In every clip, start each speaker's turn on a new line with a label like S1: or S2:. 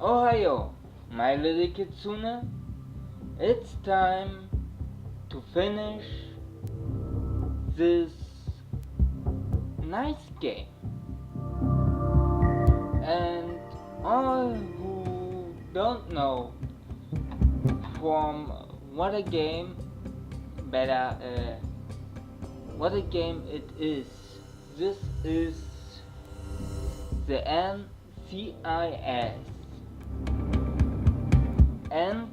S1: Ohio, my little kitsune. It's time to finish this nice game. And all who don't know from what a game what a game it is. This is the NCIS. And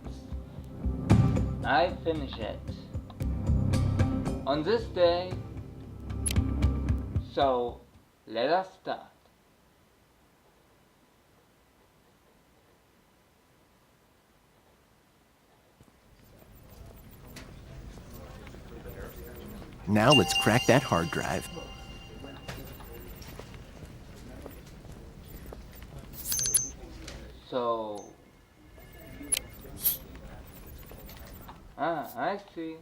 S1: I finish it on this day. So let us start.
S2: Now let's crack that hard drive.
S1: So, I see.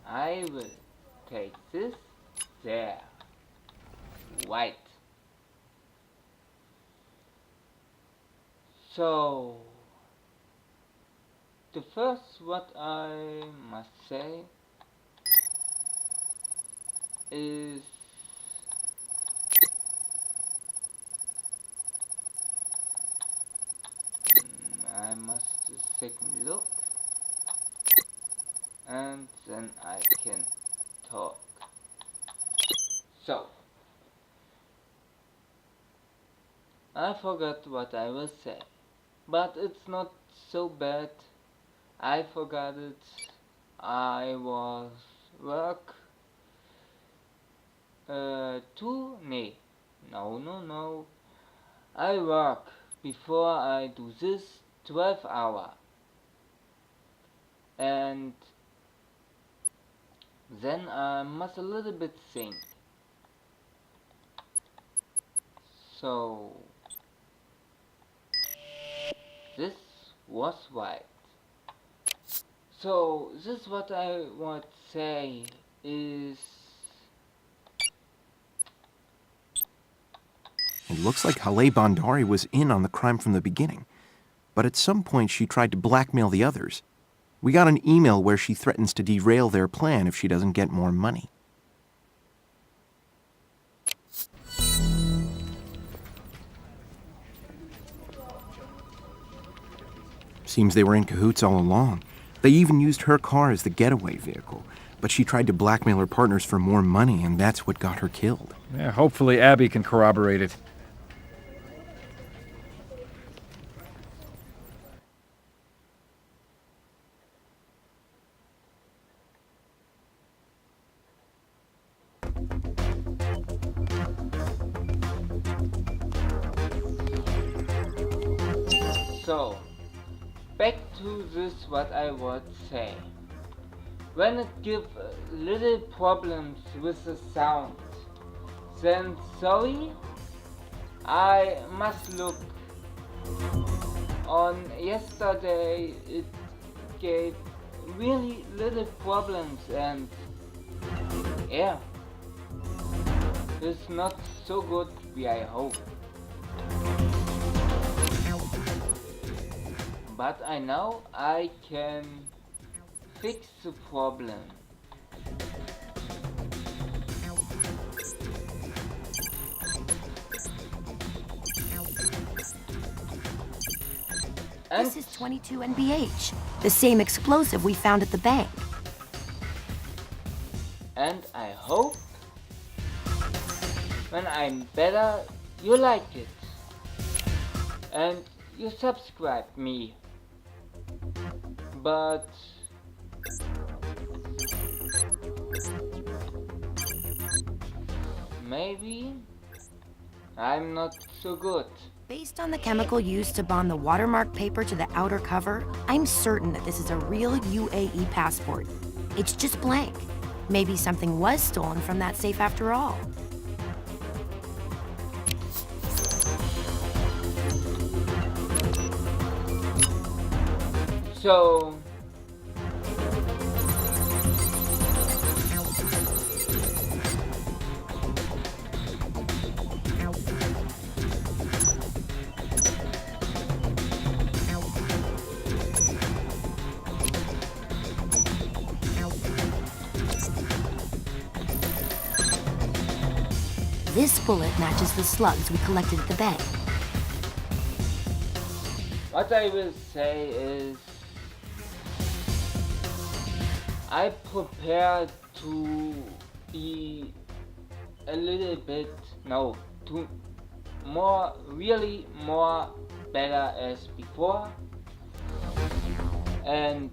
S1: I will take this there. White. So, the first what I must say is I must second look and then I can talk. So, I forgot what I will say, but it's not so bad. I forgot it. I was work no. I work before I do this 12 hour. And then I must a little bit think. So this was right. So this what I want to say is
S2: It looks like Haleh Bandari was in on the crime from the beginning, but at some point she tried to blackmail the others. We got an email where she threatens to derail their plan if she doesn't get more money. Seems they were in cahoots all along. They even used her car as the getaway vehicle, but she tried to blackmail her partners for more money, and that's what got her killed.
S3: Yeah, hopefully Abby can corroborate it.
S1: so. Back to this what I would say. When it gives little problems with the sound, then sorry, I must look. On yesterday it gave really little problems and yeah, it's not so good wie I hope. But I know I can fix the problem.
S4: This is 22 NBH, the same explosive we found at the bank.
S1: And I hope when I'm better you like it. And you subscribe me. But maybe I'm not so good.
S4: Based on the chemical used to bond the watermark paper to the outer cover, I'm certain that this is a real UAE passport. It's just blank. Maybe something was stolen from that safe after all.
S1: So
S4: This bullet matches the slugs we collected at the bank.
S1: What I will say is, I prepared to be a little bit, no, to more, really more better as before, and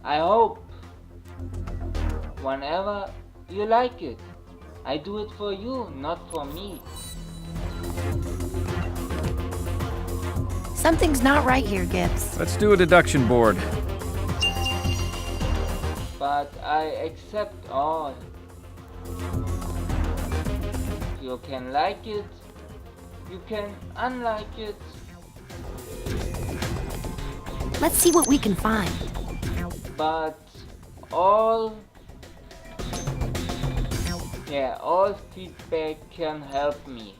S1: I hope whenever you like it. I do it for you, not for me.
S4: Something's not right here, Gibbs.
S3: Let's do a deduction board.
S1: But I accept all. You can like it, you can unlike it.
S4: Let's see what we can find.
S1: But all feedback can help me.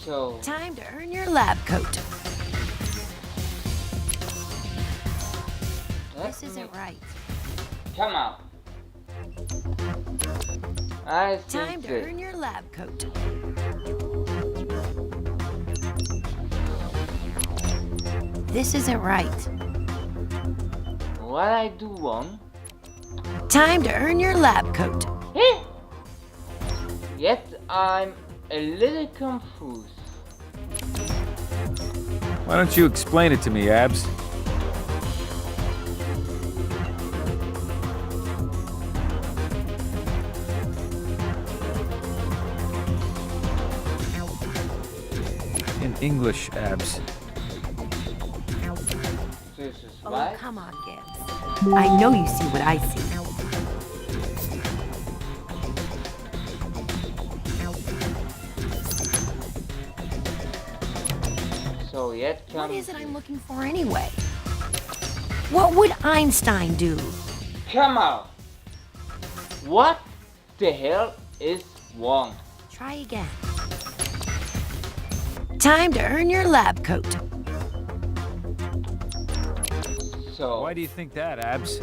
S1: So,
S4: Time to earn your lab coat. This isn't right.
S1: Come on. I think
S4: Time to
S1: that-
S4: earn your lab coat. This isn't right.
S1: What I do wrong?
S4: Time to earn your lab coat.
S1: Yet I'm a little confused.
S3: Why don't you explain it to me, Abs? In English, Abs.
S1: This is
S4: Oh,
S1: right.
S4: come on, Gibbs. I know you see what I see.
S1: So yet
S4: What
S1: comes.
S4: is it I'm looking for anyway? What would Einstein do?
S1: Come on. What the hell is wrong?
S4: Try again. Time to earn your lab coat.
S1: So
S3: Why do you think that, Abs?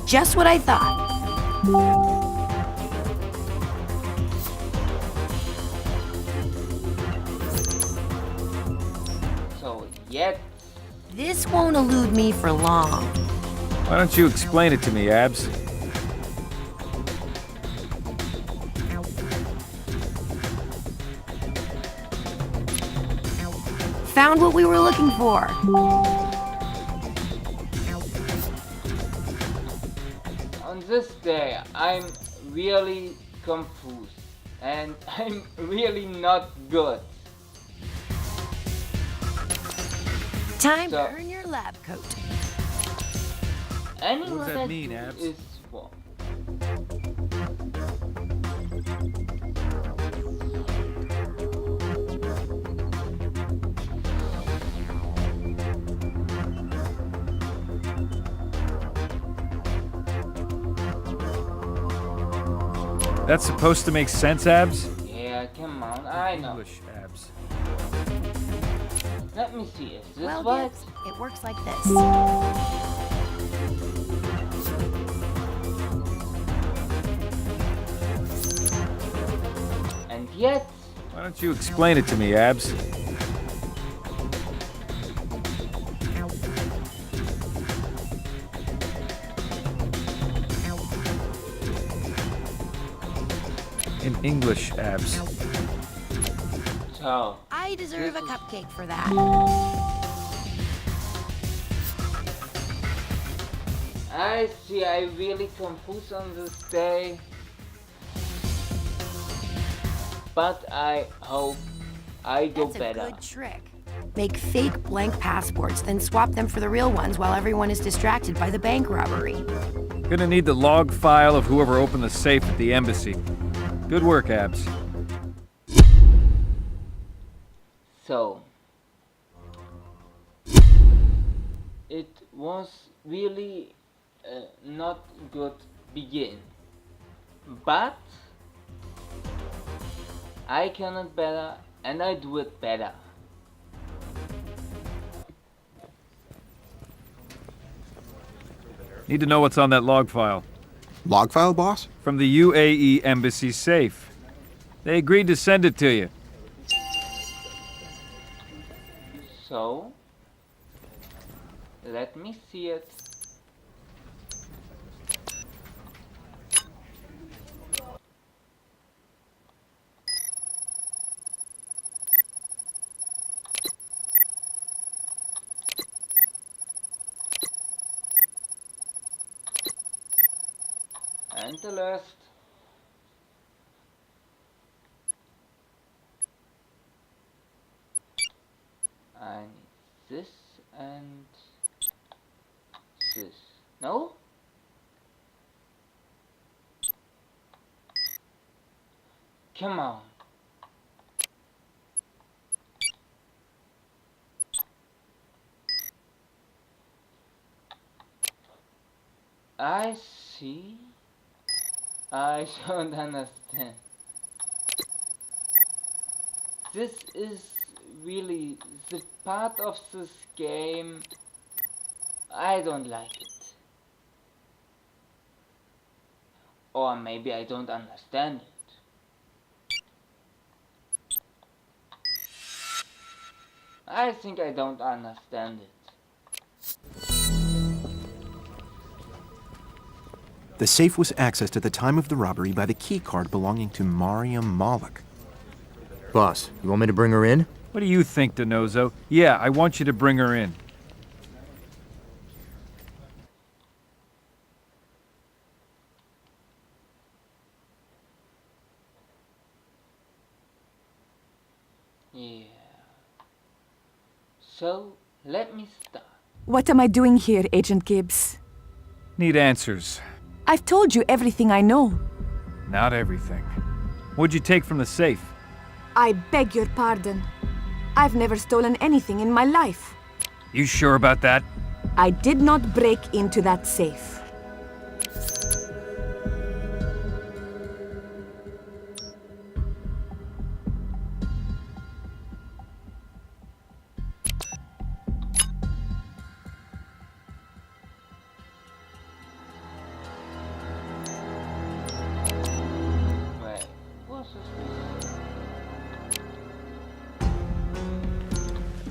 S4: Just what I thought.
S1: so yet
S4: This won't elude me for long.
S3: Why don't you explain it to me, Abs?
S4: Found what we were looking for.
S1: on this day I'm really confused and I'm really not good.
S4: Time
S1: So-
S4: to earn your lab coat.
S1: Anyone
S3: What does that mean,
S1: do
S3: Abs?
S1: is wrong.
S3: That's supposed to make sense, Abs?
S1: Yeah, come on, I know.
S3: English, Abs.
S1: Let me see, is this
S4: Well,
S1: right?
S4: Gibbs, it works like this.
S1: And yet,
S3: Why don't you explain it to me, Abs? In English, Abs.
S1: so
S4: I deserve a
S1: This is-
S4: cupcake for that.
S1: I see I really confused on this day. But I hope I do
S4: That's a
S1: better.
S4: good trick. Make fake blank passports, then swap them for the real ones while everyone is distracted by the bank robbery.
S3: Gonna need the log file of whoever opened the safe at the embassy. Good work, Abs.
S1: So it was really not good begin. But I can it better and I do it better.
S3: Need to know what's on that log file.
S2: Log file, boss?
S3: From the UAE Embassy safe. They agreed to send it to you.
S1: So, let me see it. And the last. I need this and this. No? Come on. I see. I don't understand. This is really the part of this game I don't like it. Or maybe I don't understand it. I think I don't understand it.
S2: The safe was accessed at the time of the robbery by the keycard belonging to Mariam Malik.
S5: Boss, you want me to bring her in?
S3: What do you think, Denozo? Yeah, I want you to bring her in.
S1: Yeah. So, let me start.
S6: What am I doing here, Agent Gibbs?
S3: Need answers.
S6: I've told you everything I know.
S3: Not everything. What'd you take from the safe?
S6: I beg your pardon. I've never stolen anything in my life.
S3: You sure about that?
S6: I did not break into that safe.
S1: Wait, what is this?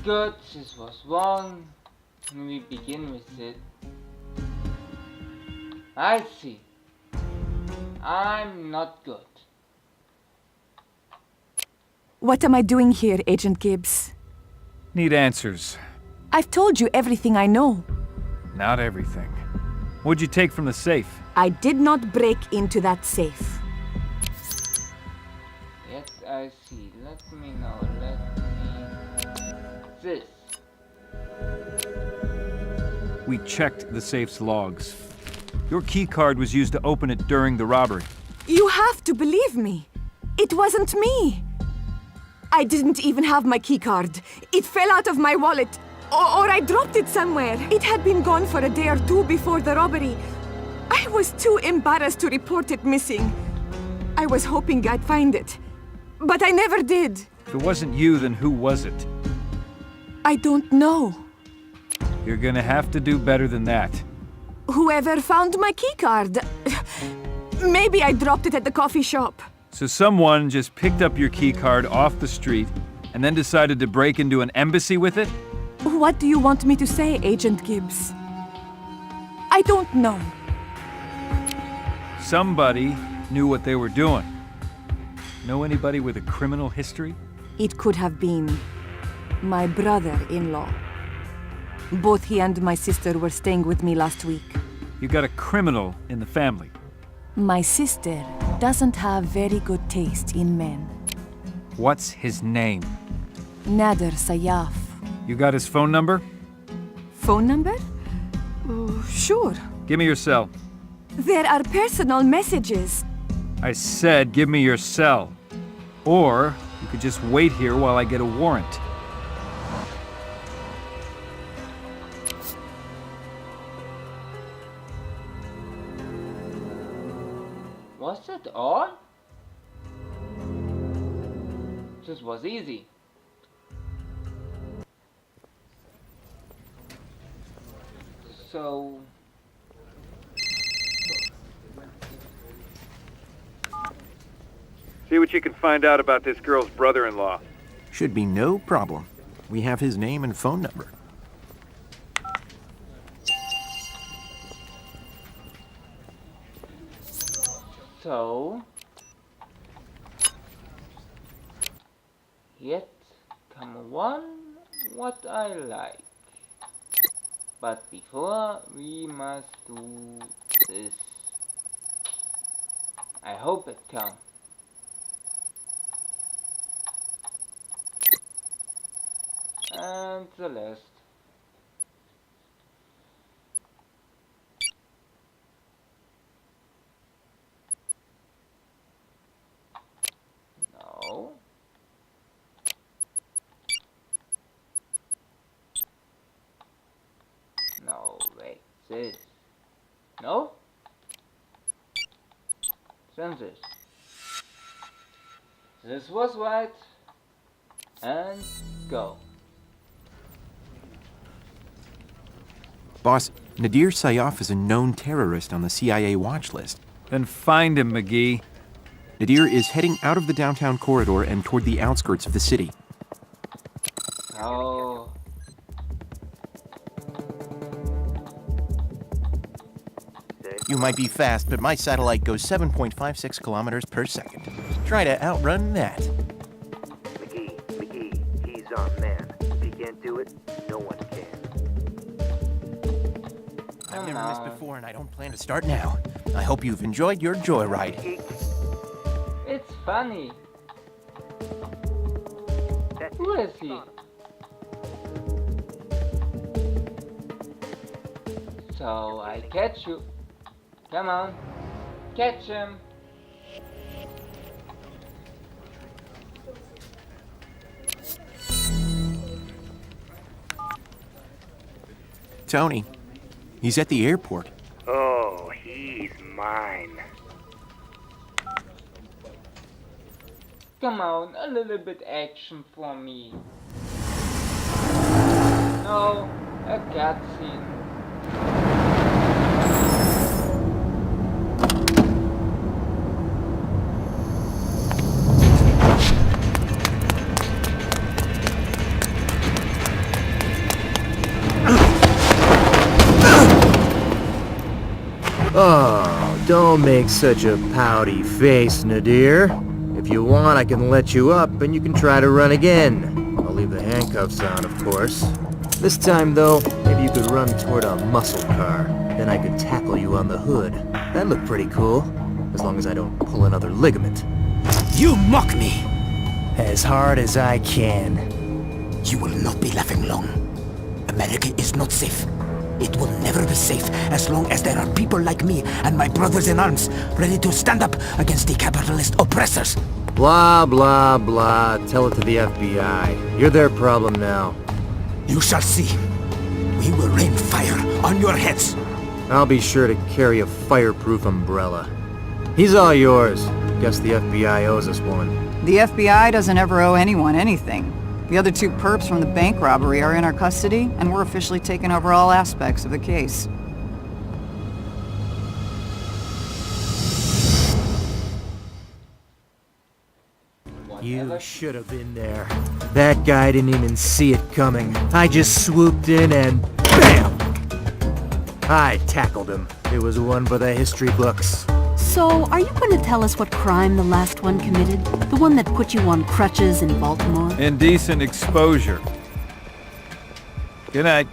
S1: Good, this was wrong. We begin with it. I see. I'm not good.
S6: What am I doing here, Agent Gibbs?
S3: Need answers.
S6: I've told you everything I know.
S3: Not everything. What'd you take from the safe?
S6: I did not break into that safe.
S1: Yet I see. Let me know. Let me. This.
S3: We checked the safe's logs. Your keycard was used to open it during the robbery.
S6: You have to believe me. It wasn't me. I didn't even have my keycard. It fell out of my wallet. Or I dropped it somewhere. It had been gone for a day or two before the robbery. I was too embarrassed to report it missing. I was hoping I'd find it. But I never did.
S3: If it wasn't you, then who was it?
S6: I don't know.
S3: You're gonna have to do better than that.
S6: Whoever found my keycard. Maybe I dropped it at the coffee shop.
S3: So someone just picked up your keycard off the street and then decided to break into an embassy with it?
S6: What do you want me to say, Agent Gibbs? I don't know.
S3: Somebody knew what they were doing. Know anybody with a criminal history?
S6: It could have been my brother-in-law. Both he and my sister were staying with me last week.
S3: You got a criminal in the family.
S6: My sister doesn't have very good taste in men.
S3: What's his name?
S6: Nader Sayaf.
S3: You got his phone number?
S6: Phone number? Oh, sure.
S3: Give me your cell.
S6: There are personal messages.
S3: I said give me your cell. Or you could just wait here while I get a warrant.
S1: Was that all? This was easy. So...
S3: See what you can find out about this girl's brother-in-law.
S2: Should be no problem. We have his name and phone number.
S1: So... Yet come one what I like. But before we must do this. I hope it comes. And Celeste. No. No, wait, this. No? Then this. This was right. And go.
S2: Boss, Nadir Sayaf is a known terrorist on the CIA watch list.
S3: Then find him, McGee.
S2: Nadir is heading out of the downtown corridor and toward the outskirts of the city.
S1: Oh.
S2: You might be fast, but my satellite goes 7.56 kilometers per second. Try to outrun that.
S5: McGee, he's our man. If he can't do it, no one can.
S2: I've never missed before, and I don't plan to start now. I hope you've enjoyed your joyride.
S1: It's funny. Who is he? So I catch you. Come on. Catch him.
S2: Tony, he's at the airport.
S5: Oh, he's mine.
S1: Come on, a little bit action for me. No, a cutscene.
S5: Oh, don't make such a pouty face, Nadir. If you want, I can let you up and you can try to run again. I'll leave the handcuffs on, of course. This time, though, maybe you could run toward a muscle car. Then I could tackle you on the hood. That'd look pretty cool, as long as I don't pull another ligament.
S7: You mock me!
S5: As hard as I can.
S7: You will not be laughing long. America is not safe. It will never be safe as long as there are people like me and my brothers in arms ready to stand up against the capitalist oppressors.
S5: Blah, blah, blah. Tell it to the FBI. You're their problem now.
S7: You shall see. We will rain fire on your heads.
S5: I'll be sure to carry a fireproof umbrella. He's all yours. Guess the FBI owes us one.
S8: The FBI doesn't ever owe anyone anything. The other two perps from the bank robbery are in our custody, and we're officially taking over all aspects of the case.
S5: You should have been there. That guy didn't even see it coming. I just swooped in and BAM! I tackled him. It was one for the history books.
S9: So, are you going to tell us what crime the last one committed? The one that put you on crutches in Baltimore?
S3: Indecent exposure. Good night.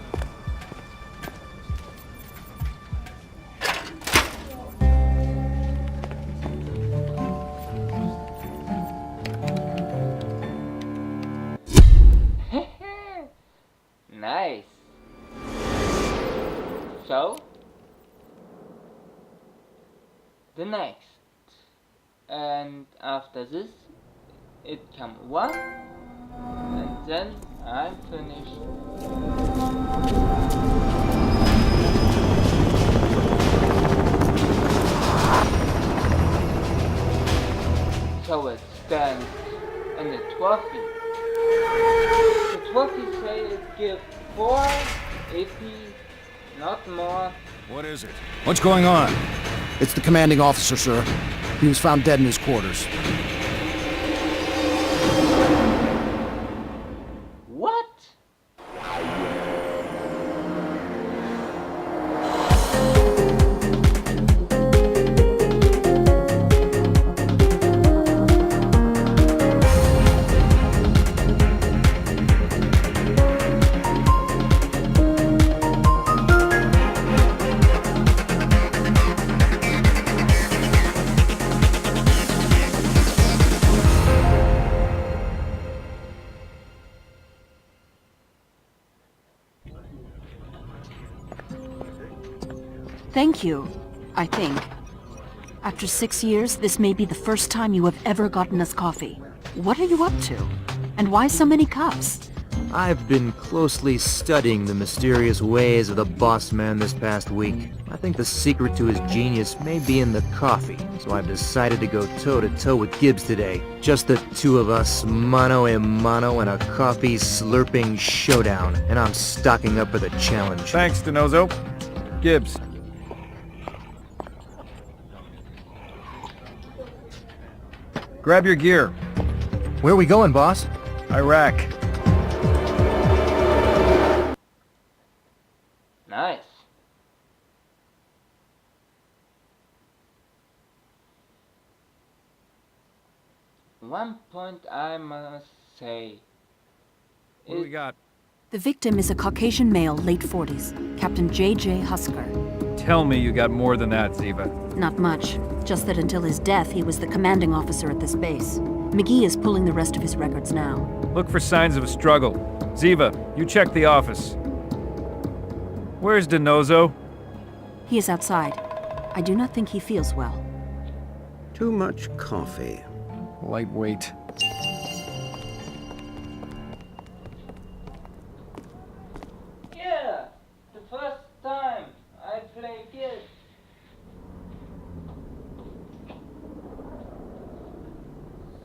S1: Nice. So, the next, and after this, it come one, and then I'm finished. 4 AP, not more.
S3: What is it? What's going on?
S7: It's the commanding officer, sir. He was found dead in his quarters.
S1: What?
S9: Thank you, I think. After 6 years, this may be the first time you have ever gotten us coffee. What are you up to? And why so many cups?
S5: I've been closely studying the mysterious ways of the boss man this past week. I think the secret to his genius may be in the coffee, so I've decided to go toe-to-toe with Gibbs today. Just the two of us, mano a mano, in a coffee slurping showdown, and I'm stocking up for the challenge.
S3: Thanks, DiNozzo. Gibbs. Grab your gear.
S5: Where are we going, boss?
S3: Iraq.
S1: Nice. One point I must say.
S3: What do we got?
S9: The victim is a Caucasian male, late 40s, Captain J.J. Husker.
S3: Tell me you got more than that, Ziva.
S9: Not much, just that until his death, he was the commanding officer at this base. McGee is pulling the rest of his records now.
S3: Look for signs of a struggle. Ziva, you check the office. Where's DiNozzo?
S9: He is outside. I do not think he feels well.
S10: Too much coffee.
S3: Lightweight.
S1: Yeah, the first time I play Guild.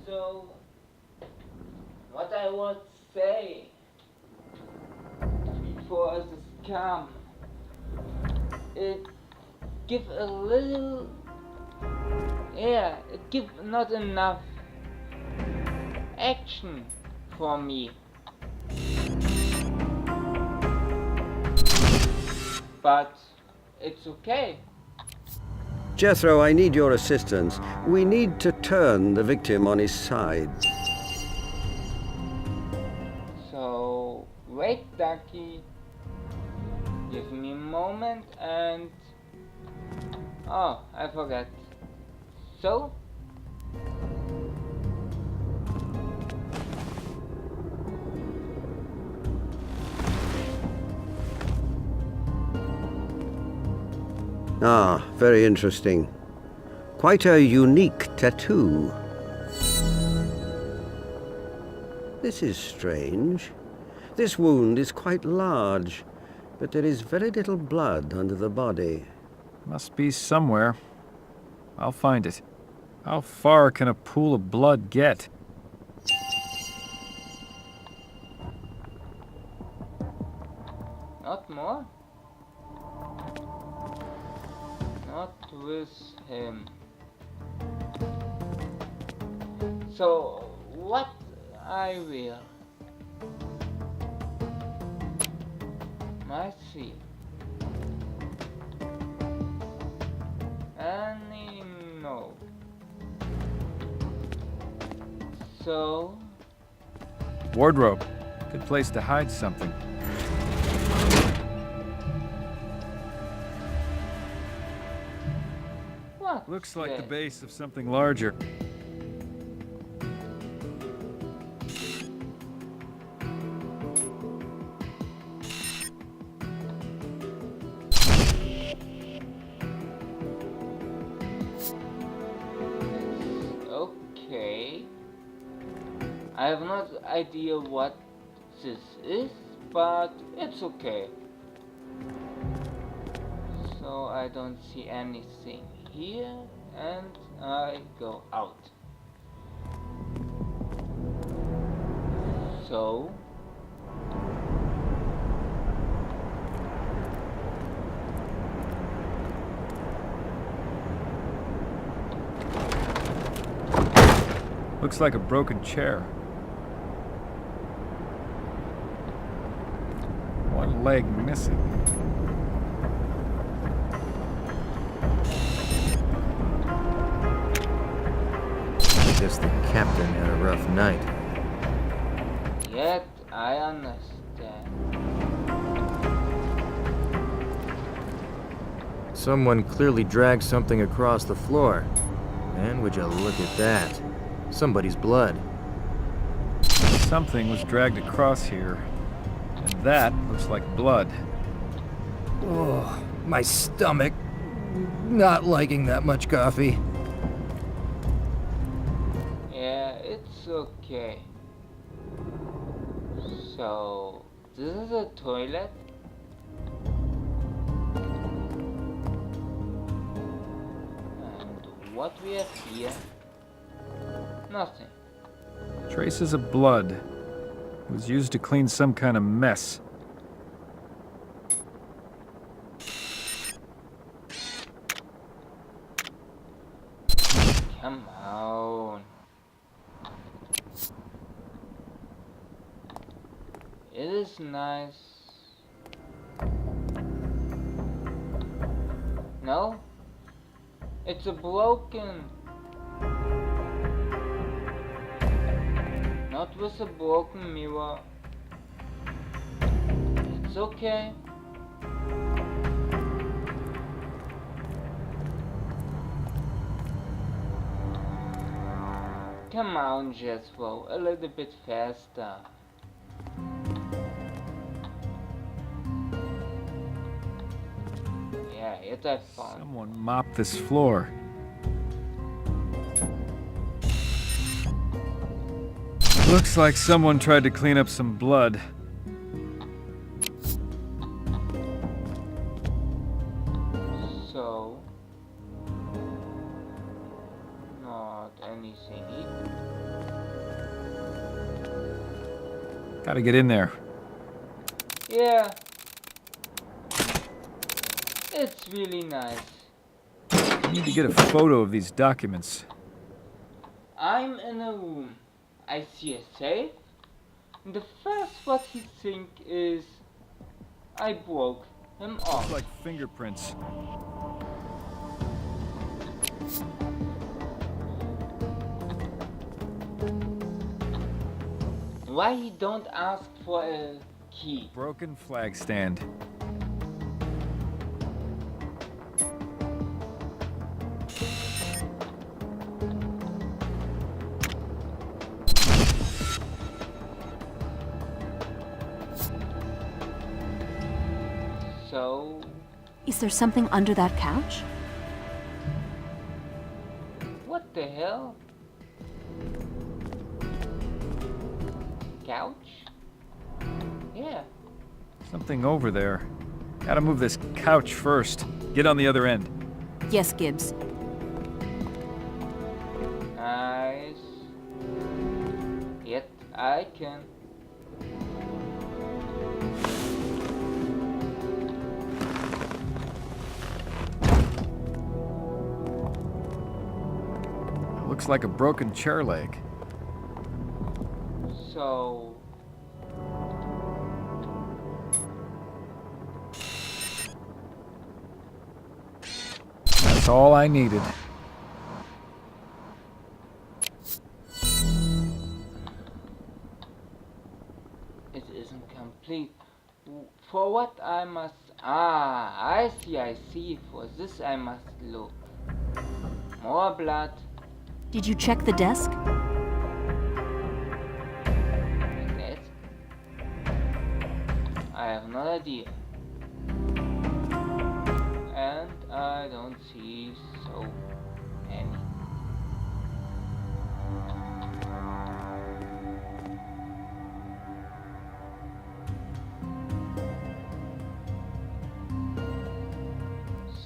S1: So, what I would say before the scam, it give a little, yeah, it give not enough action for me. But it's okay.
S10: Jethro, I need your assistance. We need to turn the victim on his side.
S1: So, wait, Ducky. Give me a moment and... Oh, I forgot. So?
S10: Ah, very interesting. Quite a unique tattoo. This is strange. This wound is quite large, but there is very little blood under the body.
S3: Must be somewhere. I'll find it. How far can a pool of blood get?
S1: Not more? Not with him. So, what I will? I see. Any no. So,
S3: Wardrobe. Good place to hide something.
S1: what?
S3: Looks like the
S1: then?
S3: base of something larger.
S1: Okay. I have no idea what this is, but it's okay. So I don't see anything here, and I go out. So
S3: Looks like a broken chair. One leg missing.
S5: I guess the captain had a rough night.
S1: Yet I understand.
S5: Someone clearly dragged something across the floor. And would you look at that? Somebody's blood.
S3: Something was dragged across here. And that looks like blood.
S5: Oh, my stomach. Not liking that much coffee.
S1: Yeah, it's okay. So, this is a toilet? And what we have here? Nothing.
S3: Traces of blood. It was used to clean some kind of mess.
S1: Come on. It is nice. No? It's a broken. Not with a broken mirror. It's okay. Come on, Jethro, a little bit faster. Yeah, it I found.
S3: Someone mopped this floor. Looks like someone tried to clean up some blood.
S1: So, not anything either.
S3: Gotta get in there.
S1: Yeah, it's really nice.
S3: I need to get a photo of these documents.
S1: I'm in a room. I see a safe. And the first what he think is I broke him off.
S3: Looks like fingerprints.
S1: Why he don't ask for a key?
S3: Broken flag stand.
S1: So,
S9: Is there something under that couch?
S1: what the hell? Couch? Yeah.
S3: Something over there. Gotta move this couch first. Get on the other end.
S9: Yes, Gibbs.
S1: Nice. Yet I can.
S3: Looks like a broken chair leg.
S1: So,
S3: That's all I needed.
S1: it isn't complete. For what I must... Ah, I see. For this I must look. More blood.
S9: Did you check the desk?
S1: That? I have no idea. And I don't see so many.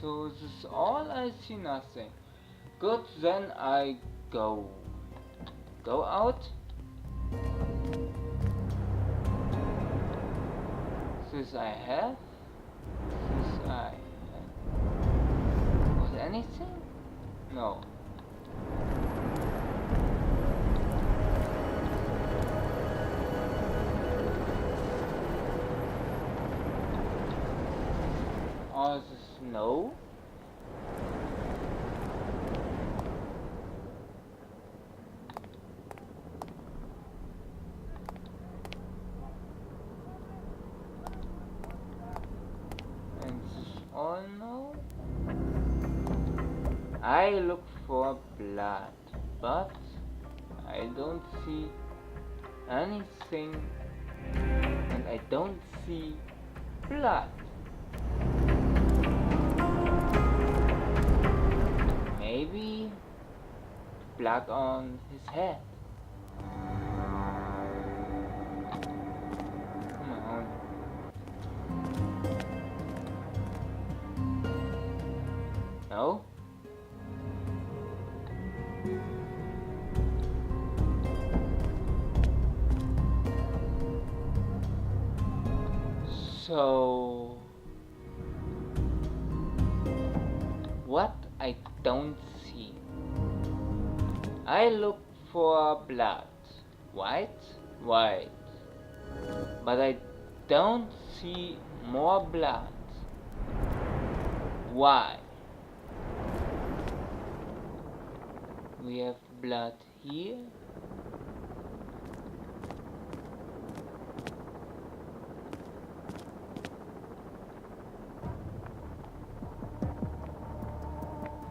S1: So this is all. I see nothing. Good, then I go. Go out. This I have. This I have. Was anything? No. or the snow? And this all no? I look for blood, but I don't see anything, and I don't see blood. Maybe blood on his head. Come on. No? So, what I don't see. I look for blood. White, white. But I don't see more blood. Why? We have blood here.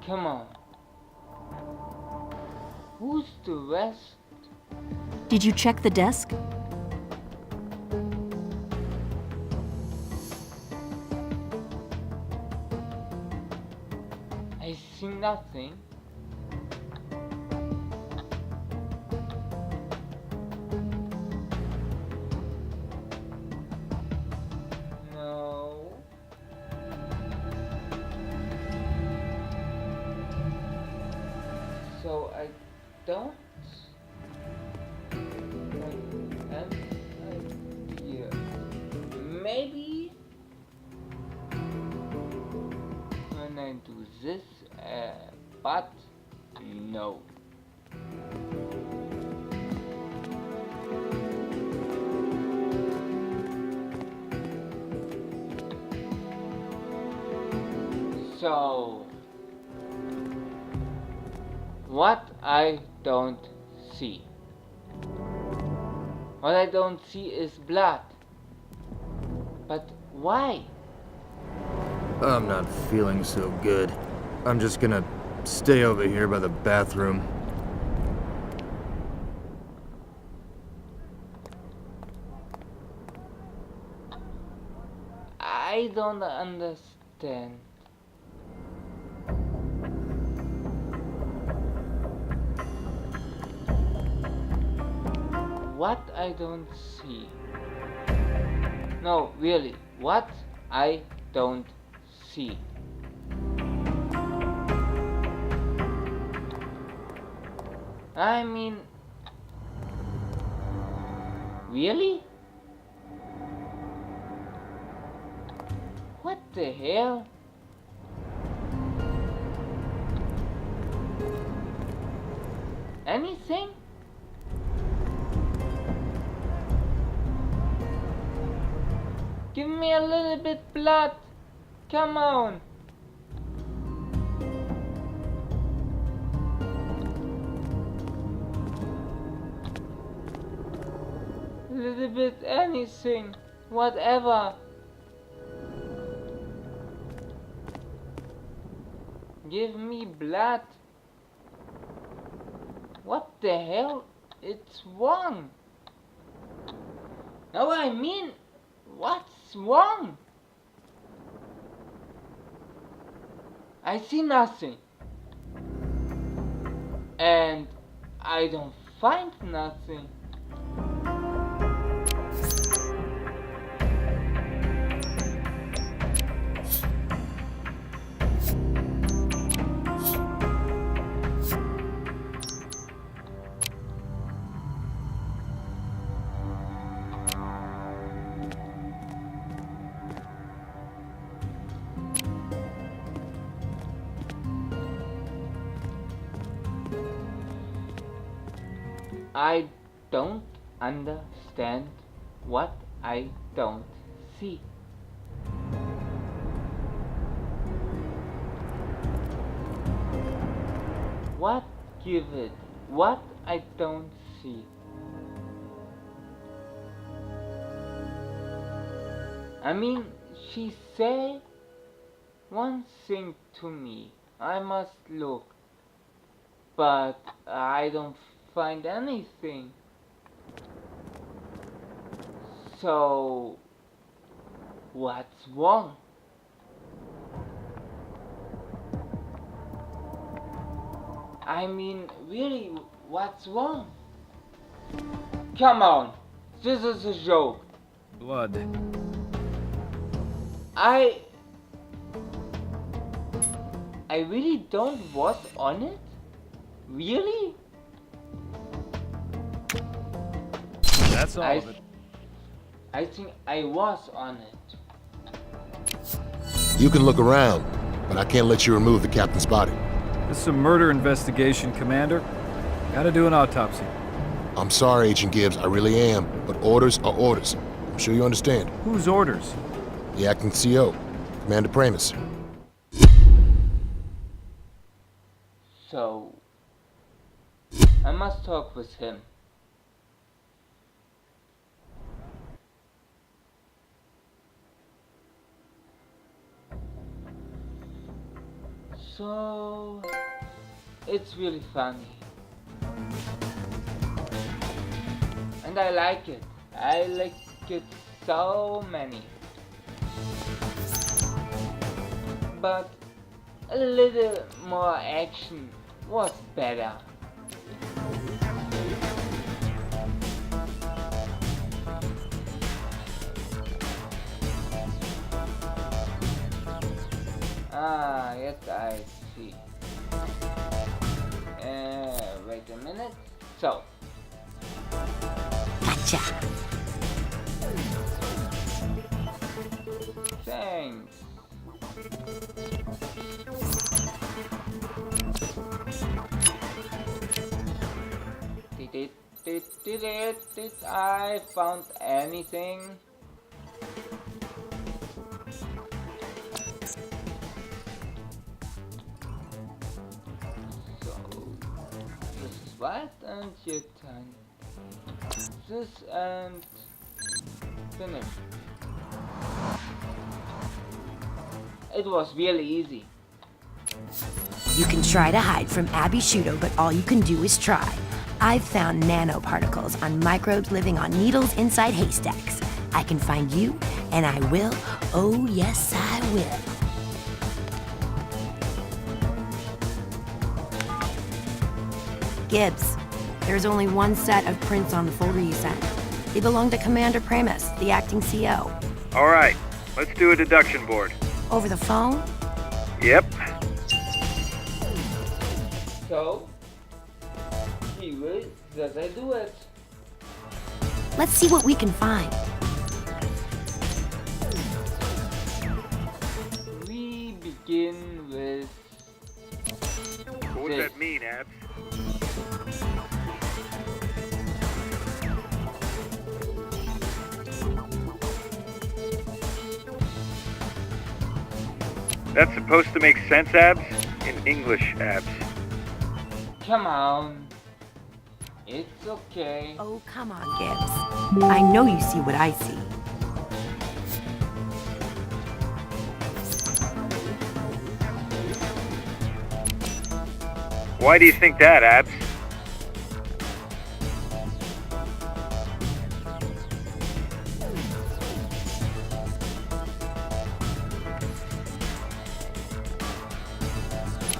S1: Come on. Who's the rest?
S9: Did you check the desk?
S1: I see nothing. No. So I don't have an idea. Maybe when I do this, but no. So, what I don't see. What I don't see is blood. But why?
S5: I'm not feeling so good. I'm just gonna stay over here by the bathroom.
S1: I don't understand. What I don't see. No, really, what I don't see. I mean, really? What the hell? Anything? Give me a little bit blood. Come on. A little bit anything. Whatever. Give me blood. What the hell? It's wrong. No, I mean, what's wrong? I see nothing. And I don't find nothing. I don't understand what I don't see. give it? What? I don't see. I mean, she said one thing to me. I must look, but I don't find anything. So, what's wrong? I mean, really, what's wrong? Come on, this is a joke.
S3: Blood.
S1: I really don't was on it? Really?
S3: That's all of it.
S1: I think I was on it.
S11: You can look around, but I can't let you remove the captain's body.
S3: This is a murder investigation, Commander. Gotta do an autopsy.
S11: I'm sorry, Agent Gibbs, I really am, but orders are orders. I'm sure you understand.
S3: Whose orders?
S11: The acting CO, Commander Pramus.
S1: So, I must talk with him. So, it's really funny. And I like it. I like it so many. But a little more action was better. Ah, yes, I see. Wait a minute. So.
S4: Gotcha.
S1: Thanks. Did I found anything? So, this is what and your turn. This and finish. It was really easy.
S4: You can try to hide from Abby Shudo, but all you can do is try. I've found nanoparticles on microbes living on needles inside haystacks. I can find you, and I will. Oh, yes, I will. Gibbs, there's only one set of prints on the folder you sent. They belong to Commander Pramus, the acting CO.
S3: All right, let's do a deduction board.
S4: Over the phone?
S3: Yep.
S1: So, here does I do it.
S4: Let's see what we can find.
S1: We begin with.
S3: What does that mean, Abs? That's supposed to make sense, Abs? In English, Abs.
S1: Come on. It's okay.
S4: Oh, come on, Gibbs. I know you see what I see.
S3: Why do you think that, Abs?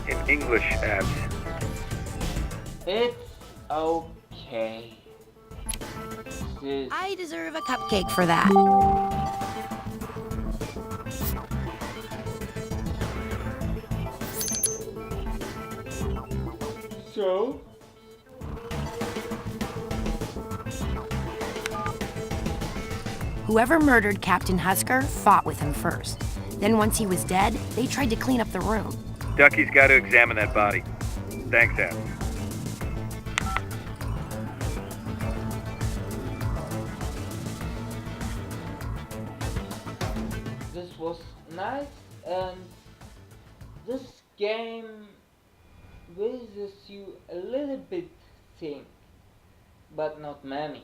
S3: In English, Abs.
S1: It's okay. This
S4: I deserve a cupcake for that.
S1: so.
S4: Whoever murdered Captain Husker fought with him first. Then once he was dead, they tried to clean up the room.
S3: Ducky's got to examine that body. Thanks, Abs.
S1: This was nice, and this game raises you a little bit think, but not many.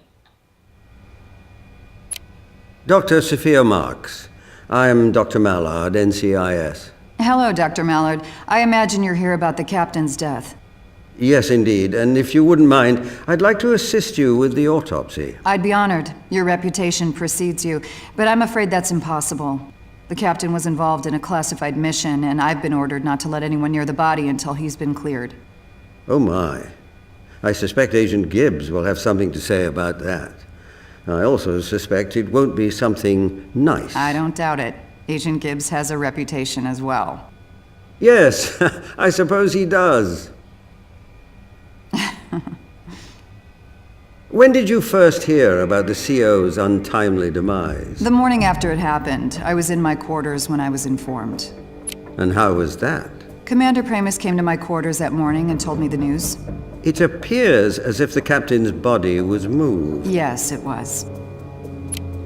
S10: Dr. Sophia Marks. I'm Dr. Mallard, NCIS.
S8: Hello, Dr. Mallard. I imagine you're here about the captain's death.
S10: Yes, indeed, and if you wouldn't mind, I'd like to assist you with the autopsy.
S8: I'd be honored. Your reputation precedes you, but I'm afraid that's impossible. The captain was involved in a classified mission, and I've been ordered not to let anyone near the body until he's been cleared.
S10: Oh my. I suspect Agent Gibbs will have something to say about that. I also suspect it won't be something nice.
S8: I don't doubt it. Agent Gibbs has a reputation as well.
S10: Yes, I suppose he does. When did you first hear about the CO's untimely demise?
S8: The morning after it happened, I was in my quarters when I was informed.
S10: And how was that?
S8: Commander Pramus came to my quarters that morning and told me the news.
S10: It appears as if the captain's body was moved.
S8: Yes, it was.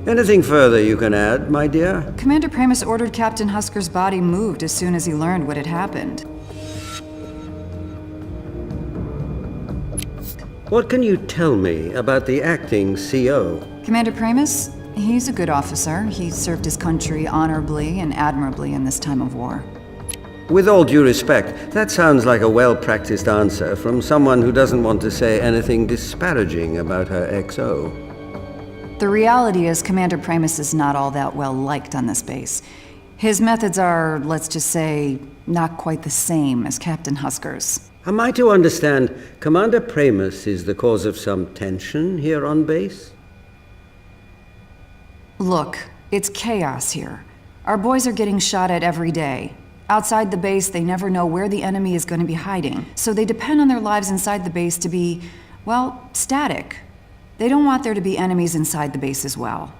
S10: Anything further you can add, my dear?
S8: Commander Pramus ordered Captain Husker's body moved as soon as he learned what had happened.
S10: What can you tell me about the acting CO?
S8: Commander Pramus? He's a good officer. He served his country honorably and admirably in this time of war.
S10: With all due respect, that sounds like a well-practiced answer from someone who doesn't want to say anything disparaging about her XO.
S8: The reality is Commander Pramus is not all that well liked on this base. His methods are, let's just say, not quite the same as Captain Husker's.
S10: Am I to understand Commander Pramus is the cause of some tension here on base?
S8: Look, it's chaos here. Our boys are getting shot at every day. Outside the base, they never know where the enemy is going to be hiding, so they depend on their lives inside the base to be, well, static. They don't want there to be enemies inside the base as well.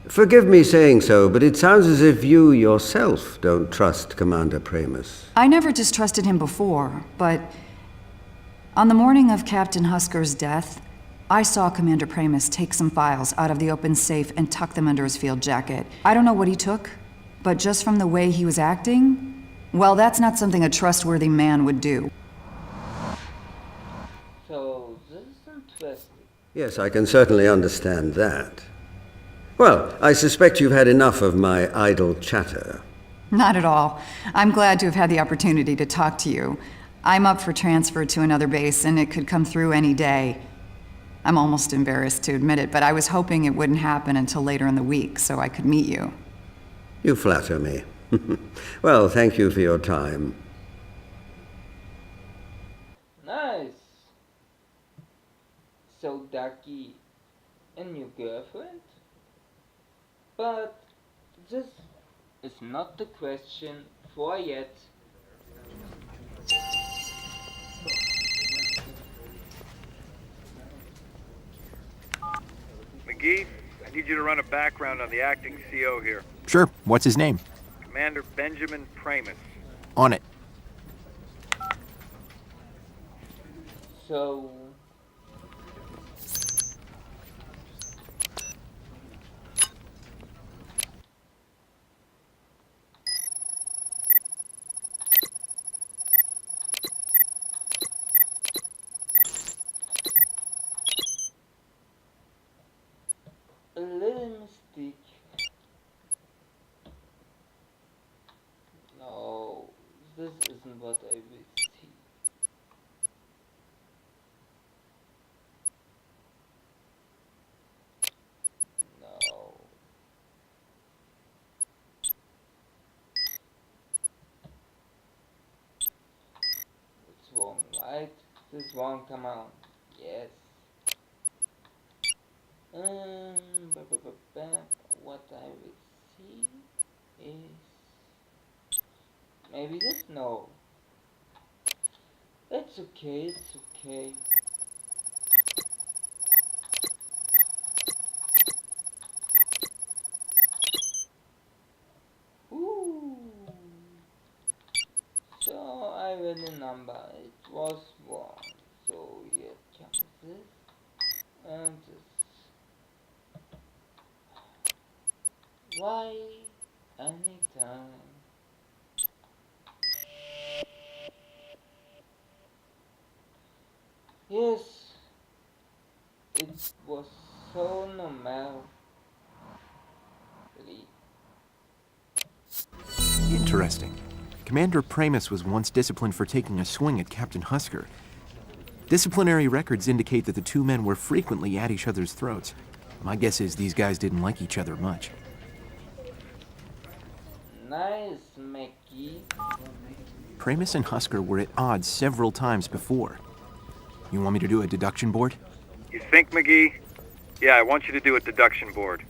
S10: Forgive me saying so, but it sounds as if you yourself don't trust Commander Pramus.
S8: I never distrusted him before, but on the morning of Captain Husker's death, I saw Commander Pramus take some files out of the open safe and tuck them under his field jacket. I don't know what he took, but just from the way he was acting, well, that's not something a trustworthy man would do.
S1: So, this is interesting.
S10: Yes, I can certainly understand that. Well, I suspect you've had enough of my idle chatter.
S8: Not at all. I'm glad to have had the opportunity to talk to you. I'm up for transfer to another base, and it could come through any day. I'm almost embarrassed to admit it, but I was hoping it wouldn't happen until later in the week so I could meet you.
S10: You flatter me. Well, thank you for your time.
S1: Nice. So, Ducky, and your girlfriend? But this is not the question for yet.
S3: McGee, I need you to run a background on the acting CO here.
S2: Sure. What's his name?
S3: Commander Benjamin Pramus.
S2: On it.
S1: So, a little mistake. No, this isn't what I will see. No. It's wrong, right? This wrong, come on. Yes. What I will see is maybe this. No, it's okay. It's okay. Ooh. So I read the number. It was wrong. So here comes this and this. Why anytime? was so normal. Really.
S2: Interesting. Commander Pramus was once disciplined for taking a swing at Captain Husker. Disciplinary records indicate that the two men were frequently at each other's throats. My guess is these guys didn't like each other much.
S1: Nice, Mickey.
S2: Pramus and Husker were at odds several times before. You want me to do a deduction board?
S3: You think, McGee? Yeah, I want you to do a deduction board.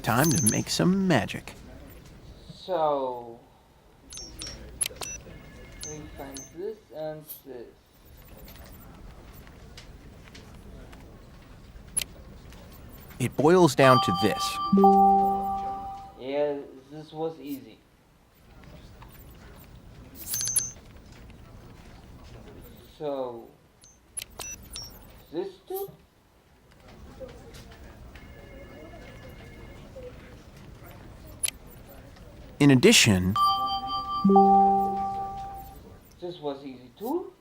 S2: Time to make some magic.
S1: So we find this and this.
S2: It boils down to this.
S1: Yeah, this was easy. So this two?
S2: In addition,
S1: This was easy too.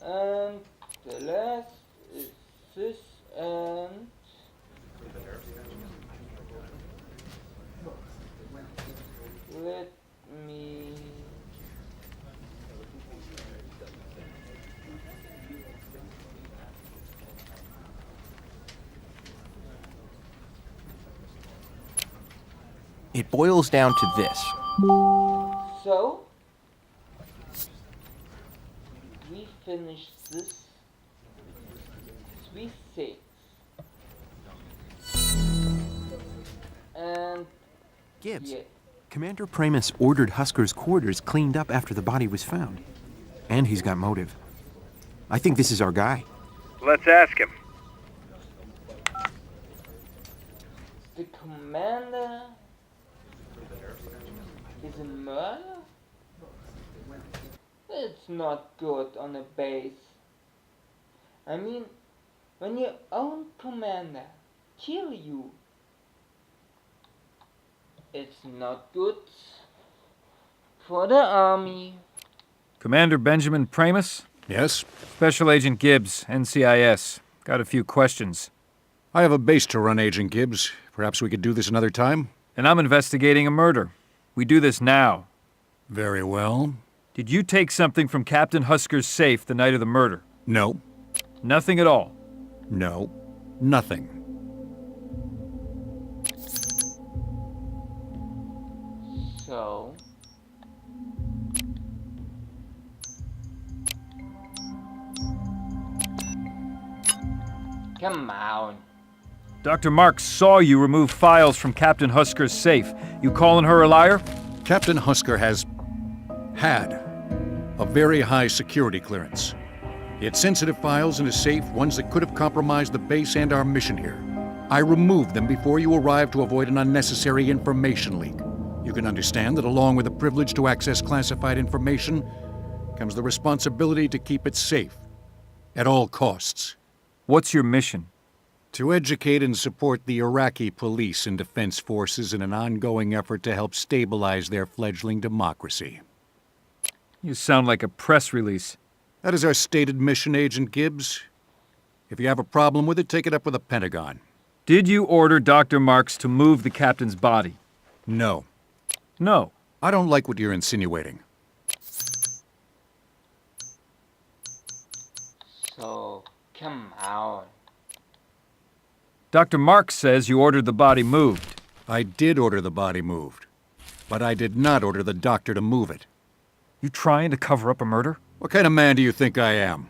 S1: And the last is this and let me
S2: it boils down to this.
S1: so we finished this 3-6 and
S2: Gibbs,
S1: yeah.
S2: Commander Pramus ordered Husker's quarters cleaned up after the body was found. And he's got motive. I think this is our guy.
S3: Let's ask him.
S1: The commander is a murderer? It's not good on a base. I mean, when your own commander kill you, it's not good for the army.
S3: Commander Benjamin Pramus?
S12: Yes?
S3: Special Agent Gibbs, NCIS. Got a few questions.
S12: I have a base to run, Agent Gibbs. Perhaps we could do this another time?
S3: And I'm investigating a murder. We do this now.
S12: Very well.
S3: Did you take something from Captain Husker's safe the night of the murder?
S12: No.
S3: Nothing at all.
S12: No. Nothing.
S1: So come on.
S3: Dr. Marks saw you remove files from Captain Husker's safe. You calling her a liar?
S12: Captain Husker had a very high security clearance. He had sensitive files in his safe, ones that could have compromised the base and our mission here. I removed them before you arrived to avoid an unnecessary information leak. You can understand that along with the privilege to access classified information comes the responsibility to keep it safe at all costs.
S3: What's your mission?
S12: To educate and support the Iraqi police and defense forces in an ongoing effort to help stabilize their fledgling democracy.
S3: You sound like a press release.
S12: That is our stated mission, Agent Gibbs. If you have a problem with it, take it up with the Pentagon.
S3: Did you order Dr. Marks to move the captain's body?
S12: No.
S3: No.
S12: I don't like what you're insinuating.
S1: So come on.
S3: Dr. Marks says you ordered the body moved.
S12: I did order the body moved, but I did not order the doctor to move it.
S3: You trying to cover up a murder?
S12: What kind of man do you think I am?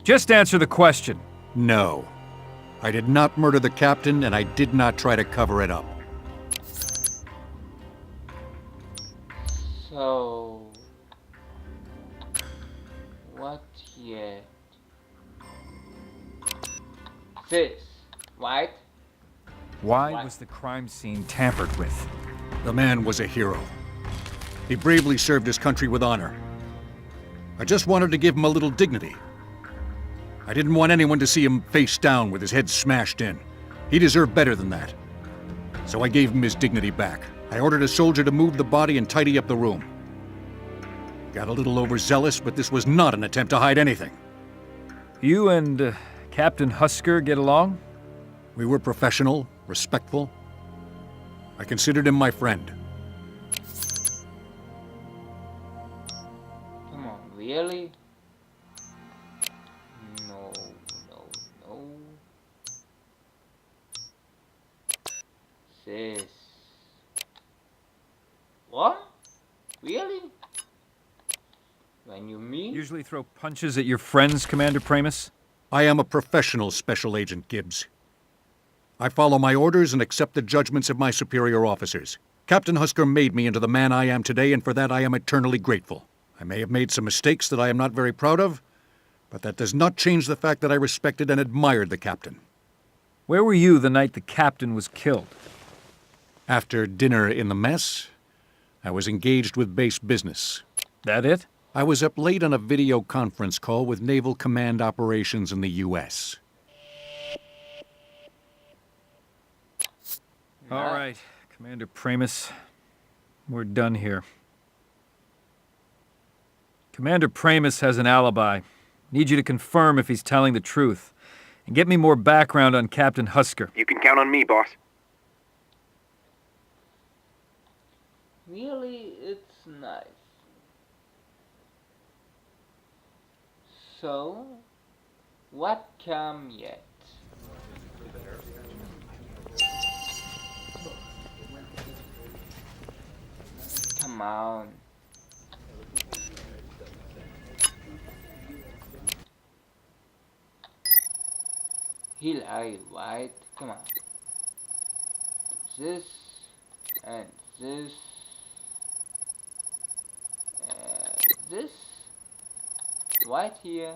S3: Just answer the question.
S12: No. I did not murder the captain, and I did not try to cover it up.
S1: So what yet? This, right?
S3: Why was the crime scene tampered with?
S12: The man was a hero. He bravely served his country with honor. I just wanted to give him a little dignity. I didn't want anyone to see him face down with his head smashed in. He deserved better than that. So I gave him his dignity back. I ordered a soldier to move the body and tidy up the room. got a little overzealous, but this was not an attempt to hide anything.
S3: You and Captain Husker get along?
S12: We were professional, respectful. I considered him my friend.
S1: Come on, really? No, no, no. This. What? Really? When you mean?
S3: Usually throw punches at your friends, Commander Pramus?
S12: I am a professional Special Agent Gibbs. I follow my orders and accept the judgments of my superior officers. Captain Husker made me into the man I am today, and for that I am eternally grateful. I may have made some mistakes that I am not very proud of, but that does not change the fact that I respected and admired the captain.
S3: Where were you the night the captain was killed?
S12: After dinner in the mess, I was engaged with base business.
S3: That it?
S12: I was up late on a video conference call with Naval Command operations in the U.S.
S3: All right, Commander Pramus. We're done here. Commander Pramus has an alibi. Need you to confirm if he's telling the truth. And get me more background on Captain Husker.
S2: You can count on me, boss.
S1: Really, it's nice. So, what come yet? Come on. Hilary, right? Come on. This and this. This. Right here.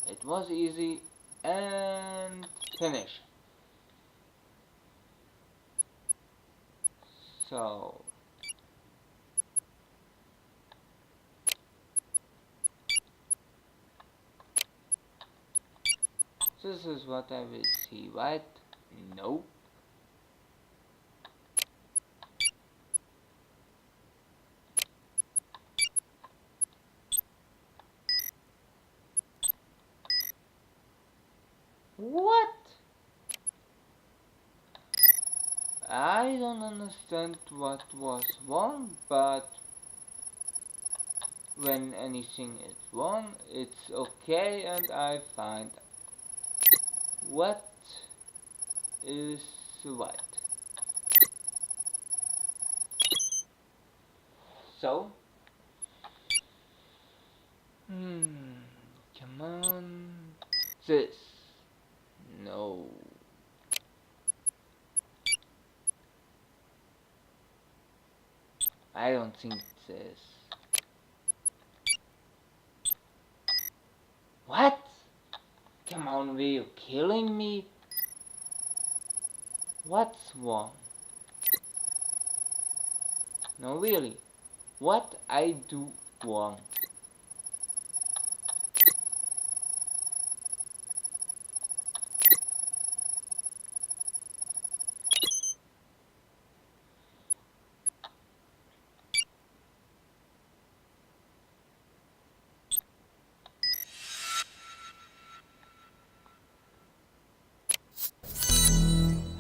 S1: It was easy and finish. So this is what I will see, right? Nope. What? I don't understand what was wrong, but when anything is wrong, it's okay, and I find what is right. So, come on, this. No. I don't think this. What? Come on, were you killing me? What's wrong? No, really. What I do wrong?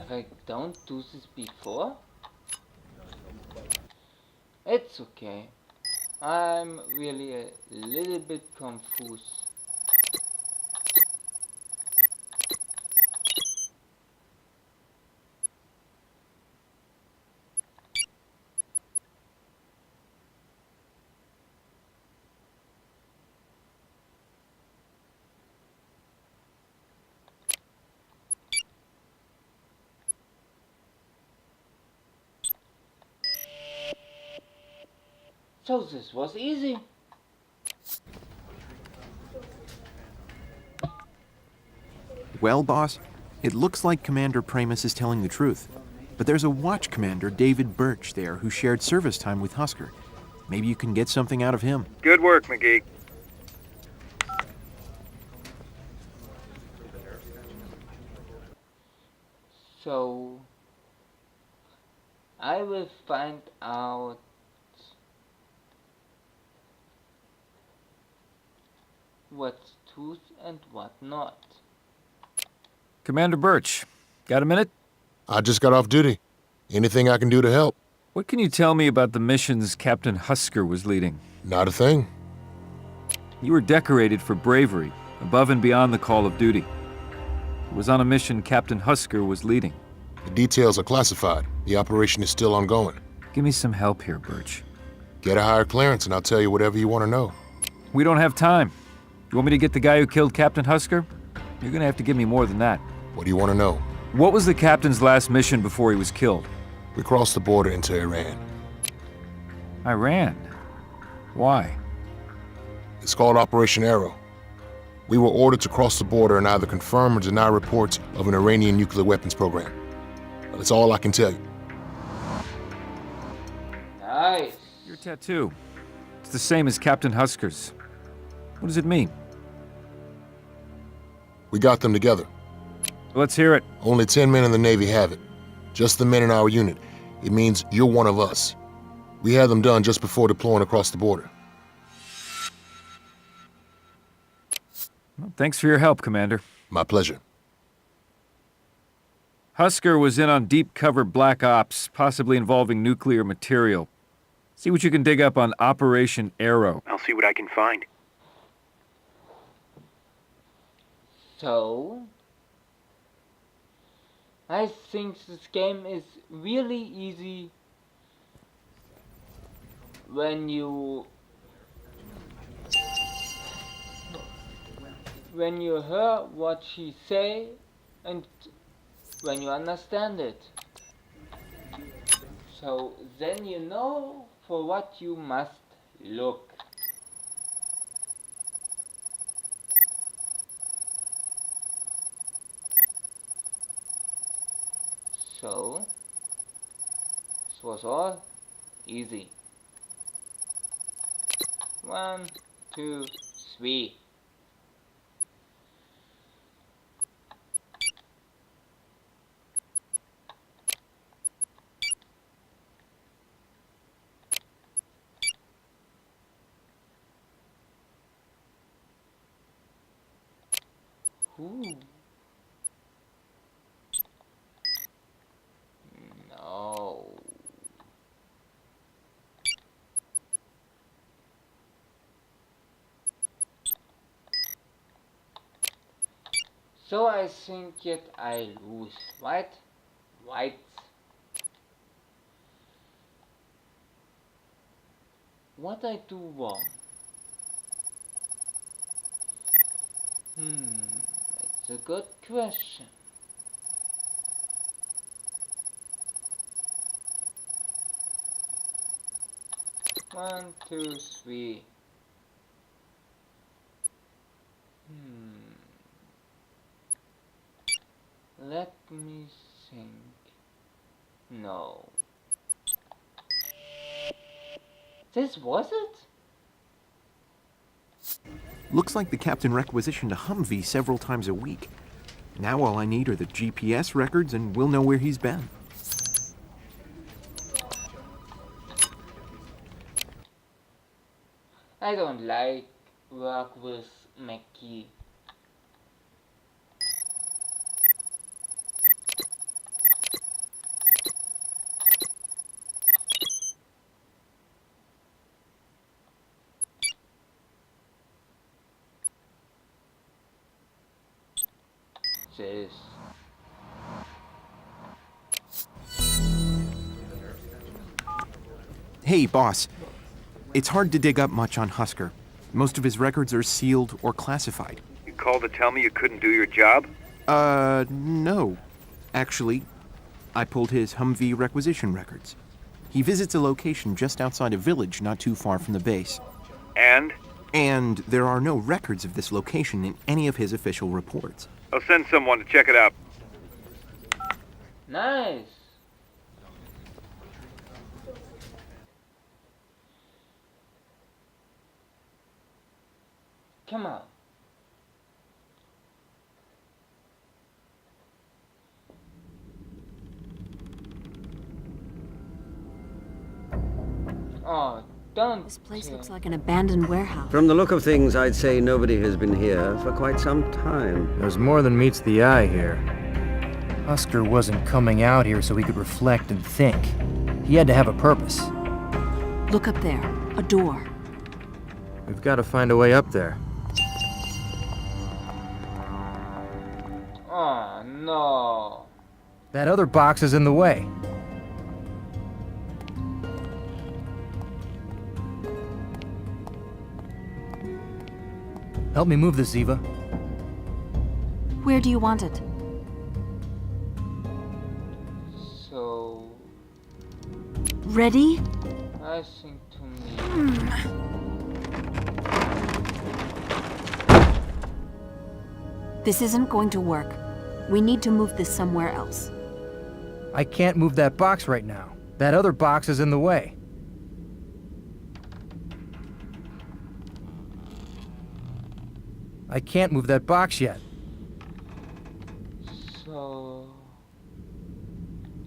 S1: Have I don't do this before? It's okay. I'm really a little bit confused. So this was easy.
S2: Well, boss, it looks like Commander Pramus is telling the truth. But there's a watch commander, David Birch, there who shared service time with Husker. Maybe you can get something out of him.
S3: Good work, McGee.
S1: So I will find out what's truth and what not.
S3: Commander Birch, got a minute?
S11: I just got off duty. Anything I can do to help?
S3: What can you tell me about the missions Captain Husker was leading?
S11: Not a thing.
S3: You were decorated for bravery, above and beyond the call of duty. It was on a mission Captain Husker was leading.
S11: The details are classified. The operation is still ongoing.
S3: Give me some help here, Birch.
S11: Get a higher clearance and I'll tell you whatever you want to know.
S3: We don't have time. You want me to get the guy who killed Captain Husker? You're gonna have to give me more than that.
S11: What do you want to know?
S3: What was the captain's last mission before he was killed?
S11: We crossed the border into Iran.
S3: Iran? Why?
S11: It's called Operation Arrow. We were ordered to cross the border and either confirm or deny reports of an Iranian nuclear weapons program. That's all I can tell you.
S1: Nice.
S3: Your tattoo. It's the same as Captain Husker's. What does it mean?
S11: We got them together.
S3: Let's hear it.
S11: Only 10 men in the Navy have it. Just the men in our unit. It means you're one of us. We had them done just before deploying across the border.
S3: Well, thanks for your help, Commander.
S11: My pleasure.
S3: Husker was in on deep cover black ops, possibly involving nuclear material. See what you can dig up on Operation Arrow.
S2: I'll see what I can find.
S1: So, I think this game is really easy when you hear what she say and when you understand it. So then you know for what you must look. So, this was all easy. 1, 2, 3. Ooh. No. So I think yet I lose, right? Right. What I do wrong? It's a good question. One, two, three. Let me think. No. This was it?
S2: Looks like the captain requisitioned a Humvee several times a week. Now all I need are the GPS records and we'll know where he's been.
S1: I don't like work with Mackie. This.
S2: Hey, boss. It's hard to dig up much on Husker. Most of his records are sealed or classified.
S13: You called to tell me you couldn't do your job?
S2: No. Actually, I pulled his Humvee requisition records. He visits a location just outside a village not too far from the base.
S13: And?
S2: And there are no records of this location in any of his official reports.
S13: I'll send someone to check it out.
S1: Nice. Come on. Oh, Don't.
S9: This place looks like an abandoned warehouse.
S10: From the look of things, I'd say nobody has been here for quite some time.
S5: There's more than meets the eye here. Husker wasn't coming out here so he could reflect and think. He had to have a purpose.
S9: Look up there. A door.
S5: We've got to find a way up there.
S1: Oh, no.
S5: That other box is in the way. Help me move this, Ziva.
S9: Where do you want it?
S1: So,
S9: Ready?
S1: I think to me.
S9: This isn't going to work. We need to move this somewhere else.
S5: I can't move that box right now. That other box is in the way. I can't move that box yet.
S1: So,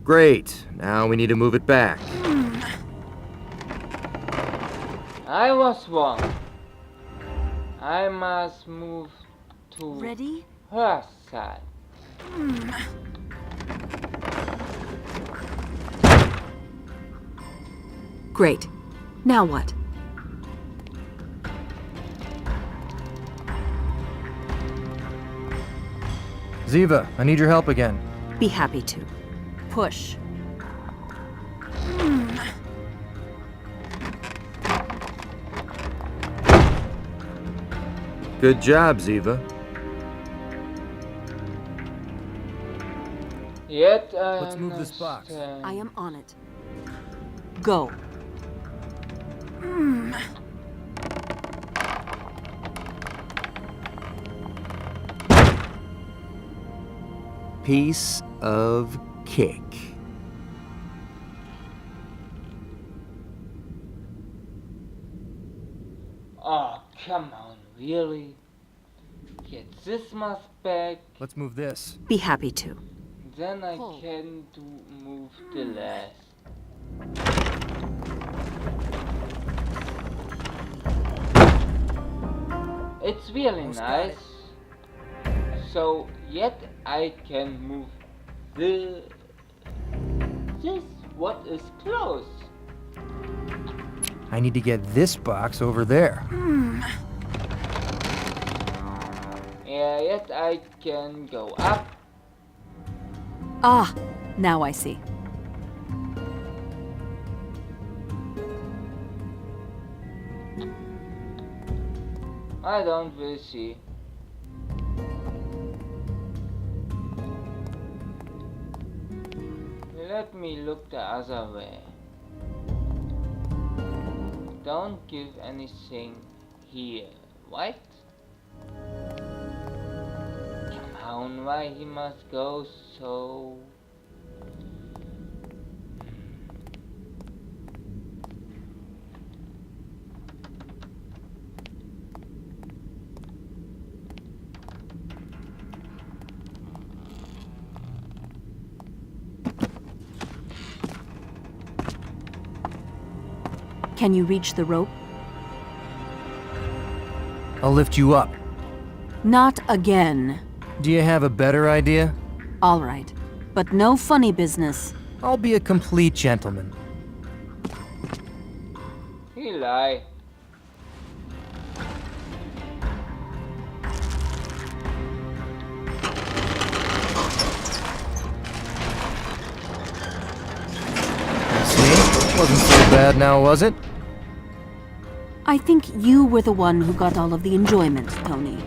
S5: Great. Now we need to move it back.
S1: I was wrong. I must move to
S9: Ready?
S1: her side.
S9: Great. Now what?
S5: Ziva, I need your help again.
S9: Be happy to. Push.
S5: Good job, Ziva.
S1: Yet I
S5: Let's move this box.
S1: understand.
S9: I am on it. Go.
S5: Piece of cake.
S1: Oh, come on, really? Get this much back,
S5: Let's move this.
S9: Be happy to.
S1: then I
S9: Pull.
S1: can move the last. It's really
S5: Almost got
S1: nice. So, yet I can move this. What is close?
S5: I need to get this box over there.
S1: Yeah, yet I can go up.
S9: Ah, now I see.
S1: I don't really see. Let me look the other way. Don't give anything here, right? Come on, why he must go so...
S9: Can you reach the rope?
S5: I'll lift you up.
S9: Not again.
S5: Do you have a better idea?
S9: All right. But no funny business.
S5: I'll be a complete gentleman.
S1: He lie.
S5: See? Wasn't so bad now, was it?
S9: I think you were the one who got all of the enjoyment, Tony.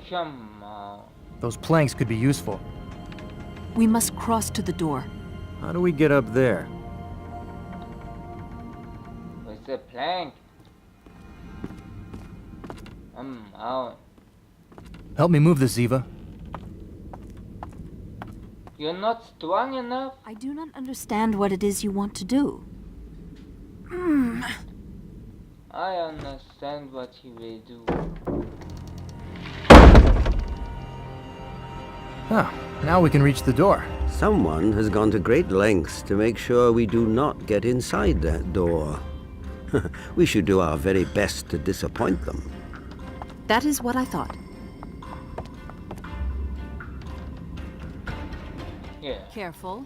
S1: Come on.
S5: Those planks could be useful.
S9: We must cross to the door.
S5: How do we get up there?
S1: With the plank. I'm out.
S5: Help me move this, Ziva.
S1: You're not strong enough?
S9: I do not understand what it is you want to do.
S1: I understand what he will do.
S5: Huh, now we can reach the door.
S10: Someone has gone to great lengths to make sure we do not get inside that door. We should do our very best to disappoint them.
S9: That is what I thought.
S1: Yeah.
S9: Careful.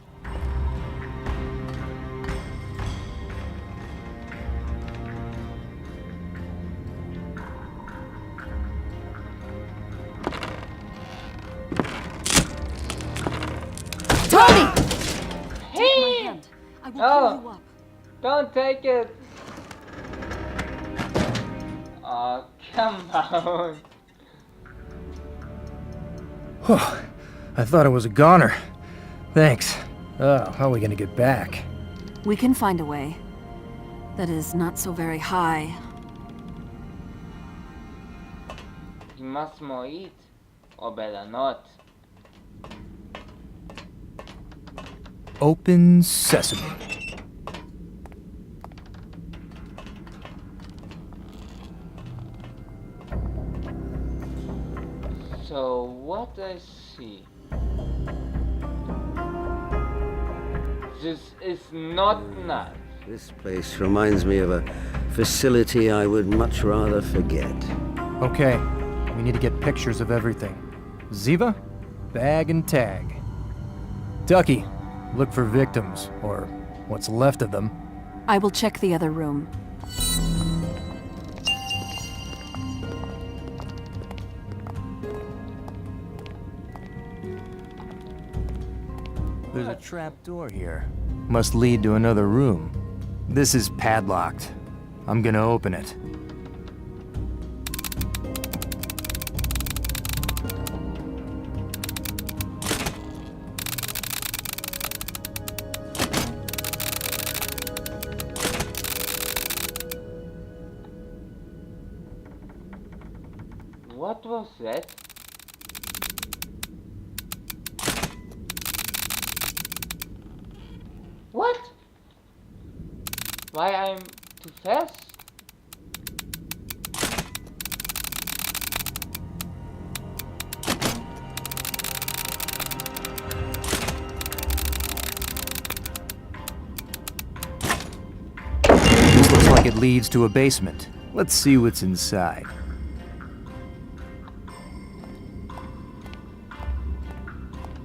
S4: Tony!
S1: Hey!
S9: I will pull you up.
S1: Don't take it! Oh, come on.
S5: I thought it was a goner. Thanks. How are we gonna get back?
S9: We can find a way. That is not so very high.
S1: You must more eat. Or better not.
S5: Open sesame.
S1: So, what I see... This is not nice.
S10: This place reminds me of a facility I would much rather forget.
S5: Okay, we need to get pictures of everything. Ziva, bag and tag. Ducky, look for victims, or what's left of them.
S9: I will check the other room.
S5: There's a trap door here. Must lead to another room. This is padlocked. I'm gonna open it.
S1: What was that? What? Why I'm too fast?
S5: This looks like it leads to a basement. Let's see what's inside.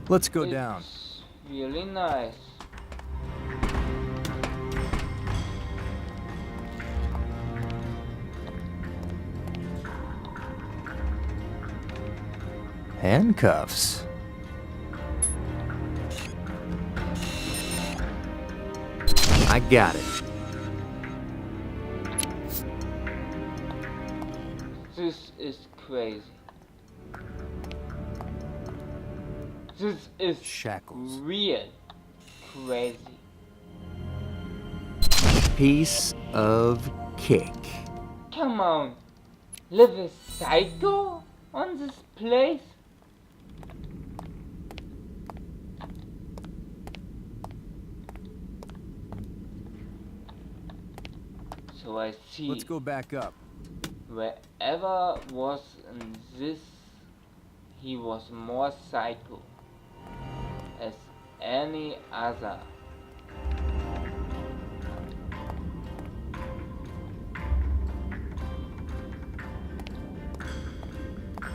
S5: Let's go down.
S1: Really nice.
S5: Handcuffs. I got it.
S1: This is crazy. This is
S5: Shackles.
S1: real crazy.
S5: Piece of cake.
S1: Come on, live a psycho on this place? So I see.
S5: Let's go back up.
S1: Wherever was in this, he was more psycho as any other.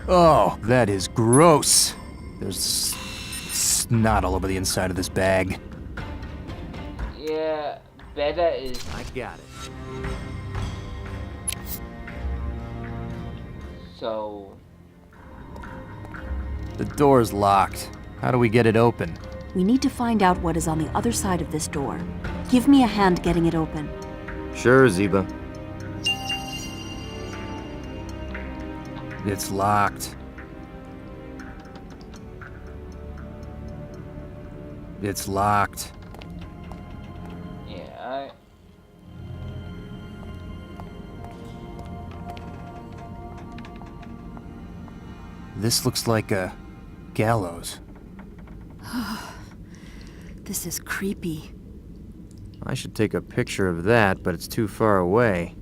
S5: Oh, that is gross. There's snot all over the inside of this bag.
S1: Yeah, better is.
S5: I got it.
S1: So.
S5: The door's locked. How do we get it open?
S9: We need to find out what is on the other side of this door. Give me a hand getting it open.
S5: Sure, Ziba. It's locked. It's locked.
S1: Yeah,
S5: This looks like a gallows.
S9: This is creepy.
S5: I should take a picture of that, but it's too far away.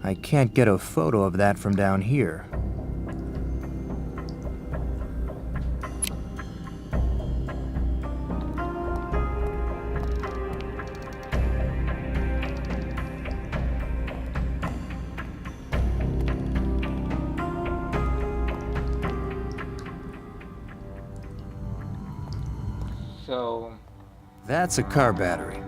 S5: I can't get a photo of that from down here.
S1: So...
S5: That's a car battery.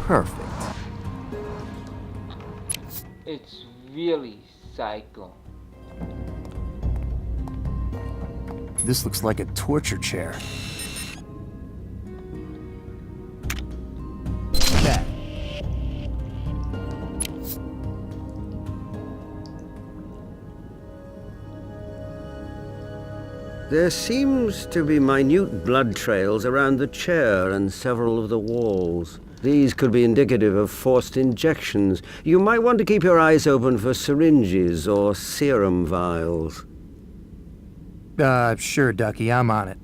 S5: Perfect.
S1: It's really psycho.
S5: This looks like a torture chair. That.
S10: There seems to be minute blood trails around the chair and several of the walls. These could be indicative of forced injections. You might want to keep your eyes open for syringes or serum vials.
S5: Sure, Ducky, I'm on it.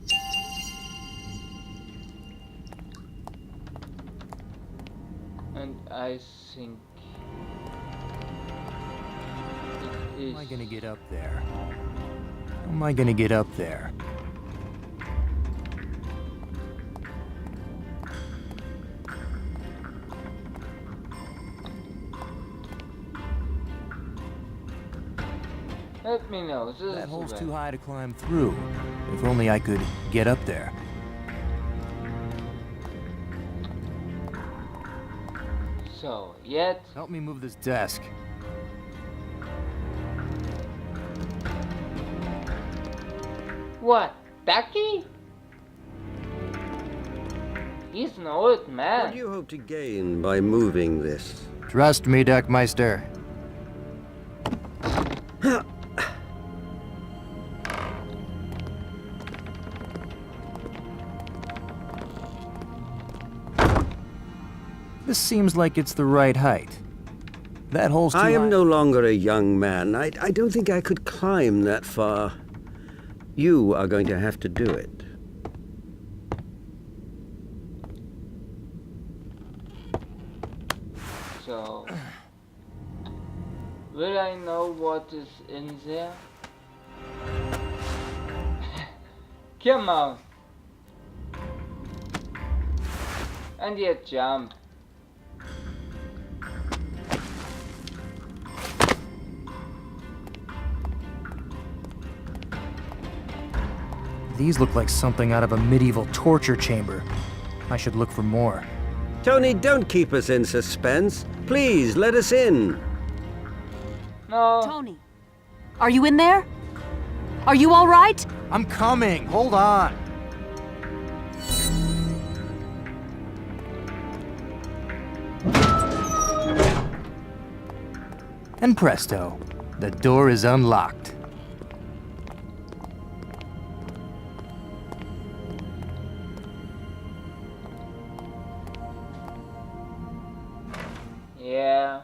S1: And I think... it is...
S5: How am I gonna get up there? How am I gonna get up there?
S1: Let me know. This
S5: That
S1: is
S5: hole's
S1: the
S5: too
S1: way.
S5: high to climb through. If only I could get up there.
S1: So, yet...
S5: Help me move this desk.
S1: What? Ducky? He's an old man.
S10: What do you hope to gain by moving this?
S5: Trust me, Duckmeister. This seems like it's the right height. That hole's too high.
S10: I am no longer a young man. I don't think I could climb that far. You are going to have to do it.
S1: So... will I know what is in there? Come on! And yet jump.
S5: These look like something out of a medieval torture chamber. I should look for more.
S10: Tony, don't keep us in suspense. Please, let us in.
S1: No.
S9: Tony, are you in there? Are you all right?
S5: I'm coming. Hold on. And presto, the door is unlocked.
S1: Yeah.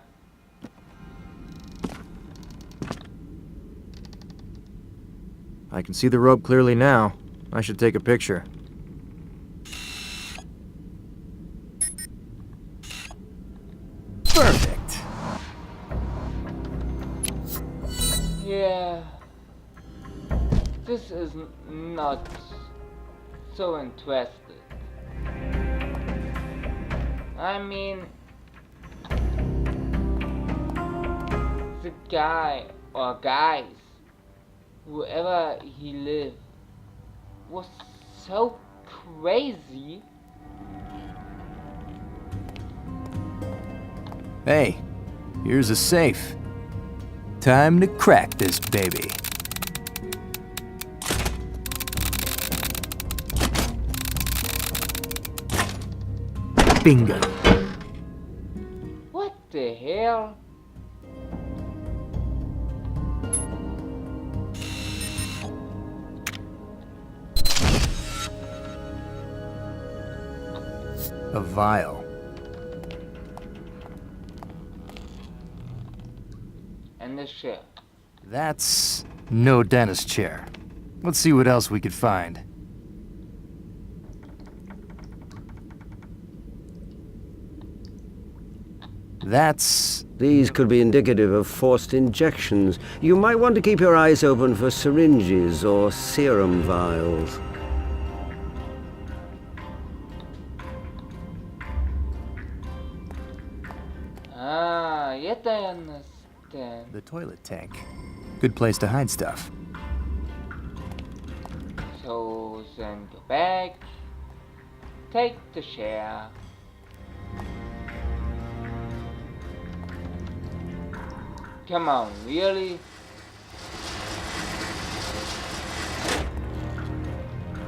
S5: I can see the rope clearly now. I should take a picture. Perfect.
S1: Yeah. This is not so interested. I mean, the guy or guys, whoever he lived, was so crazy.
S5: Hey, here's a safe. Time to crack this baby. Bingo.
S1: What the hell?
S5: A vial.
S1: And the chair.
S5: That's no dentist chair. Let's see what else we could find.
S10: These could be indicative of forced injections. You might want to keep your eyes open for syringes or serum vials.
S1: Ah, yet I understand.
S5: The toilet tank. Good place to hide stuff.
S1: So then go back, take the share. Come on, really?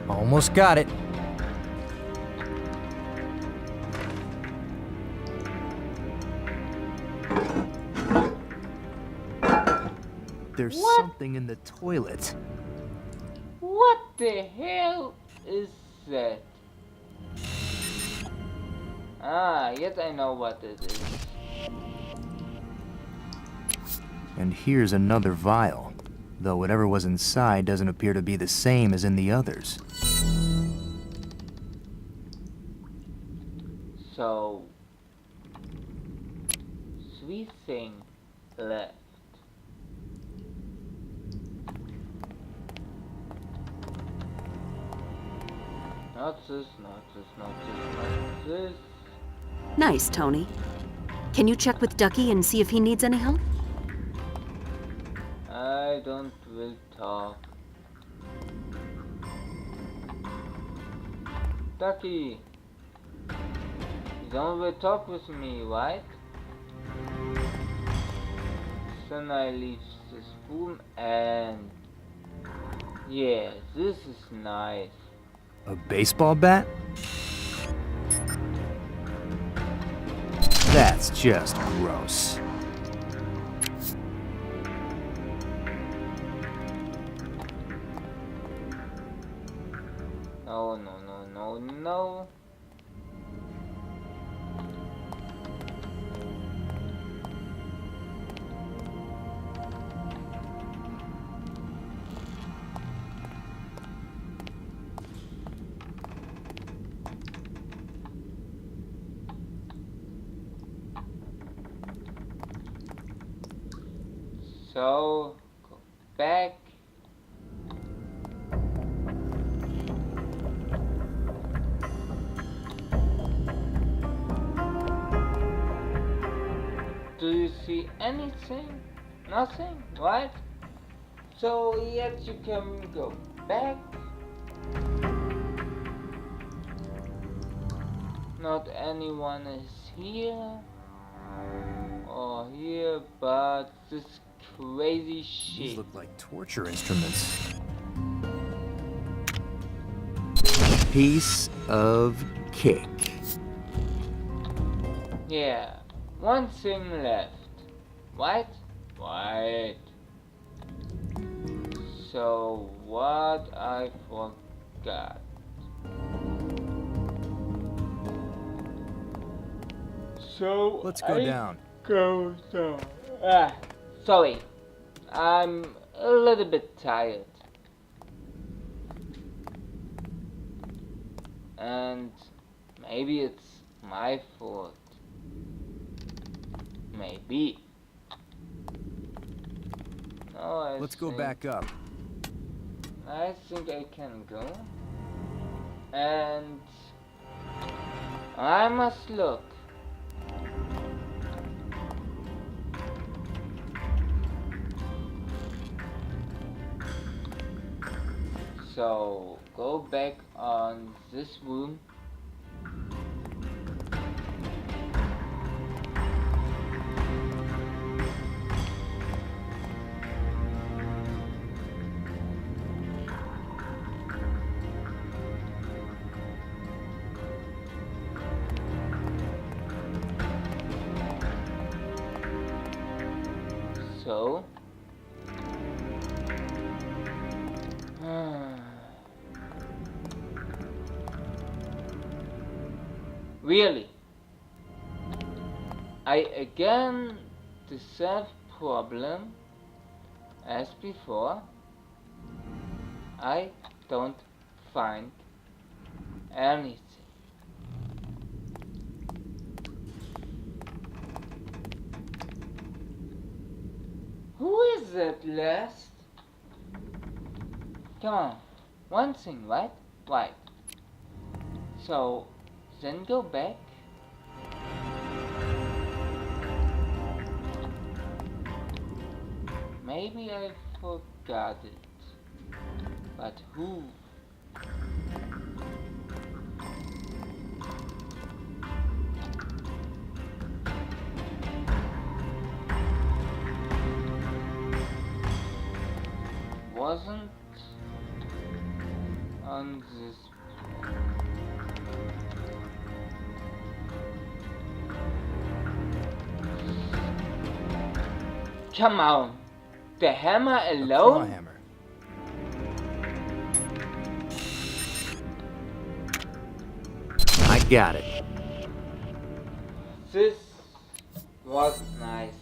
S5: Almost got it. There's something in the toilet.
S1: What the hell is that? Ah, yes, I know what it is.
S5: And here's another vial, though whatever was inside doesn't appear to be the same as in the others.
S1: So, 3 things left. Not this, not this, not this, not this.
S9: Nice, Tony. Can you check with Ducky and see if he needs any help?
S1: I don't will talk. Ducky, you don't will talk with me, right? Then I leave this room and yeah, this is nice.
S5: A baseball bat? That's just gross.
S1: No, no, no, no, no. So, go back. Do you see anything? Nothing, right? So, yes, you can go back. Not anyone is here or here, but this crazy shit.
S5: These look like torture instruments. Piece of cake.
S1: Yeah, one thing left. Right? Right. So, what I forgot. So,
S5: Let's go down.
S1: Go down. Ah, sorry. I'm a little bit tired. And maybe it's my fault. Maybe. No,
S5: Let's go back up.
S1: I think I can go. And I must look. So go back on this room. So really, I again the same problem as before. I don't find anything. Who is that last? Come on, one thing, right? Right. So, then go back. Maybe I forgot it. But who? Wasn't on this. Come on, the hammer alone?
S5: Hammer. I got it.
S1: This was nice.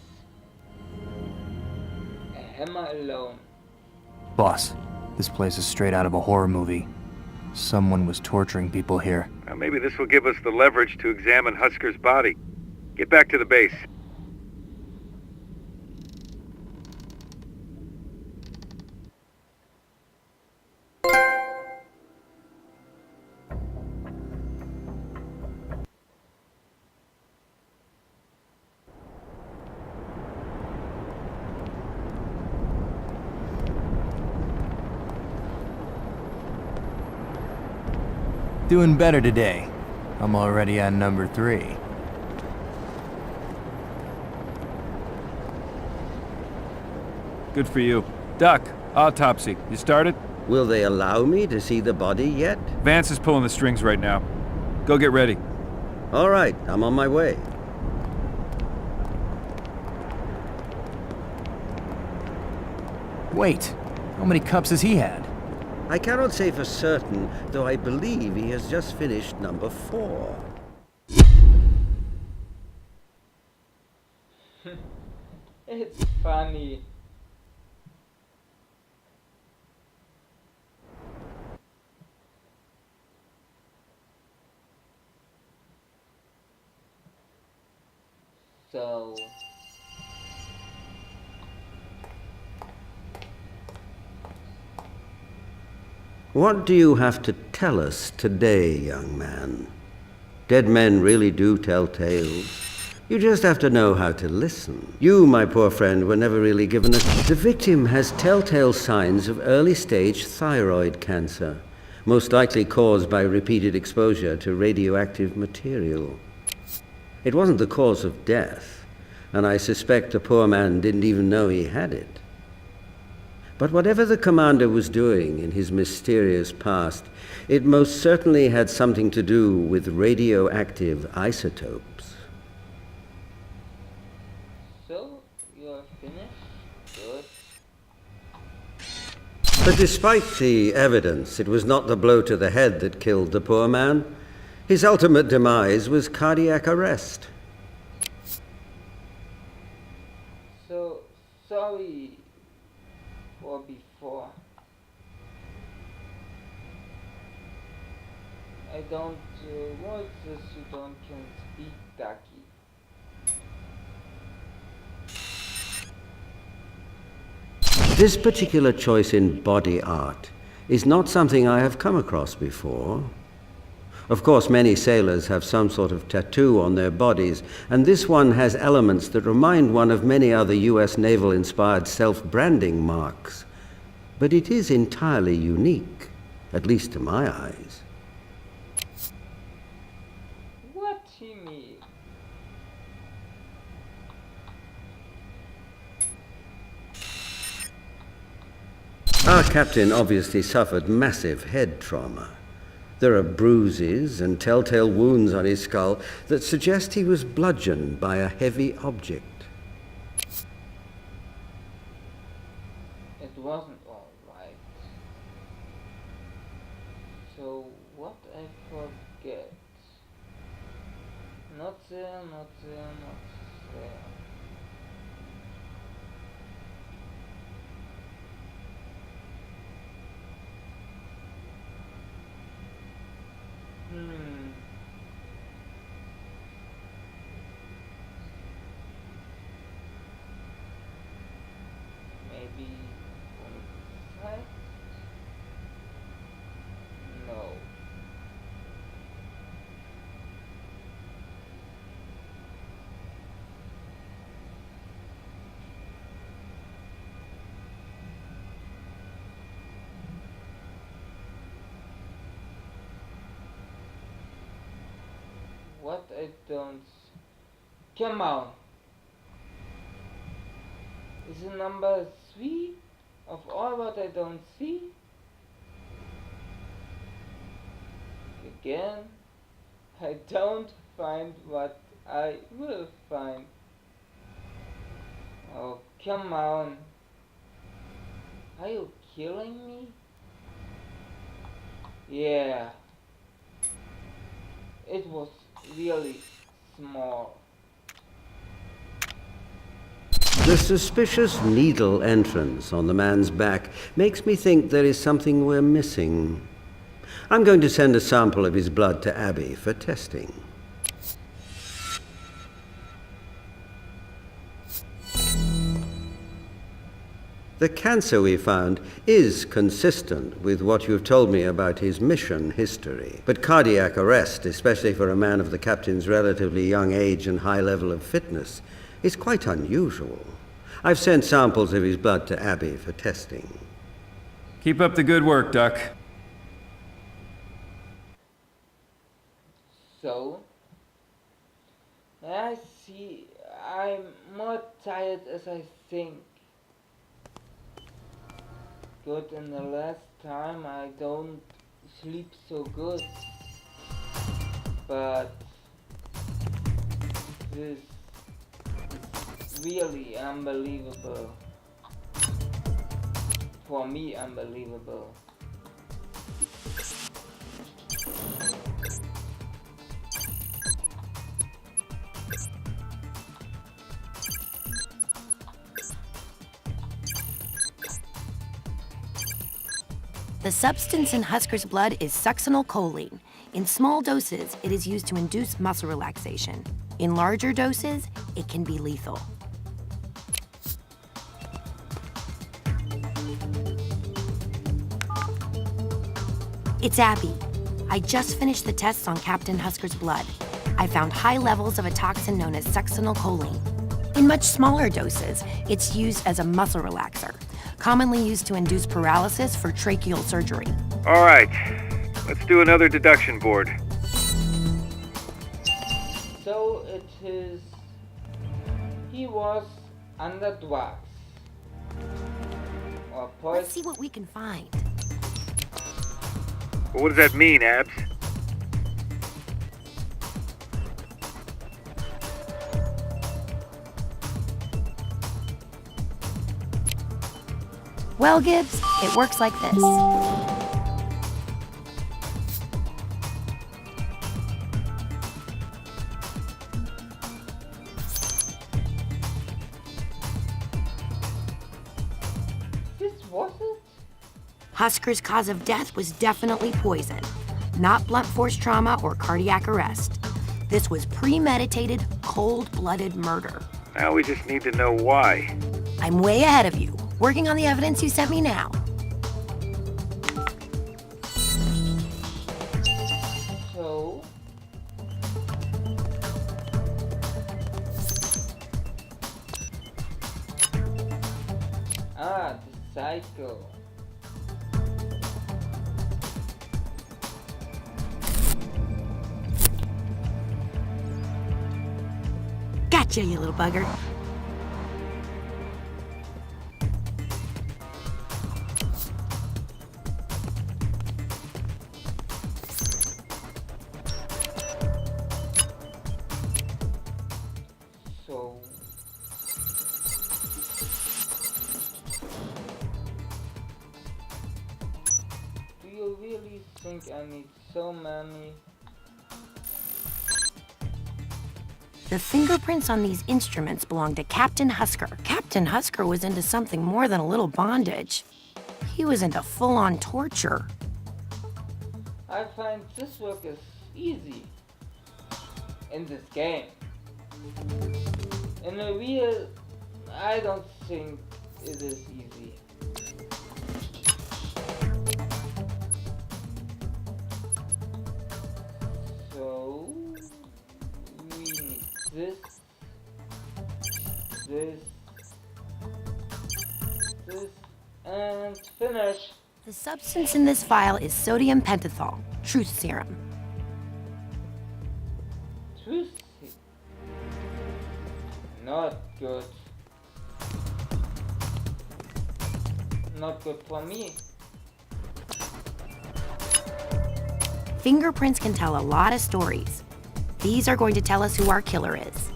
S1: A hammer alone.
S5: Boss, this place is straight out of a horror movie. Someone was torturing people here.
S13: Well, maybe this will give us the leverage to examine Husker's body. Get back to the base.
S5: Doing better today. I'm already on number 3.
S3: Good for you. Duck, autopsy. You started?
S10: Will they allow me to see the body yet?
S3: Vance is pulling the strings right now. Go get ready.
S10: All right, I'm on my way.
S5: Wait, how many cups has he had?
S10: I cannot say for certain, though I believe he has just finished number 4.
S1: It's funny. So
S10: What do you have to tell us today, young man? Dead men really do tell tales. You just have to know how to listen. You, my poor friend, were never really given a... The victim has telltale signs of early-stage thyroid cancer, most likely caused by repeated exposure to radioactive material. It wasn't the cause of death, and I suspect the poor man didn't even know he had it. But whatever the commander was doing in his mysterious past, it most certainly had something to do with radioactive isotopes.
S1: So, you're finished? Good.
S10: But despite the evidence, it was not the blow to the head that killed the poor man. His ultimate demise was cardiac arrest.
S1: So, sorry for before. I don't, what's this you don't can speak, Ducky?
S10: This particular choice in body art is not something I have come across before. Of course, many sailors have some sort of tattoo on their bodies, and this one has elements that remind one of many other US naval-inspired self-branding marks. But it is entirely unique, at least to my eyes.
S1: What he mean?
S10: Our captain obviously suffered massive head trauma. There are bruises and telltale wounds on his skull that suggest he was bludgeoned by a heavy object.
S1: It wasn't all right. So, what I forget? Not there, not there, not there. Maybe on this side? No. what I don't... Come on. Is it number 3 of all what I don't see? Again, I don't find what I will find. Oh, come on. Are you killing me? Yeah. It was really small.
S10: The suspicious needle entrance on the man's back makes me think there is something we're missing. I'm going to send a sample of his blood to Abby for testing. The cancer we found is consistent with what you've told me about his mission history. But cardiac arrest, especially for a man of the captain's relatively young age and high level of fitness, is quite unusual. I've sent samples of his blood to Abby for testing.
S3: Keep up the good work, Duck.
S1: So, I see I'm more tired as I think. Good, in the last time I don't sleep so good. But this is really unbelievable. For me, unbelievable.
S4: The substance in Husker's blood is succinylcholine. In small doses, it is used to induce muscle relaxation. In larger doses, it can be lethal. It's Abby. I just finished the tests on Captain Husker's blood. I found high levels of a toxin known as succinylcholine. In much smaller doses, it's used as a muscle relaxer, commonly used to induce paralysis for tracheal surgery.
S13: All right, let's do another deduction board.
S1: So it is... He was under drugs. Or poison.
S4: Let's see what we can find.
S13: Well, what does that mean, Abs?
S4: Well, Gibbs, it works like this.
S1: This was it?
S4: Husker's cause of death was definitely poison, not blunt force trauma or cardiac arrest. This was premeditated, cold-blooded murder.
S13: Now we just need to know why.
S4: I'm way ahead of you, working on the evidence you sent me now.
S1: So... Ah, the cycle.
S4: Gotcha, you little bugger.
S1: So... Do you really think I need so many?
S4: The fingerprints on these instruments belong to Captain Husker. Captain Husker was into something more than a little bondage. He was into full-on torture.
S1: I find this work is easy. In this game. In the real, I don't think it is easy. So... we need this, and finish.
S4: The substance in this vial is sodium pentothal, truth serum.
S1: Juicy. Not good. Not good for me.
S4: Fingerprints can tell a lot of stories. These are going to tell us who our killer is.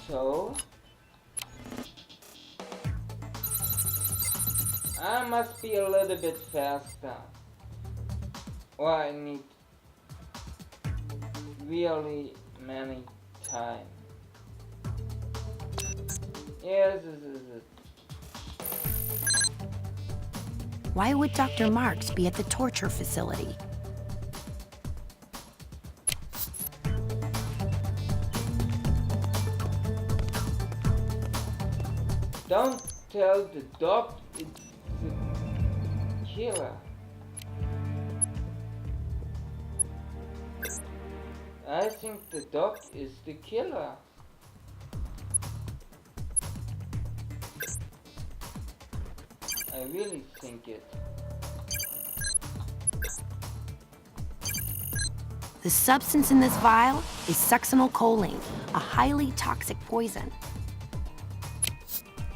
S1: So, I must be a little bit faster. Or I need really many time. Yes, this is it.
S4: Why would Dr. Marks be at the torture facility?
S1: Don't tell the dog it's the killer. I think the dog is the killer. I really think it.
S4: The substance in this vial is succinylcholine, a highly toxic poison.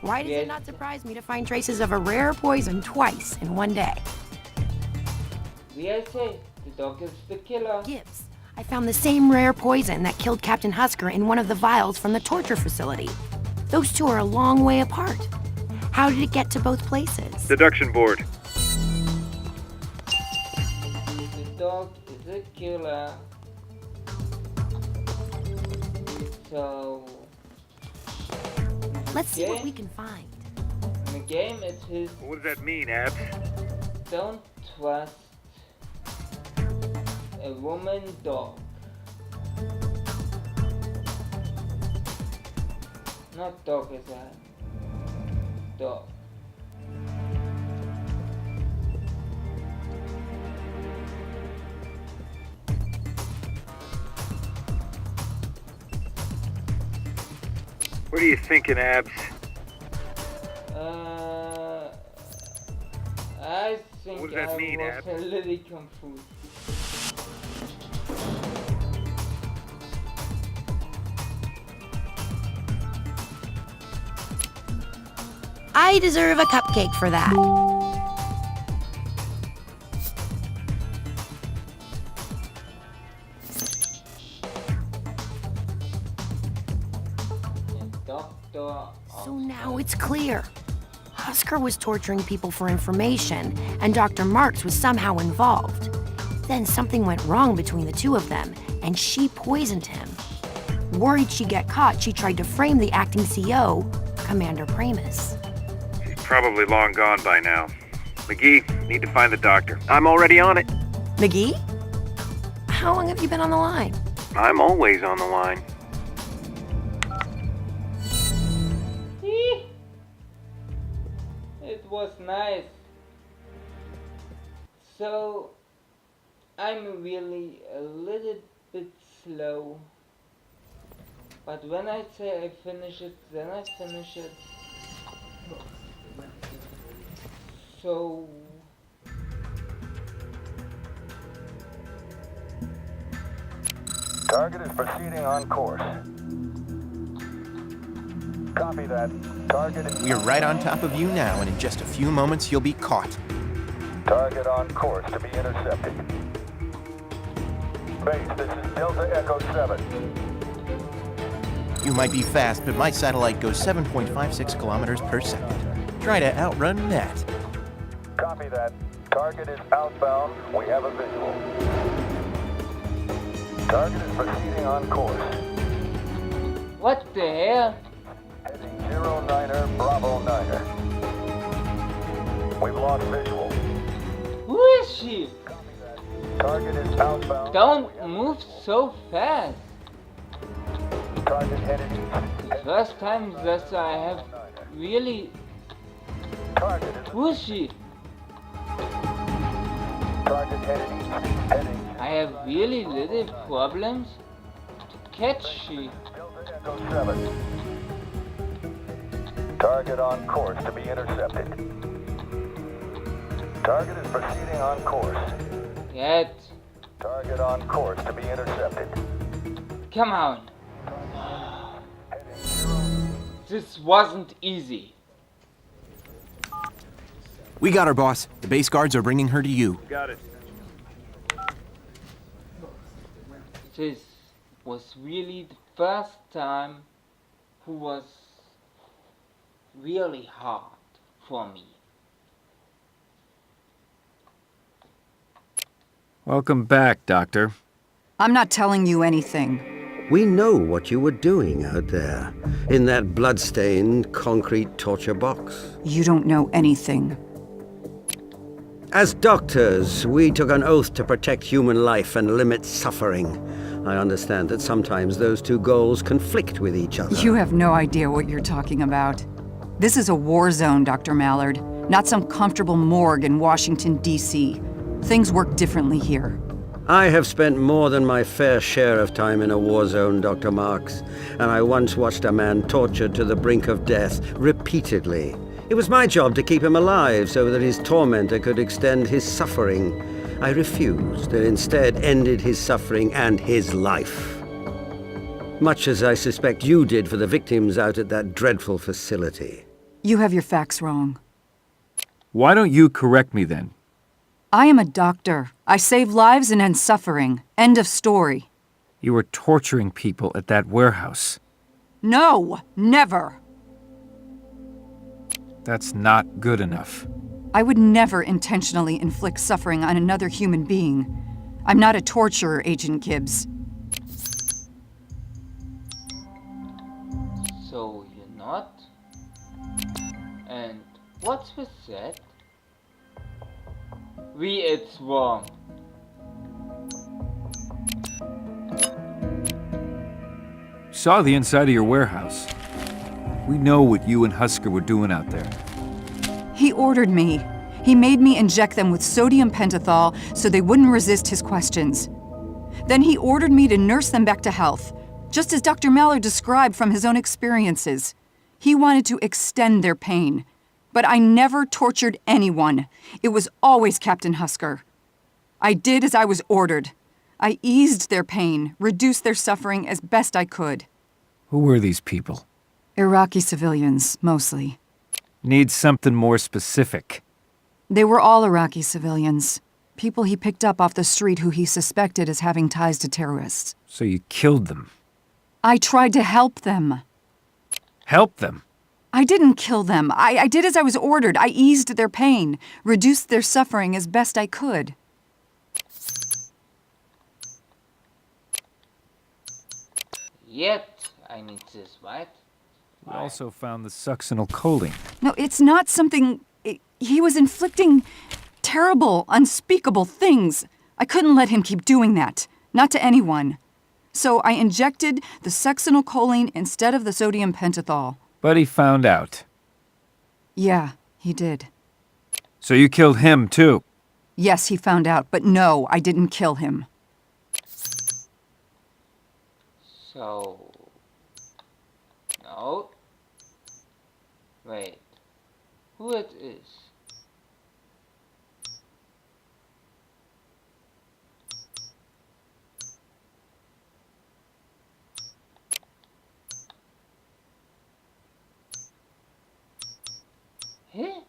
S4: Why does it not surprise me to find traces of a rare poison twice in one day?
S1: I say, the dog is the killer.
S4: Gibbs, I found the same rare poison that killed Captain Husker in one of the vials from the torture facility. Those two are a long way apart. How did it get to both places?
S13: Deduction board.
S1: The dog is a killer. So...
S4: Let's see what we can find.
S1: In the game it is...
S13: What does that mean, Abs?
S1: Don't trust a woman dog. Not dog as a dog.
S13: What are you thinking, Abs?
S1: I think
S13: What does that
S1: I
S13: mean,
S1: was
S13: Ab?
S1: a little confused.
S4: I deserve a cupcake for that. So now it's clear. Husker was torturing people for information, and Dr. Marks was somehow involved. Then something went wrong between the two of them, and she poisoned him. Worried she'd get caught, she tried to frame the acting CO, Commander Pramus.
S13: She's probably long gone by now. McGee, need to find the doctor.
S5: I'm already on it.
S4: McGee? How long have you been on the line?
S5: I'm always on the line.
S1: It was nice. So, I'm really a little bit slow. But when I say I finish it, then I finish it. So...
S14: Target is proceeding on course. Copy that. Target is...
S2: We're right on top of you now, and in just a few moments you'll be caught.
S14: Target on course to be intercepted. Base, this is Delta Echo 7.
S2: You might be fast, but my satellite goes 7.56 kilometers per second. Try to outrun that.
S14: Copy that. Target is outbound. We have a visual. Target is proceeding on course.
S1: What the hell?
S14: Heading 09er, Bravo 9er. We've lost visual.
S1: Who is she?
S14: Target is outbound.
S1: Don't move so fast.
S14: Target headed east.
S1: First time that I have really...
S14: Target is...
S1: Who is she?
S14: Target headed east. Heading...
S1: I have really little problems. catchy.
S14: Delta Echo 7. Target on course to be intercepted. Target is proceeding on course.
S1: Yet,
S14: Target on course to be intercepted.
S1: come on. This wasn't easy.
S2: We got her, boss. The base guards are bringing her to you.
S13: Got it.
S1: This was really the first time who was really hard for me.
S3: Welcome back, Doctor.
S8: I'm not telling you anything.
S10: We know what you were doing out there, in that blood-stained concrete torture box.
S8: You don't know anything.
S10: As doctors, we took an oath to protect human life and limit suffering. I understand that sometimes those two goals conflict with each other.
S8: You have no idea what you're talking about. This is a war zone, Dr. Mallard, not some comfortable morgue in Washington, D.C. Things work differently here.
S10: I have spent more than my fair share of time in a war zone, Dr. Marks, and I once watched a man tortured to the brink of death repeatedly. It was my job to keep him alive so that his tormentor could extend his suffering. I refused and instead ended his suffering and his life. Much as I suspect you did for the victims out at that dreadful facility.
S8: You have your facts wrong.
S3: Why don't you correct me then?
S8: I am a doctor. I save lives and end suffering. End of story.
S3: You were torturing people at that warehouse.
S8: No, never.
S3: That's not good enough.
S8: I would never intentionally inflict suffering on another human being. I'm not a torturer, Agent Gibbs.
S1: So you're not? And what's with that? It's wrong.
S3: Saw the inside of your warehouse. We know what you and Husker were doing out there.
S8: He ordered me. He made me inject them with sodium pentothal so they wouldn't resist his questions. Then he ordered me to nurse them back to health, just as Dr. Mallard described from his own experiences. He wanted to extend their pain. But I never tortured anyone. It was always Captain Husker. I did as I was ordered. I eased their pain, reduced their suffering as best I could.
S3: Who were these people?
S8: Iraqi civilians, mostly.
S3: Need something more specific.
S8: They were all Iraqi civilians. People he picked up off the street who he suspected as having ties to terrorists.
S3: So you killed them.
S8: I tried to help them.
S3: Help them?
S8: I didn't kill them. I did as I was ordered. I eased their pain, reduced their suffering as best I could.
S1: Yet, I need this, right?
S3: We also found the succinylcholine.
S8: No, it's not something... He was inflicting terrible, unspeakable things. I couldn't let him keep doing that. Not to anyone. So I injected the succinylcholine instead of the sodium pentothal.
S3: But he found out.
S8: Yeah, he did.
S3: So you killed him, too?
S8: Yes, he found out, but no, I didn't kill him.
S1: So... No? Wait. Who it is? Hey?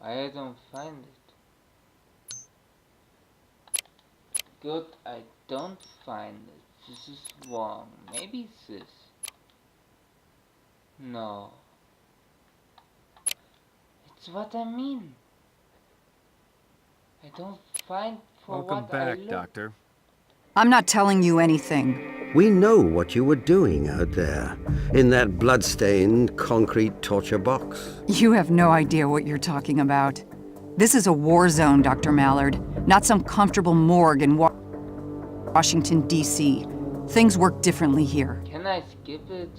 S1: I don't find it. Good, I don't find it. This is wrong. Maybe this. No. It's what I mean. I don't find for
S3: Welcome
S1: what
S3: back,
S1: I look.
S3: Doctor.
S8: I'm not telling you anything.
S10: We know what you were doing out there, in that blood-stained concrete torture box.
S8: You have no idea what you're talking about. This is a war zone, Dr. Mallard, not some comfortable morgue in Washington, D.C. Things work differently here.
S1: Can I skip it?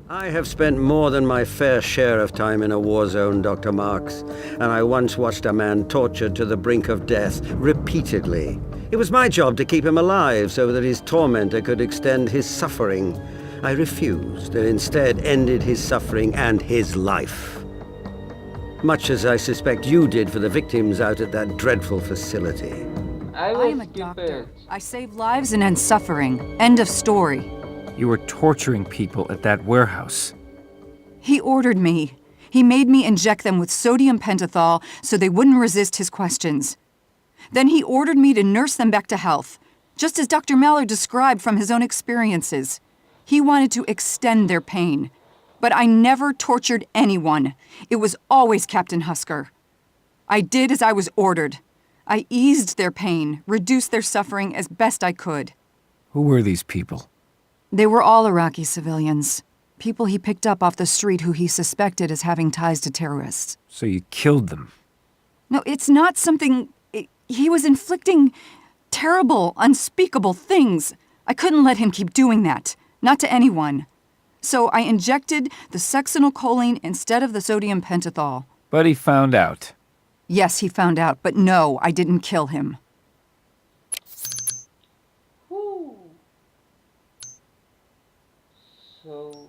S10: I have spent more than my fair share of time in a war zone, Dr. Marks, and I once watched a man tortured to the brink of death repeatedly. It was my job to keep him alive so that his tormentor could extend his suffering. I refused and instead ended his suffering and his life. Much as I suspect you did for the victims out at that dreadful facility.
S1: I
S8: I am
S1: was
S8: a doctor.
S1: stupid.
S8: I save lives and end suffering. End of story.
S3: You were torturing people at that warehouse.
S8: He ordered me. He made me inject them with sodium pentothal so they wouldn't resist his questions. Then he ordered me to nurse them back to health, just as Dr. Mallard described from his own experiences. He wanted to extend their pain. But I never tortured anyone. It was always Captain Husker. I did as I was ordered. I eased their pain, reduced their suffering as best I could.
S3: Who were these people?
S8: They were all Iraqi civilians. People he picked up off the street who he suspected as having ties to terrorists.
S3: So you killed them.
S8: No, it's not something... He was inflicting terrible, unspeakable things. I couldn't let him keep doing that. Not to anyone. So I injected the succinylcholine instead of the sodium pentothal.
S3: But he found out.
S8: Yes, he found out, but no, I didn't kill him.
S1: Whew. So...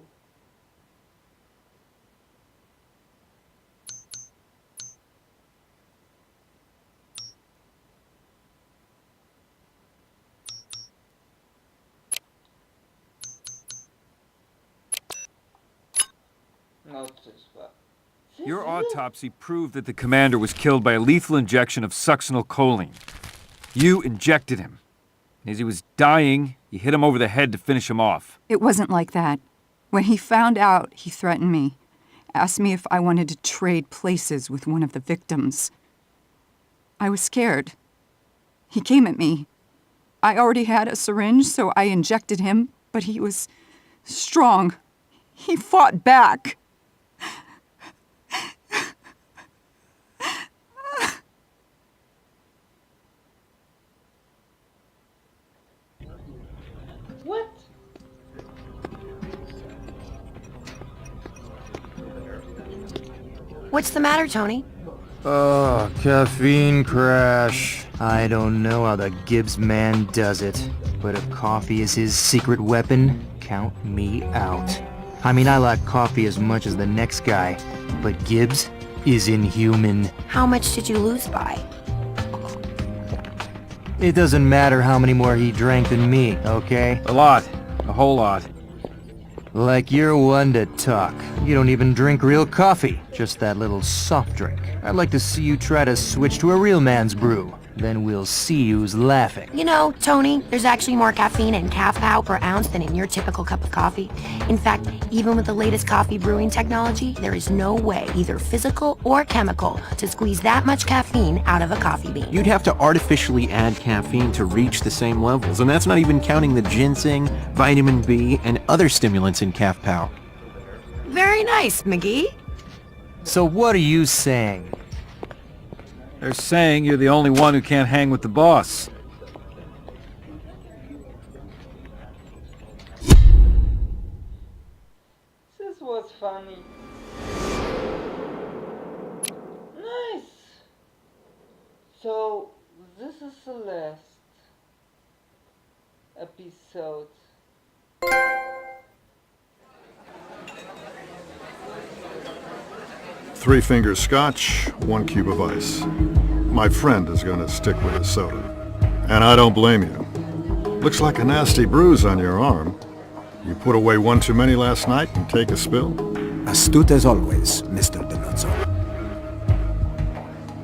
S1: Not this one.
S3: Your autopsy proved that the commander was killed by a lethal injection of succinylcholine. You injected him. As he was dying, you hit him over the head to finish him off.
S8: It wasn't like that. When he found out, he threatened me. Asked me if I wanted to trade places with one of the victims. I was scared. He came at me. I already had a syringe, so I injected him, but he was strong. He fought back.
S1: What?
S4: What's the matter, Tony?
S5: Oh, caffeine crash. I don't know how the Gibbs man does it, but if coffee is his secret weapon, count me out. I mean, I like coffee as much as the next guy, but Gibbs is inhuman.
S4: How much did you lose by?
S5: It doesn't matter how many more he drank than me, okay?
S3: A lot. A whole lot.
S5: Like you're one to talk. You don't even drink real coffee, just that little soft drink. I'd like to see you try to switch to a real man's brew. Then we'll see who's laughing.
S4: You know, Tony, there's actually more caffeine in calf pow per ounce than in your typical cup of coffee. In fact, even with the latest coffee brewing technology, there is no way, either physical or chemical, to squeeze that much caffeine out of a coffee bean.
S2: You'd have to artificially add caffeine to reach the same levels, and that's not even counting the ginseng, vitamin B, and other stimulants in calf pow.
S4: Very nice, McGee.
S5: So what are you saying?
S3: They're saying you're the only one who can't hang with the boss.
S1: This was funny. Nice. So this is the last episode.
S15: Three fingers scotch, 1 cube of ice. My friend is gonna stick with his soda. And I don't blame you. Looks like a nasty bruise on your arm. You put away one too many last night and take a spill?
S7: Astute as always, Mr. Donozzo.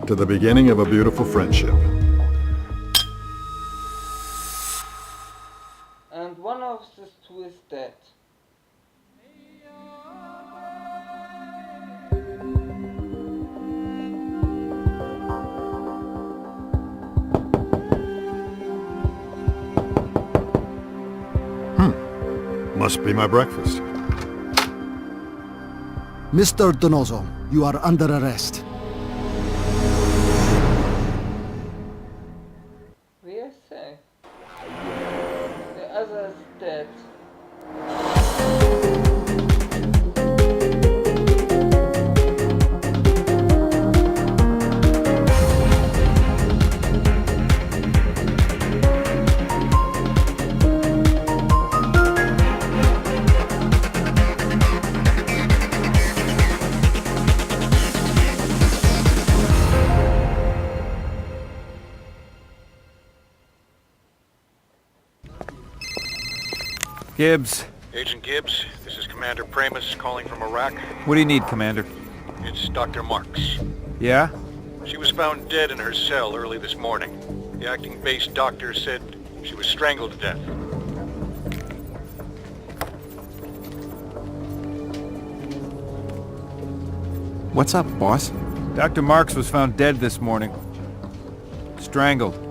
S15: To the beginning of a beautiful friendship.
S1: And one of these two is dead.
S15: Must be my breakfast.
S7: Mr. Donozzo, you are under arrest.
S1: We are safe. The other is dead.
S3: Gibbs.
S12: Agent Gibbs, this is Commander Pramus calling from Iraq.
S3: What do you need, Commander?
S12: It's Dr. Marks.
S3: Yeah?
S12: She was found dead in her cell early this morning. The acting base doctor said she was strangled to death.
S2: What's up, boss?
S3: Dr. Marks was found dead this morning. Strangled.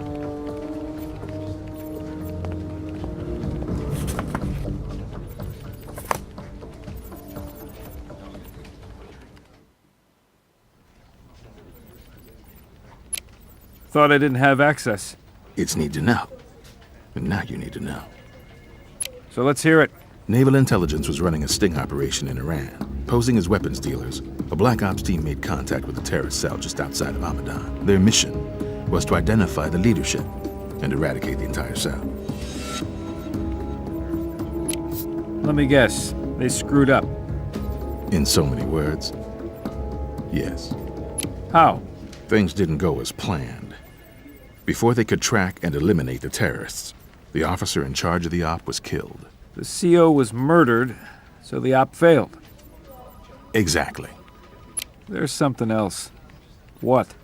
S3: Thought I didn't have access.
S16: It's need to know. And now you need to know.
S3: So let's hear it.
S16: Naval intelligence was running a sting operation in Iran. Posing as weapons dealers, a Black Ops team made contact with a terrorist cell just outside of Hamadan. Their mission was to identify the leadership and eradicate the entire cell.
S3: Let me guess. They screwed up.
S16: In so many words, yes.
S3: How?
S16: Things didn't go as planned. Before they could track and eliminate the terrorists, the officer in charge of the op was killed.
S3: The CO was murdered, so the op failed.
S16: Exactly.
S3: There's something else. What?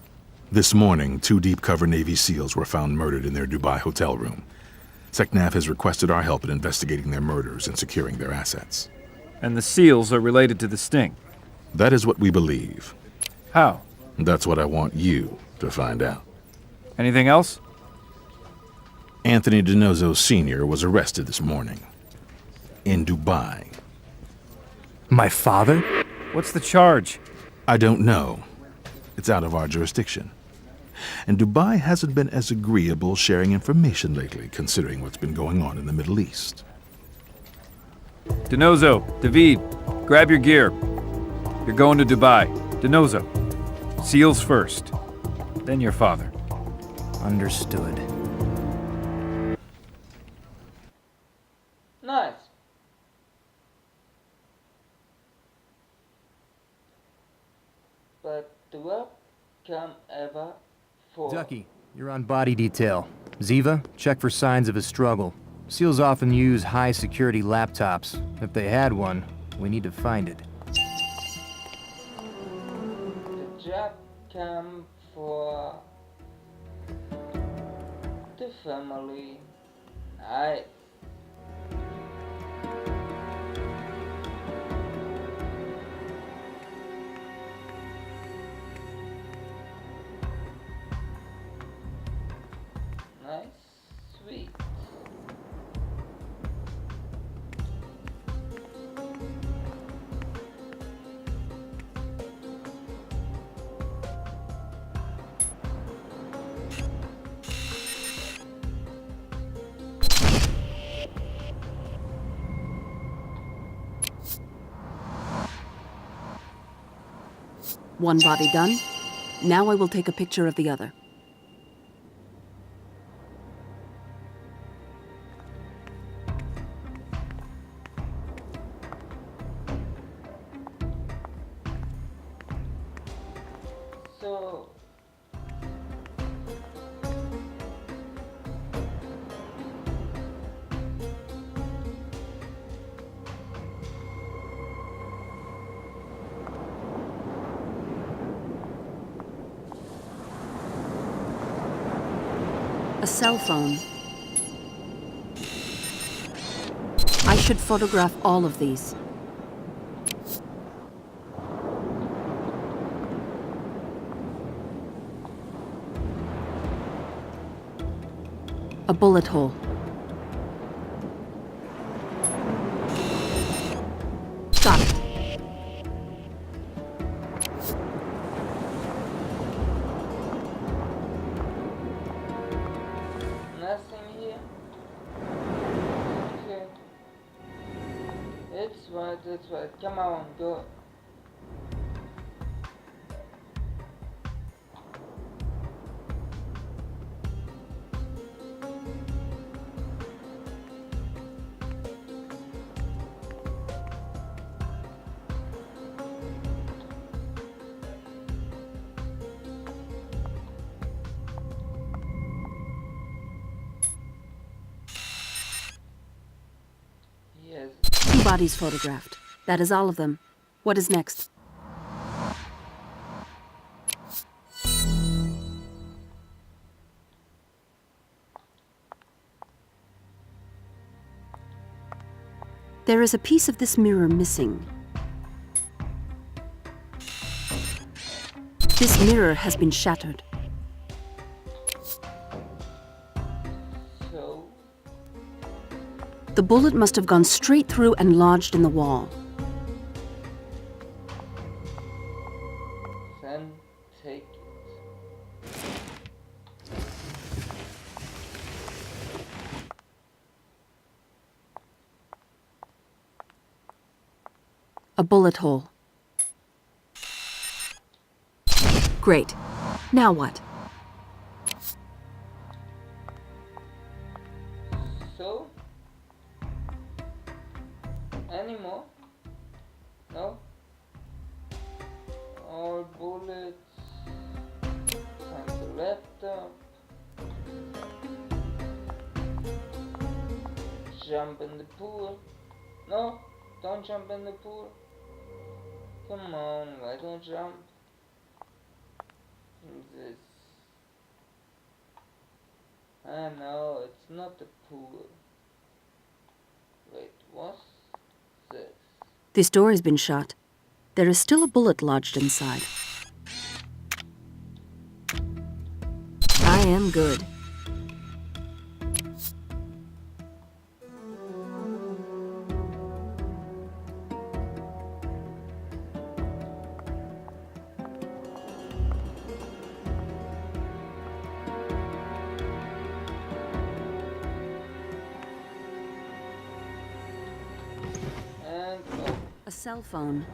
S16: This morning, 2 deep-cover Navy SEALs were found murdered in their Dubai hotel room. SecNav has requested our help in investigating their murders and securing their assets.
S3: And the SEALs are related to the sting?
S16: That is what we believe.
S3: How?
S16: That's what I want you to find out.
S3: Anything else?
S16: Anthony DiNozzo Sr. was arrested this morning. In Dubai.
S5: My father?
S3: What's the charge?
S16: I don't know. It's out of our jurisdiction. And Dubai hasn't been as agreeable sharing information lately, considering what's been going on in the Middle East.
S3: DiNozzo, David, grab your gear. You're going to Dubai. DiNozzo, SEALs first, then your father.
S5: Understood.
S1: Nice. But the work come ever for...
S5: Ducky, you're on body detail. Ziva, check for signs of a struggle. SEALs often use high-security laptops. If they had one, we need to find it.
S1: The job come for... the family. Nice. Nice, sweet.
S9: One body done. Now I will take a picture of the other.
S1: So...
S9: A cell phone. I should photograph all of these. A bullet hole. Got it.
S1: Nothing here. Okay. It's right. Come on, go.
S9: bodies photographed. That is all of them. What is next? There is a piece of this mirror missing. This mirror has been shattered.
S1: So,
S9: The bullet must have gone straight through and lodged in the wall.
S1: then take it.
S9: A bullet hole. Great. Now what?
S1: So, any more? No? All bullets. Find the laptop. Jump in the pool. No, don't jump in the pool. Come on, why don't jump? This. I know, it's not the pool. Wait, what's this?
S9: This door has been shut. There is still a bullet lodged inside. I am good.
S1: And oh,
S9: A cell phone.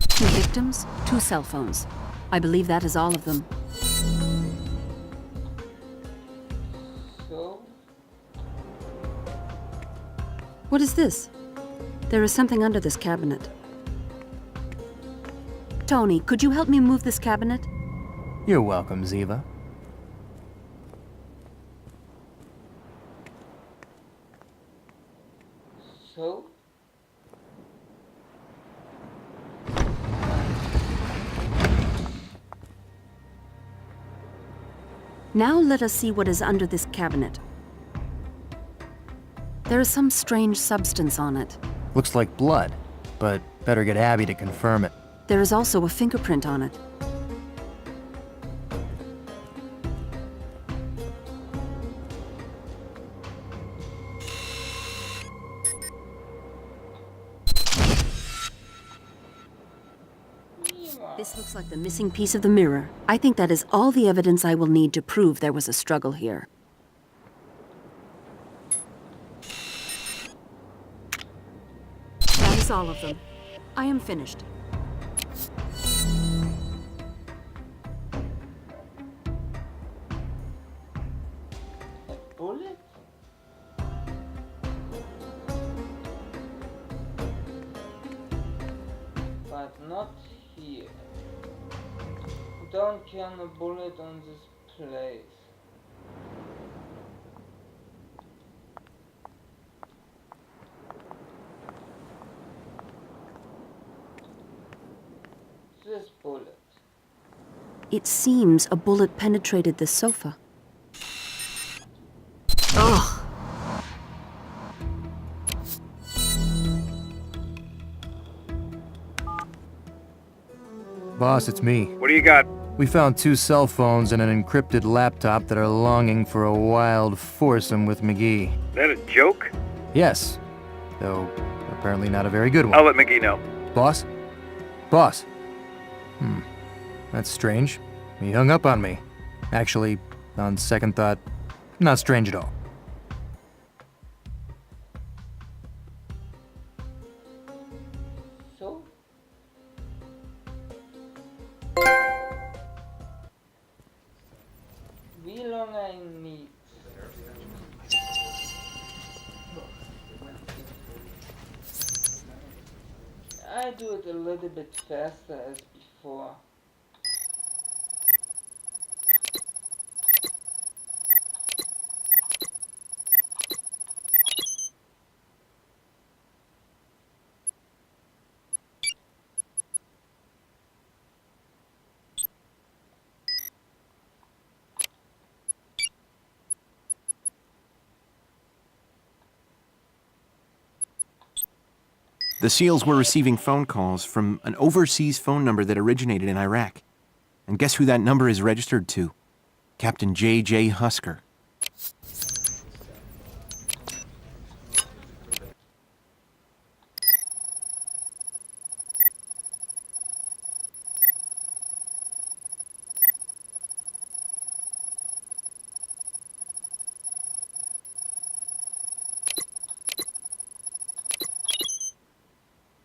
S9: 2 victims, 2 cell phones. I believe that is all of them.
S1: so
S9: What is this? There is something under this cabinet. Tony, could you help me move this cabinet?
S5: You're welcome, Ziva.
S1: so
S9: Now let us see what is under this cabinet. There is some strange substance on it.
S5: Looks like blood, but better get Abby to confirm it.
S9: There is also a fingerprint on it. This looks like the missing piece of the mirror. I think that is all the evidence I will need to prove there was a struggle here. That is all of them. I am finished.
S1: a bullet? But not here. Don't count a bullet on this place. This bullet.
S9: It seems a bullet penetrated the sofa. Ugh!
S5: Boss, it's me.
S13: What do you got?
S5: We found 2 cell phones and an encrypted laptop that are longing for a wild foursome with McGee.
S13: That a joke?
S5: Yes, though apparently not a very good one.
S13: I'll let McGee know.
S5: Boss? Boss? That's strange. He hung up on me. Actually, on second thought, not strange at all.
S1: So? Wie long I need? I do it a little bit faster as before.
S2: The SEALs were receiving phone calls from an overseas phone number that originated in Iraq. And guess who that number is registered to? Captain J.J. Husker.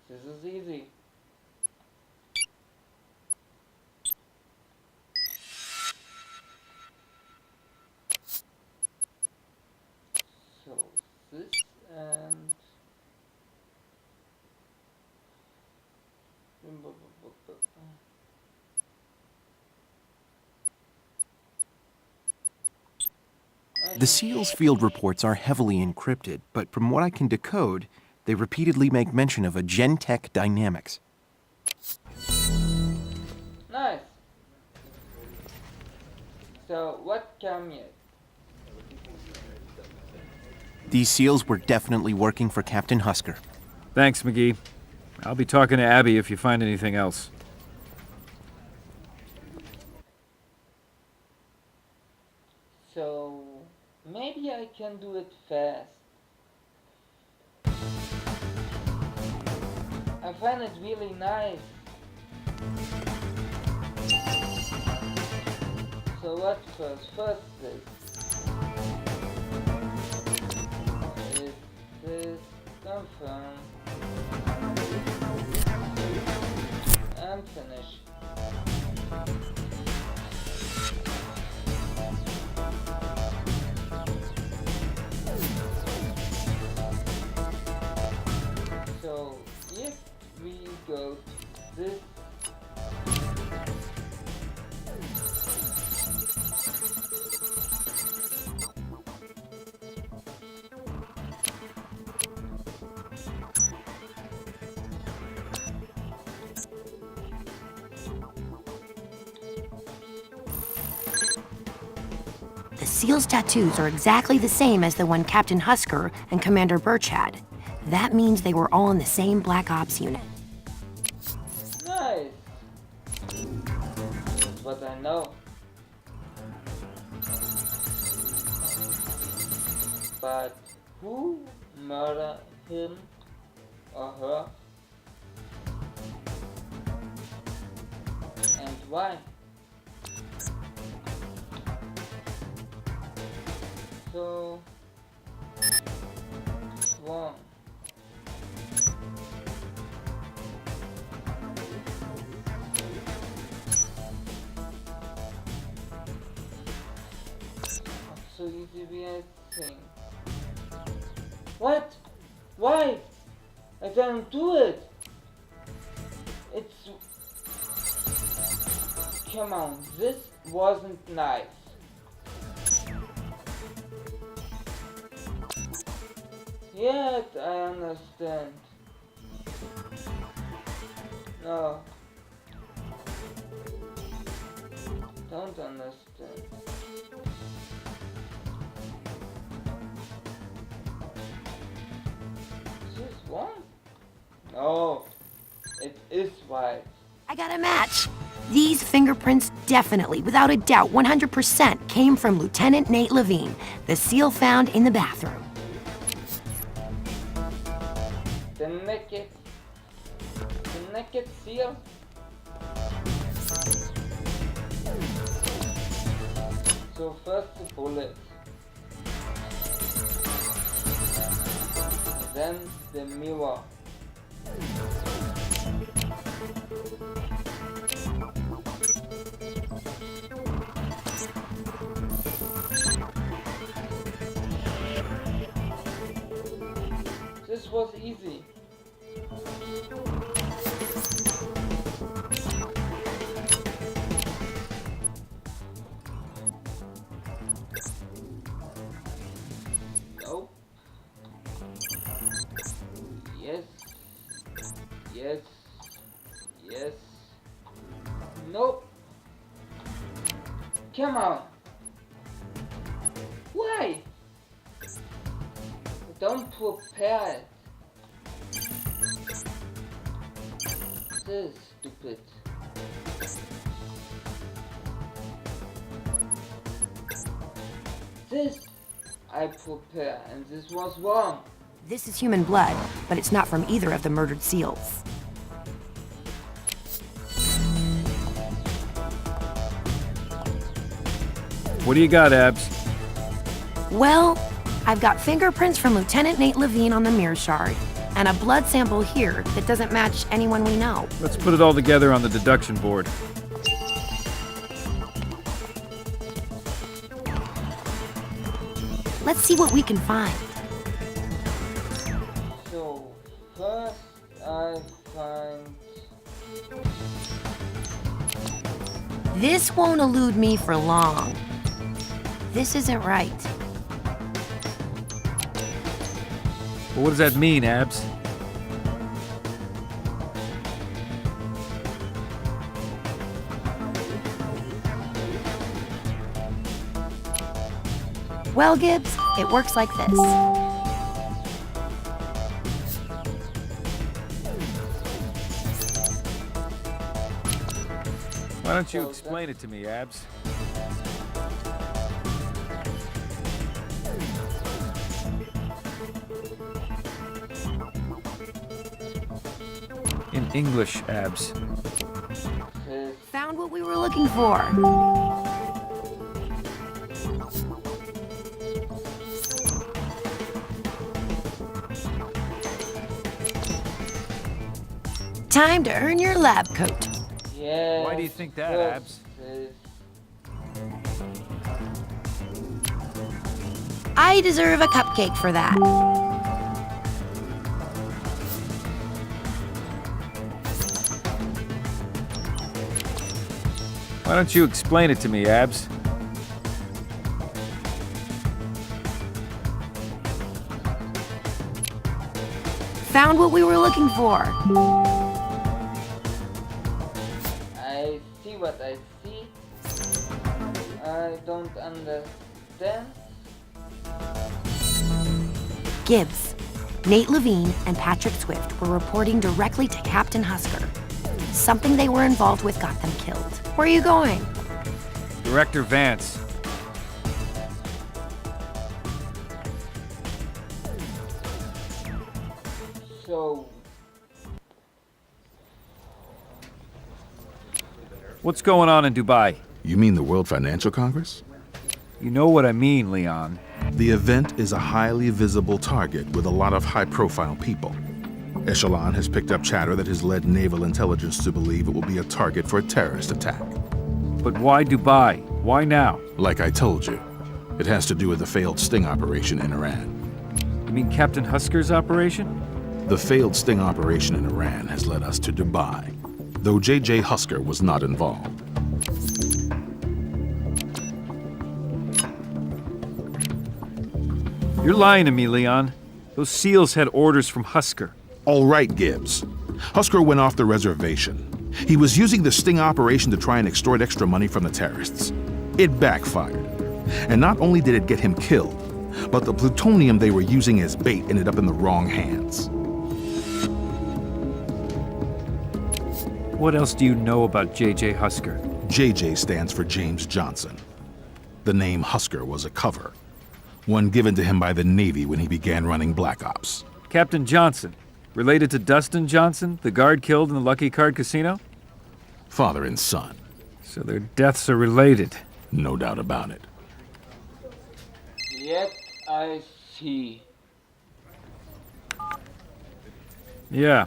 S1: This is easy. So this and
S2: The SEALs' field reports are heavily encrypted, but from what I can decode, they repeatedly make mention of a Gentech dynamics.
S1: Nice. So what come yet?
S2: These SEALs were definitely working for Captain Husker.
S3: Thanks, McGee. I'll be talking to Abby if you find anything else.
S1: So maybe I can do it fast. I find it really nice. So what first? First this. Is this confirm and finish. So if we go to this
S4: The SEALs' tattoos are exactly the same as the one Captain Husker and Commander Birch had. That means they were all in the same Black Ops unit.
S1: nice. That's what I know. But who murdered him or her? And why? So wrong. Not so easy we I think. What? Why? I didn't do it. It's. Come on, this wasn't nice. Yet I understand. No. Don't understand. Is this wrong? No. It is right.
S4: I got a match! These fingerprints definitely, without a doubt, 100% came from Lieutenant Nate Levine, the SEAL found in the bathroom.
S1: The naked seal. So first the bullet, then the mirror. This was easy. Nope. Yes. Yes. Yes. Nope. Come on. Why? Don't prepare it. is stupid. This I prepare, and this was wrong.
S4: This is human blood, but it's not from either of the murdered seals.
S3: What do you got, Abs?
S4: Well, I've got fingerprints from Lieutenant Nate Levine on the mirror shard, and a blood sample here that doesn't match anyone we know.
S3: Let's put it all together on the deduction board.
S4: Let's see what we can find.
S1: So, first I find...
S4: This won't elude me for long. This isn't right.
S3: Well, what does that mean, Abs?
S4: Well, Gibbs, it works like this.
S3: Why don't you explain it to me, Abs? In English, Abs.
S4: Found what we were looking for. Time to earn your lab coat.
S1: Yes.
S3: Why do you think that, Abs?
S4: I deserve a cupcake for that.
S3: Why don't you explain it to me, Abs?
S4: Found what we were looking for.
S1: I see what I see. I don't understand.
S4: Gibbs, Nate Levine, and Patrick Swift were reporting directly to Captain Husker. Something they were involved with got them killed. Where are you going?
S3: Director Vance.
S1: So...
S3: What's going on in Dubai?
S16: You mean the World Financial Congress?
S3: You know what I mean, Leon.
S16: The event is a highly visible target with a lot of high-profile people. Echelon has picked up chatter that has led naval intelligence to believe it will be a target for a terrorist attack.
S3: But why Dubai? Why now?
S16: Like I told you, it has to do with the failed sting operation in Iran.
S3: You mean Captain Husker's operation?
S16: The failed sting operation in Iran has led us to Dubai, though J.J. Husker was not involved.
S3: You're lying to me, Leon. Those SEALs had orders from Husker.
S16: All right, Gibbs. Husker went off the reservation. He was using the sting operation to try and extort extra money from the terrorists. It backfired. And not only did it get him killed, but the plutonium they were using as bait ended up in the wrong hands.
S3: What else do you know about J.J. Husker?
S16: J.J. stands for James Johnson. The name Husker was a cover, one given to him by the Navy when he began running Black Ops.
S3: Captain Johnson, related to Dustin Johnson, the guard killed in the Lucky Card Casino?
S16: Father and son.
S3: So their deaths are related.
S16: No doubt about it.
S1: Yet I see.
S3: Yeah.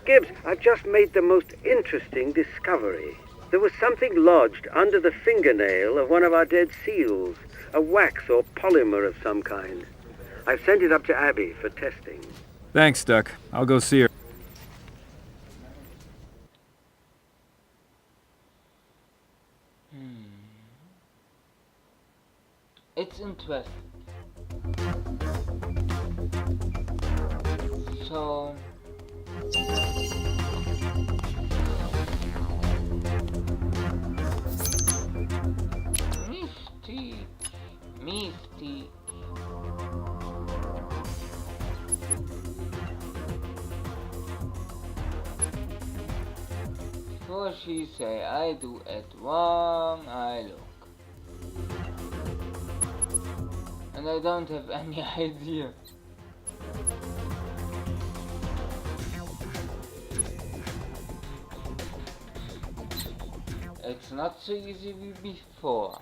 S10: Gibbs, I've just made the most interesting discovery. There was something lodged under the fingernail of one of our dead seals, a wax or polymer of some kind. I've sent it up to Abby for testing.
S3: Thanks, Duck. I'll go see her.
S1: It's interesting. So... Mystique. she say I do it wrong? I look. And I don't have any idea. It's not so easy as before.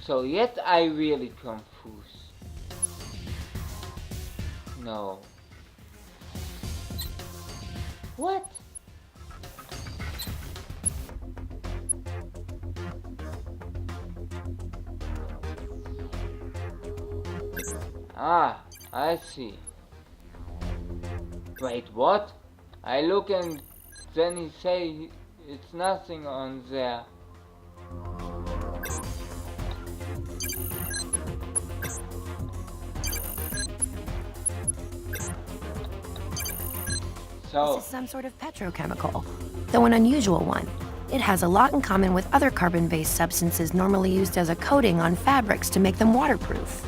S1: So yet I really confused. No. What? Ah, I see. Wait, what? I look and then he say it's nothing on there.
S4: This is some sort of petrochemical, though an unusual one. It has a lot in common with other carbon-based substances normally used as a coating on fabrics to make them waterproof.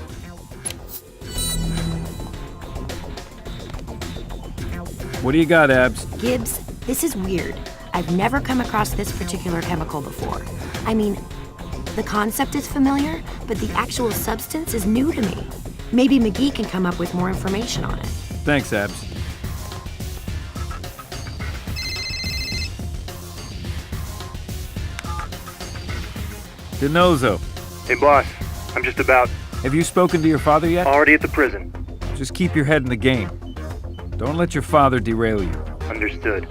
S3: What do you got, Abs?
S4: Gibbs, this is weird. I've never come across this particular chemical before. I mean, the concept is familiar, but the actual substance is new to me. Maybe McGee can come up with more information on it.
S3: Thanks, Abs. DeNozo.
S13: Hey, boss. I'm just about...
S3: Have you spoken to your father yet?
S13: Already at the prison.
S3: Just keep your head in the game. Don't let your father derail you.
S13: Understood.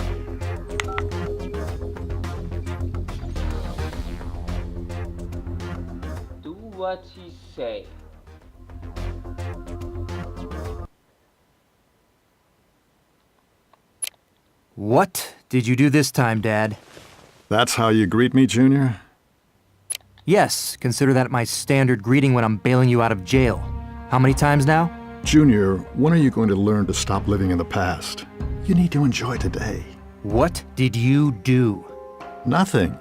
S1: Do what he say.
S5: What did you do this time, Dad?
S15: That's how you greet me, Junior?
S5: Yes, consider that my standard greeting when I'm bailing you out of jail. How many times now?
S15: Junior, when are you going to learn to stop living in the past? You need to enjoy today.
S5: What did you do?
S15: Nothing.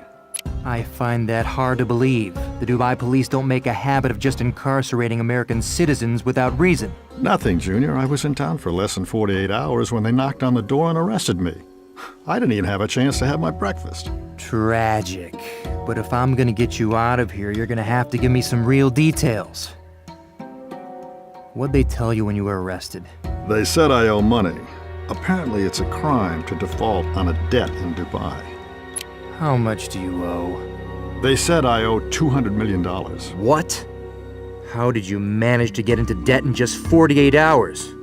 S5: I find that hard to believe. The Dubai police don't make a habit of just incarcerating American citizens without reason.
S15: Nothing, Junior. I was in town for less than 48 hours when they knocked on the door and arrested me. I didn't even have a chance to have my breakfast.
S5: Tragic. But if I'm gonna get you out of here, you're gonna have to give me some real details. What'd they tell you when you were arrested?
S15: They said I owe money. Apparently it's a crime to default on a debt in Dubai.
S5: How much do you owe?
S15: They said I owe $200 million.
S5: What? How did you manage to get into debt in just 48 hours?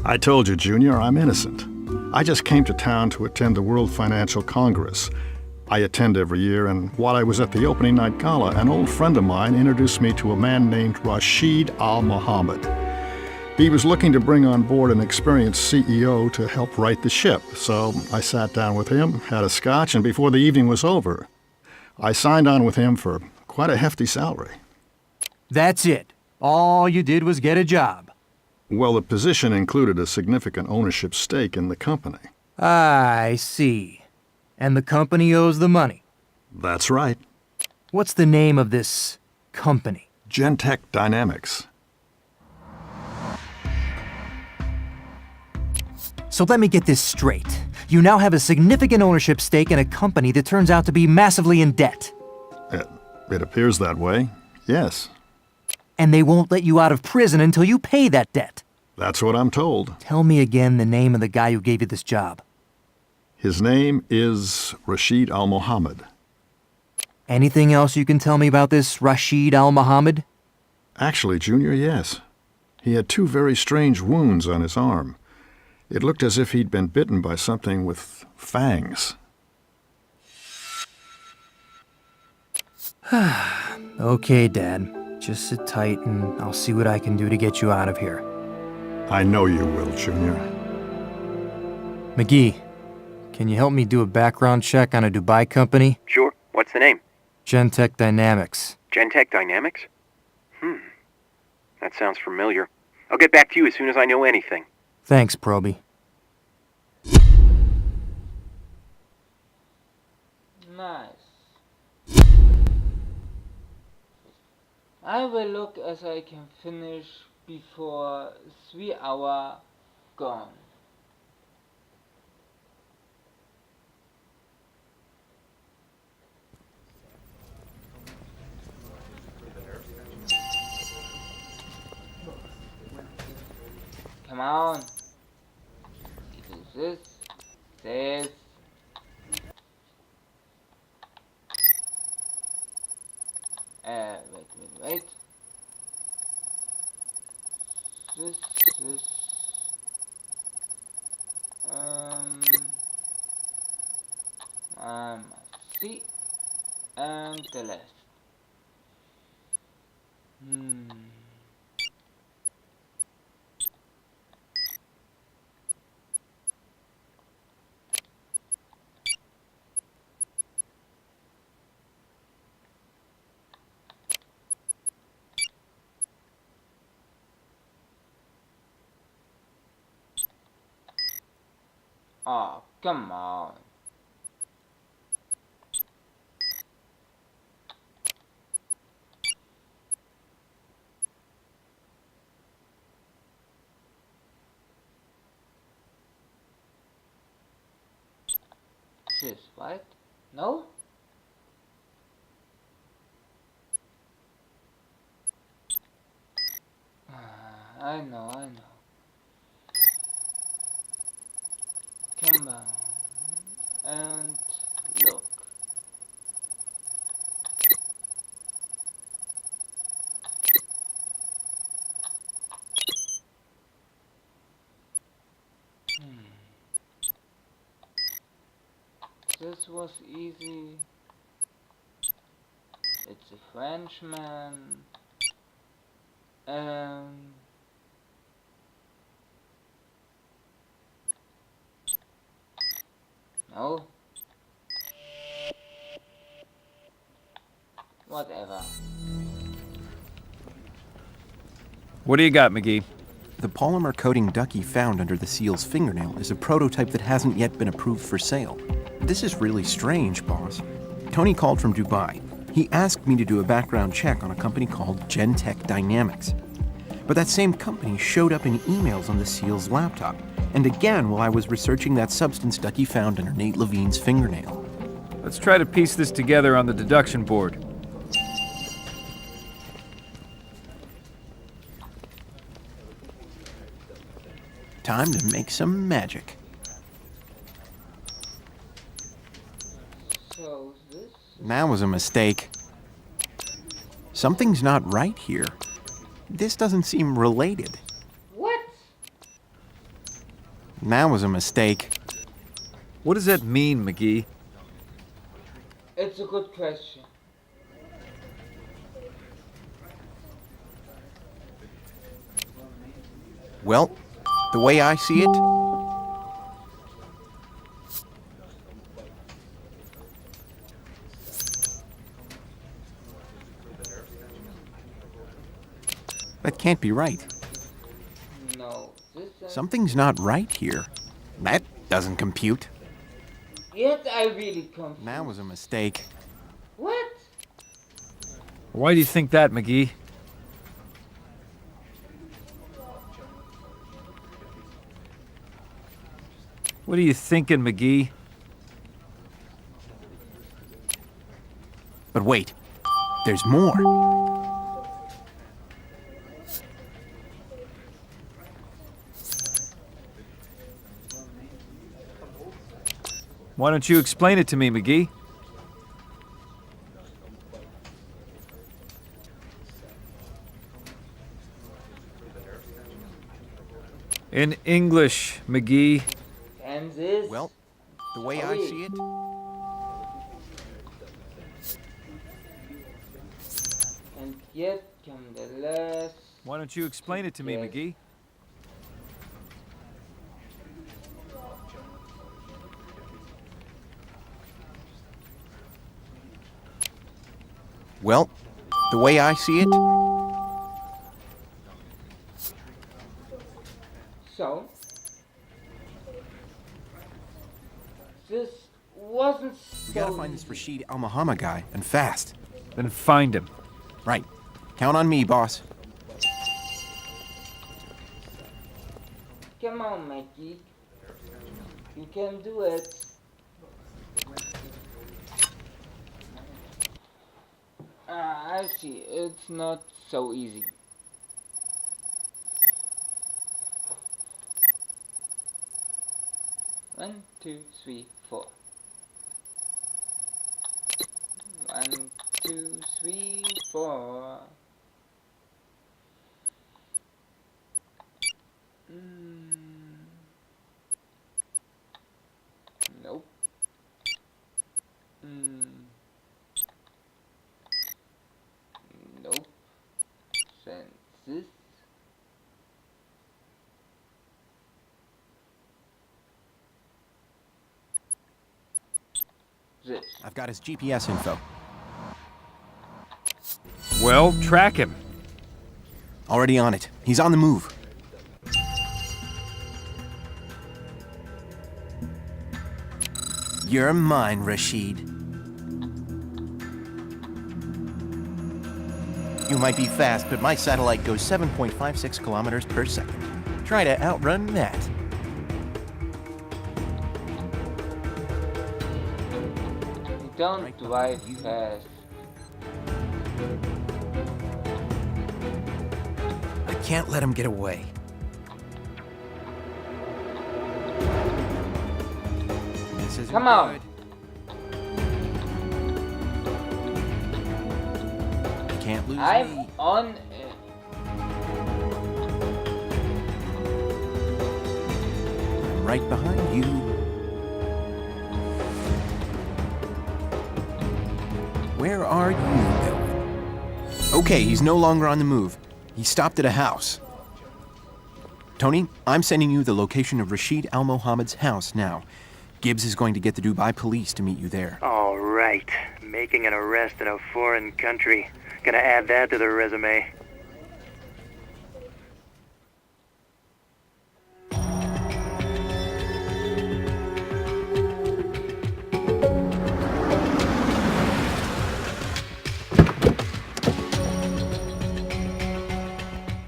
S15: I told you, Junior, I'm innocent. I just came to town to attend the World Financial Congress. I attend every year, and while I was at the opening night gala, an old friend of mine introduced me to a man named Rashid Al Mohammed. He was looking to bring on board an experienced CEO to help right the ship, so I sat down with him, had a scotch, and before the evening was over, I signed on with him for quite a hefty salary.
S5: That's it. All you did was get a job.
S15: Well, the position included a significant ownership stake in the company.
S5: I see. And the company owes the money.
S15: That's right.
S5: What's the name of this company?
S15: Gentech Dynamics.
S5: So let me get this straight. You now have a significant ownership stake in a company that turns out to be massively in debt.
S15: It appears that way, yes.
S5: And they won't let you out of prison until you pay that debt.
S15: That's what I'm told.
S5: Tell me again the name of the guy who gave you this job.
S15: His name is Rashid Al Mohammed.
S5: Anything else you can tell me about this Rashid Al Mohammed?
S15: Actually, Junior, yes. He had 2 very strange wounds on his arm. It looked as if he'd been bitten by something with fangs.
S5: Okay, Dad. Just sit tight and I'll see what I can do to get you out of here.
S15: I know you will, Junior.
S5: McGee, can you help me do a background check on a Dubai company?
S13: Sure. What's the name?
S5: Gentech Dynamics.
S13: Gentech Dynamics? That sounds familiar. I'll get back to you as soon as I know anything.
S5: Thanks, Proby.
S1: Nice. I will look as I can finish before 3 hour gone. Come on. You do this, this. Wait. This. I must see. And the last. Oh, come on. This, right? No? I know. Come on. And look. This was easy. It's a Frenchman. No. Whatever.
S3: What do you got, McGee?
S2: The polymer coating Ducky found under the seal's fingernail is a prototype that hasn't yet been approved for sale. This is really strange, boss. Tony called from Dubai. He asked me to do a background check on a company called Gentech Dynamics. But that same company showed up in emails on the seal's laptop, and again while I was researching that substance Ducky found under Nate Levine's fingernail.
S3: Let's try to piece this together on the deduction board.
S2: Time to make some magic.
S1: So this?
S2: That was a mistake. Something's not right here. This doesn't seem related.
S1: What?
S2: That was a mistake.
S3: What does that mean, McGee?
S1: It's a good question.
S2: Well, the way I see it, that can't be right.
S1: No, this.
S2: Something's not right here. That doesn't compute.
S1: Yet I really confused.
S2: That was a mistake.
S1: What?
S3: Why do you think that, McGee? What are you thinking, McGee?
S2: But wait, there's more.
S3: Why don't you explain it to me, McGee? In English, McGee.
S1: And this?
S2: Well, the way I see it,
S1: and yet come the last.
S3: Why don't you explain it to me, McGee?
S2: well, the way I see it,
S1: So, this wasn't so
S2: we gotta find this Rashid Al Muhammad guy, and fast.
S3: Then find him.
S2: Right. Count on me, boss.
S1: Come on, Mikey. You can do it. I see. It's not so easy. One, two, three, four. 1, 2, 3, 4. Nope. Nope. Census. This.
S2: I've got his GPS info.
S3: Well, track him.
S2: Already on it. He's on the move. You're mine, Rashid. You might be fast, but my satellite goes 7.56 kilometers per second. Try to outrun that.
S1: Don't drive fast.
S2: I can't let him get away. This isn't
S1: Come on.
S2: good. You can't lose
S1: I'm
S2: me.
S1: on it.
S2: I'm right behind you. Where are you going? Okay, he's no longer on the move. He stopped at a house. Tony, I'm sending you the location of Rashid Al Mohammed's house now. Gibbs is going to get the Dubai police to meet you there.
S17: All right. Making an arrest in a foreign country. Gonna add that to the resume.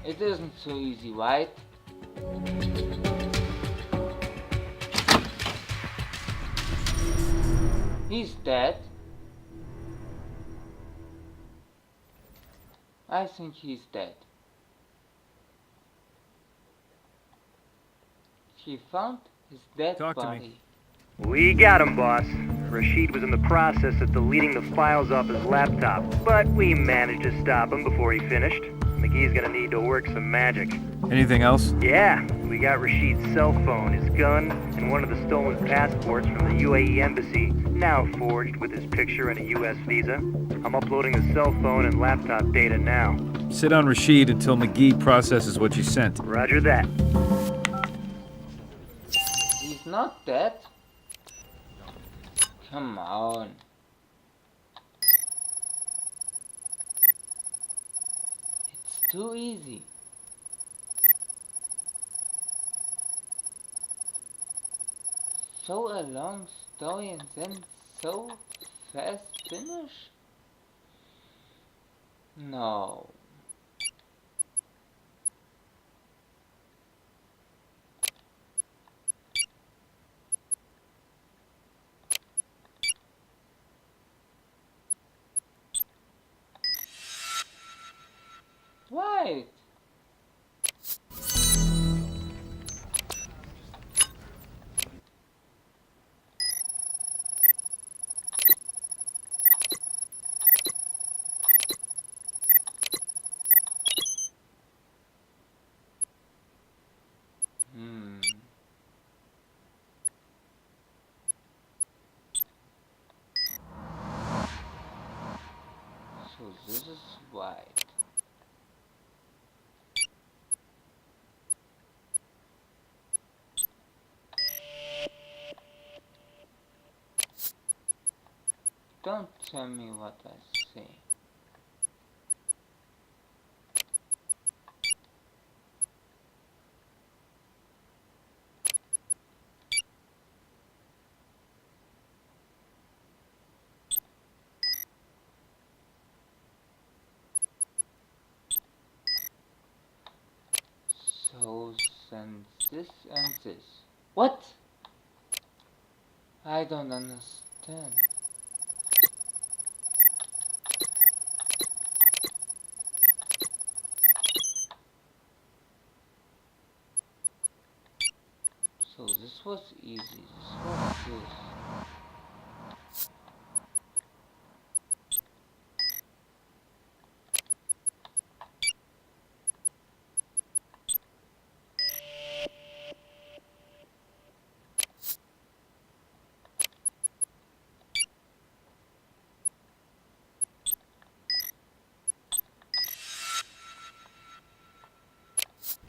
S1: It isn't so easy, right? He's dead. I think he's dead. She found his dead
S3: Talk to me.
S1: body.
S17: We got him, boss. Rashid was in the process of deleting the files off his laptop, but we managed to stop him before he finished. McGee's gonna need to work some magic.
S3: Anything else?
S17: Yeah, we got Rashid's cell phone, his gun, and one of the stolen passports from the UAE embassy, now forged with his picture and a US visa. I'm uploading the cell phone and laptop data now.
S3: Sit on Rashid until McGee processes what you sent.
S17: Roger that.
S1: He's not dead. Come on. It's too easy. So a long story and then so fast finish? No. Right. So this is right. Don't tell me what I say. and this and this. What? I don't understand. So this was easy. This was this.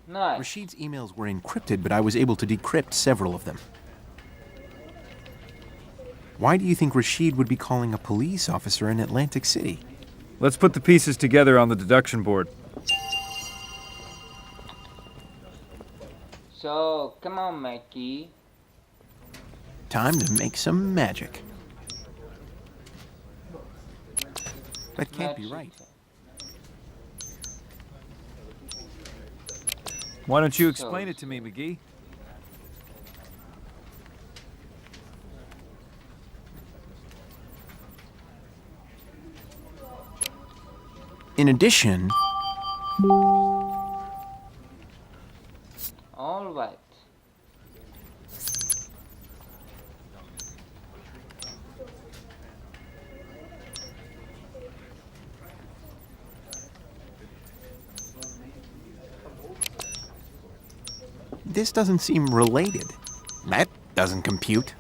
S1: Nice.
S2: Rashid's emails were encrypted, but I was able to decrypt several of them. Why do you think Rashid would be calling a police officer in Atlantic City?
S3: Let's put the pieces together on the deduction board.
S1: So, come on, Mikey.
S2: Time to make some magic. That can't be right.
S3: Why don't you explain it to me, McGee?
S2: In addition...
S1: All right.
S2: This doesn't seem related. That doesn't compute.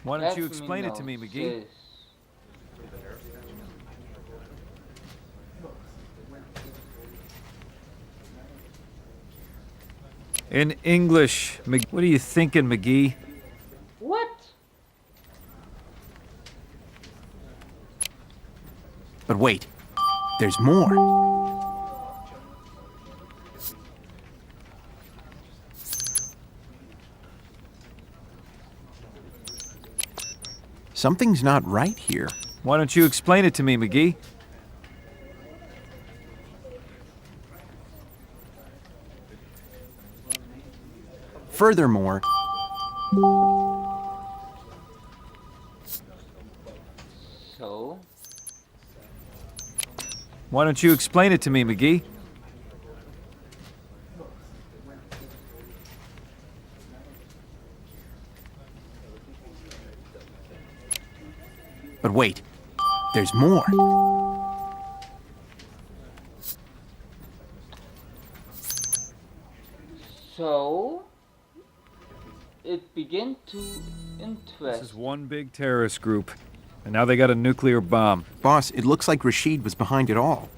S3: Why don't you explain it to me, McGee? In English, what are you thinking, McGee?
S1: What?
S2: But wait, there's more. Something's not right here.
S3: Why don't you explain it to me, McGee?
S2: Furthermore...
S1: So?
S3: Why don't you explain it to me, McGee?
S2: But wait, there's more.
S1: So? It began to interest.
S3: This is one big terrorist group, and now they got a nuclear bomb.
S2: Boss, it looks like Rashid was behind it all.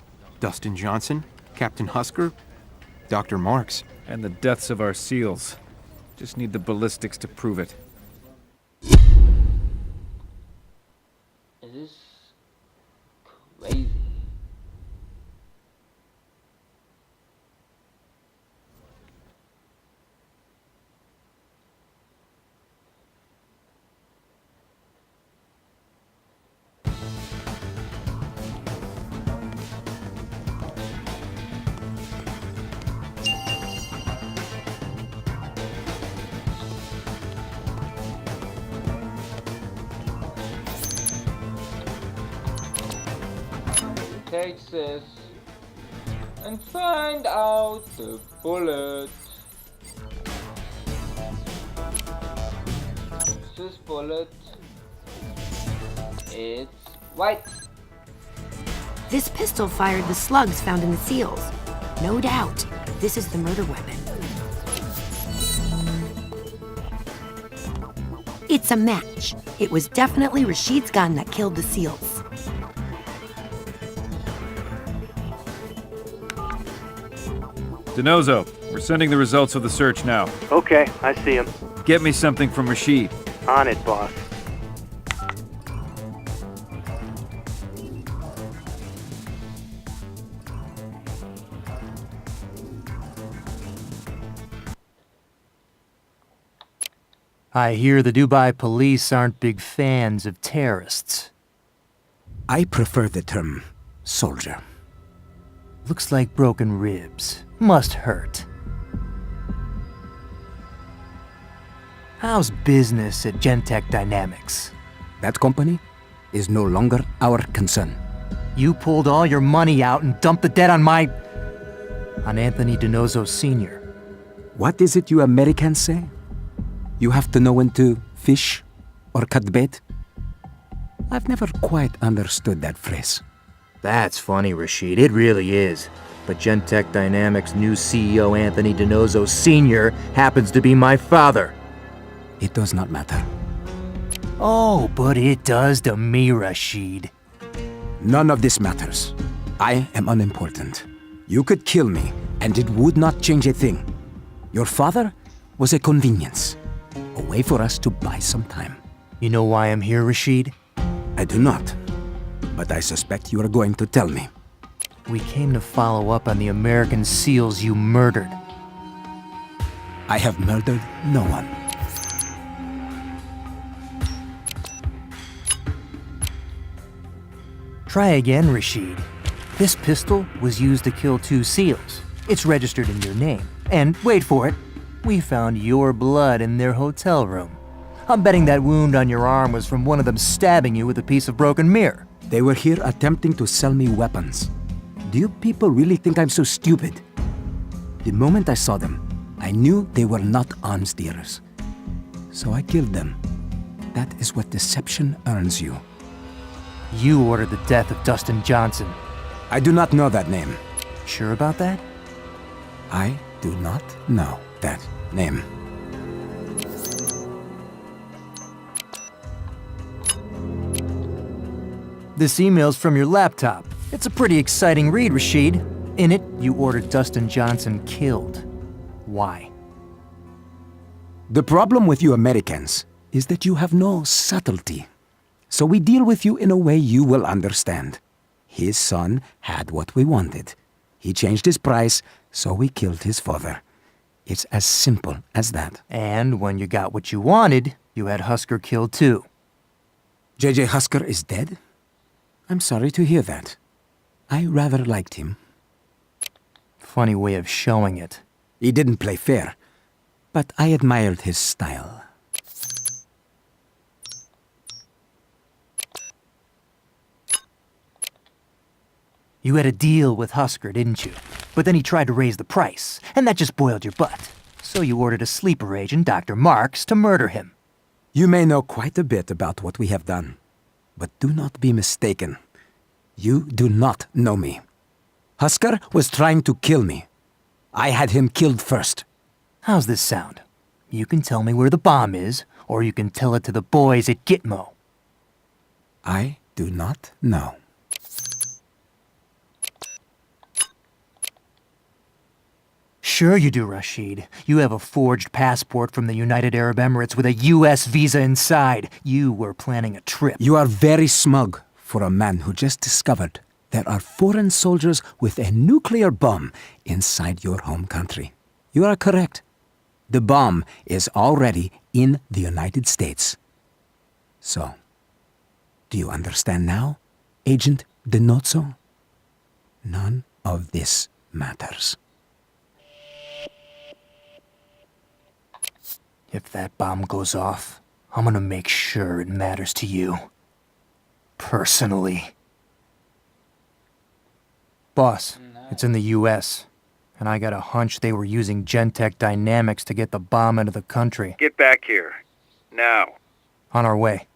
S2: Dustin Johnson, Captain Husker, Dr. Marks.
S3: And the deaths of our SEALs. Just need the ballistics to prove it.
S1: It is crazy. Texas and find out the bullet. This bullet, it's white.
S4: This pistol fired the slugs found in the seals. No doubt, this is the murder weapon. It's a match. It was definitely Rashid's gun that killed the seals.
S3: DeNozo, we're sending the results of the search now.
S17: Okay, I see him.
S3: Get me something from Rashid.
S17: On it, boss.
S5: I hear the Dubai police aren't big fans of terrorists.
S7: I prefer the term soldier.
S5: Looks like broken ribs. Must hurt. How's business at Gentech Dynamics?
S7: That company is no longer our concern.
S5: You pulled all your money out and dumped the debt on Anthony DiNozzo Sr.
S7: What is it you Americans say? You have to know when to fish or cut bait? I've never quite understood that phrase.
S5: That's funny, Rashid. It really is. But Gentech Dynamics' new CEO, Anthony DiNozzo Sr., happens to be my father.
S7: It does not matter.
S5: Oh, but it does to me, Rashid.
S7: None of this matters. I am unimportant. You could kill me, and it would not change a thing. Your father was a convenience. A way for us to buy some time.
S5: You know why I'm here, Rashid?
S7: I do not. But I suspect you are going to tell me.
S5: We came to follow up on the American SEALs you murdered.
S7: I have murdered no one.
S5: Try again, Rashid. This pistol was used to kill 2 SEALs. It's registered in your name. And wait for it, we found your blood in their hotel room. I'm betting that wound on your arm was from one of them stabbing you with a piece of broken mirror.
S7: They were here attempting to sell me weapons. Do you people really think I'm so stupid? The moment I saw them, I knew they were not arms dealers. So I killed them. That is what deception earns you.
S5: You ordered the death of Dustin Johnson.
S7: I do not know that name.
S5: Sure about that?
S7: I do not know that name.
S5: This email's from your laptop. It's a pretty exciting read, Rashid. In it, you ordered Dustin Johnson killed. Why?
S7: The problem with you Americans is that you have no subtlety. So we deal with you in a way you will understand. His son had what we wanted. He changed his price, so we killed his father. It's as simple as that.
S5: And when you got what you wanted, you had Husker killed too.
S7: J.J. Husker is dead? I'm sorry to hear that. I rather liked him.
S5: Funny way of showing it.
S7: He didn't play fair, but I admired his style.
S5: You had a deal with Husker, didn't you? But then he tried to raise the price, and that just boiled your butt. So you ordered a sleeper agent, Dr. Marks, to murder him.
S7: You may know quite a bit about what we have done, but do not be mistaken. You do not know me. Husker was trying to kill me. I had him killed first.
S5: How's this sound? You can tell me where the bomb is, or you can tell it to the boys at Gitmo.
S7: I do not know.
S5: Sure you do, Rashid. You have a forged passport from the United Arab Emirates with a U.S. visa inside. You were planning a trip.
S7: You are very smug for a man who just discovered there are foreign soldiers with a nuclear bomb inside your home country. You are correct. The bomb is already in the United States. So, do you understand now, Agent DiNozzo? None of this matters.
S5: If that bomb goes off, I'm gonna make sure it matters to you. Personally. Boss, it's in the U.S., and I got a hunch they were using Gentech Dynamics to get the bomb into the country.
S13: Get back here. Now.
S5: On our way.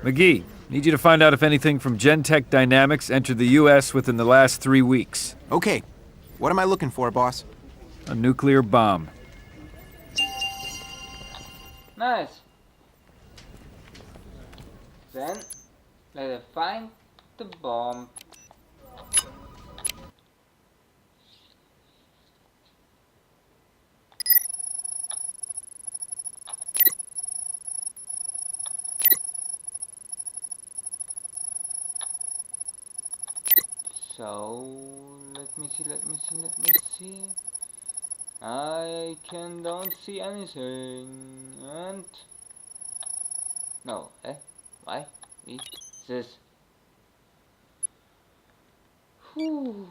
S3: McGee, need you to find out if anything from Gentech Dynamics entered the U.S. within the last 3 weeks.
S2: Okay. What am I looking for, boss?
S3: A nuclear bomb.
S1: Nice. Then, let us find the bomb. So, let me see. I don't see anything. And No, why? This. Whew.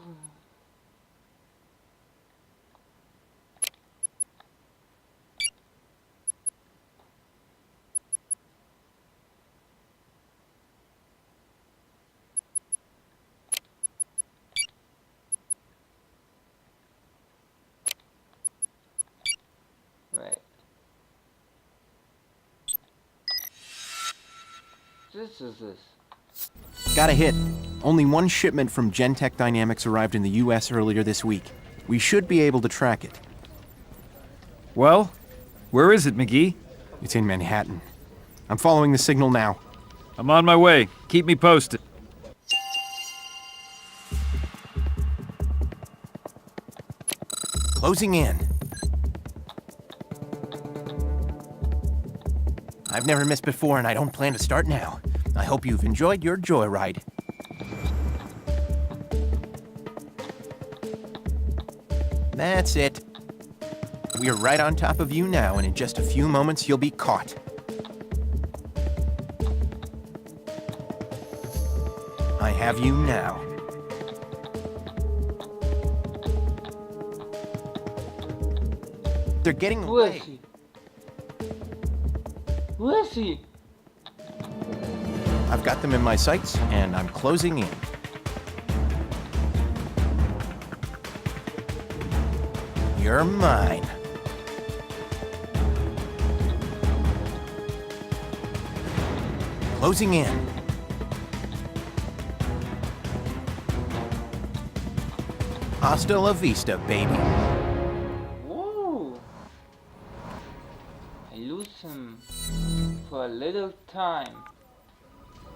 S1: Right. This is this.
S2: Got a hit. Only one shipment from Gentech Dynamics arrived in the U.S. earlier this week. We should be able to track it.
S3: Well, where is it, McGee?
S2: It's in Manhattan. I'm following the signal now.
S3: I'm on my way. Keep me posted.
S2: Closing in. I've never missed before, and I don't plan to start now. I hope you've enjoyed your joyride. That's it. We are right on top of you now, and in just a few moments, you'll be caught. I have you now. They're getting away.
S1: Who is he? Who is he?
S2: I've got them in my sights, and I'm closing in. You're mine. Closing in. Hasta la vista, baby.
S1: Whoa. I lose him for a little time.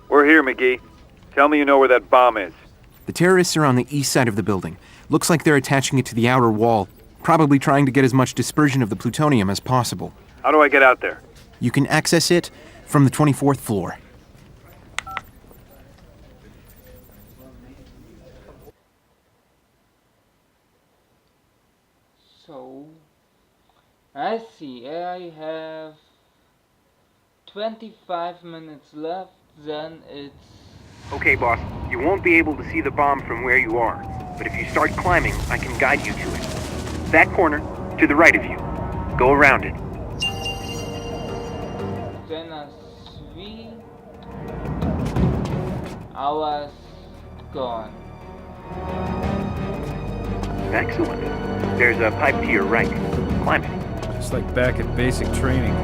S13: We're here, McGee. Tell me you know where that bomb is.
S2: The terrorists are on the east side of the building. Looks like they're attaching it to the outer wall, probably trying to get as much dispersion of the plutonium as possible.
S13: How do I get out there?
S2: You can access it from the 24th floor.
S1: So, I see. I have 25 minutes left, then it's...
S17: Okay, boss. You won't be able to see the bomb from where you are, but if you start climbing, I can guide you to it. That corner, to the right of you. Go around it.
S1: Then 3 hours gone.
S17: Excellent. There's a pipe to your right. Climb it.
S3: Just like back at basic training.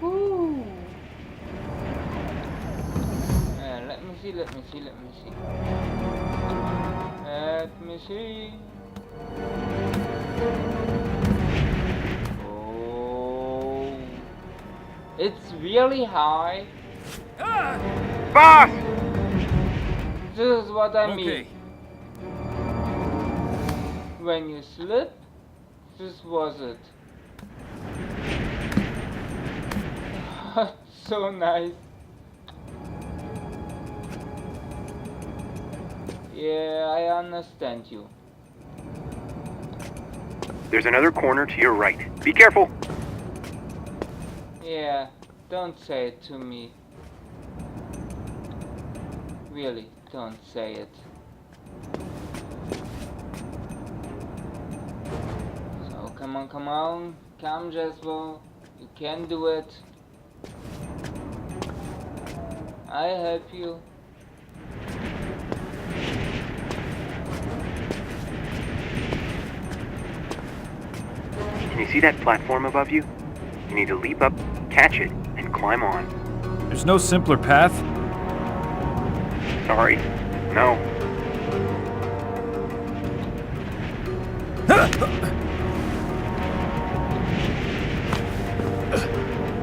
S1: Woo. Let me see. Let me see. Oh. It's really high.
S13: Boss!
S1: This is what I mean. When you slip, this was it. So nice. Yeah, I understand you.
S17: There's another corner to your right. Be careful!
S1: Yeah, don't say it to me. Really, don't say it. So, come on. Come, Jasper. You can do it. I help you.
S17: Can you see that platform above you? You need to leap up, catch it, and climb on.
S3: There's no simpler path?
S17: Sorry. No.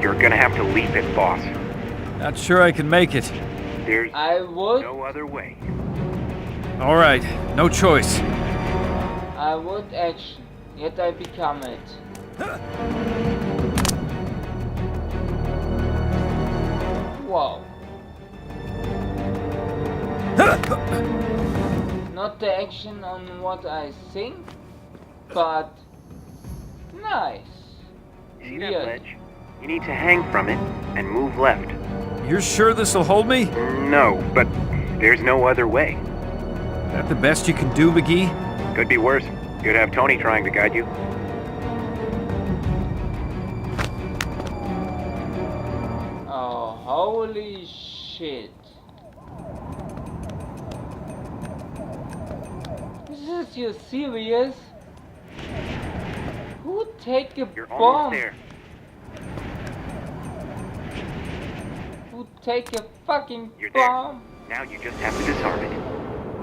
S17: You're gonna have to leap it, boss.
S3: Not sure I can make it.
S17: There's
S1: no
S17: other way.
S3: All right, no choice.
S1: I would action, yet I become it. Wow. Not the action on what I think, but Nice.
S17: You see that ledge? You need to hang from it and move left.
S3: You're sure this'll hold me?
S17: No, but there's no other way.
S3: That the best you can do, McGee?
S17: Could be worse. You'd have Tony trying to guide you.
S1: Oh, holy shit. Is you serious? Who take a
S17: You're
S1: bomb?
S17: almost there.
S1: Who take a fucking
S17: You're there.
S1: bomb?
S17: Now you just have to disarm it.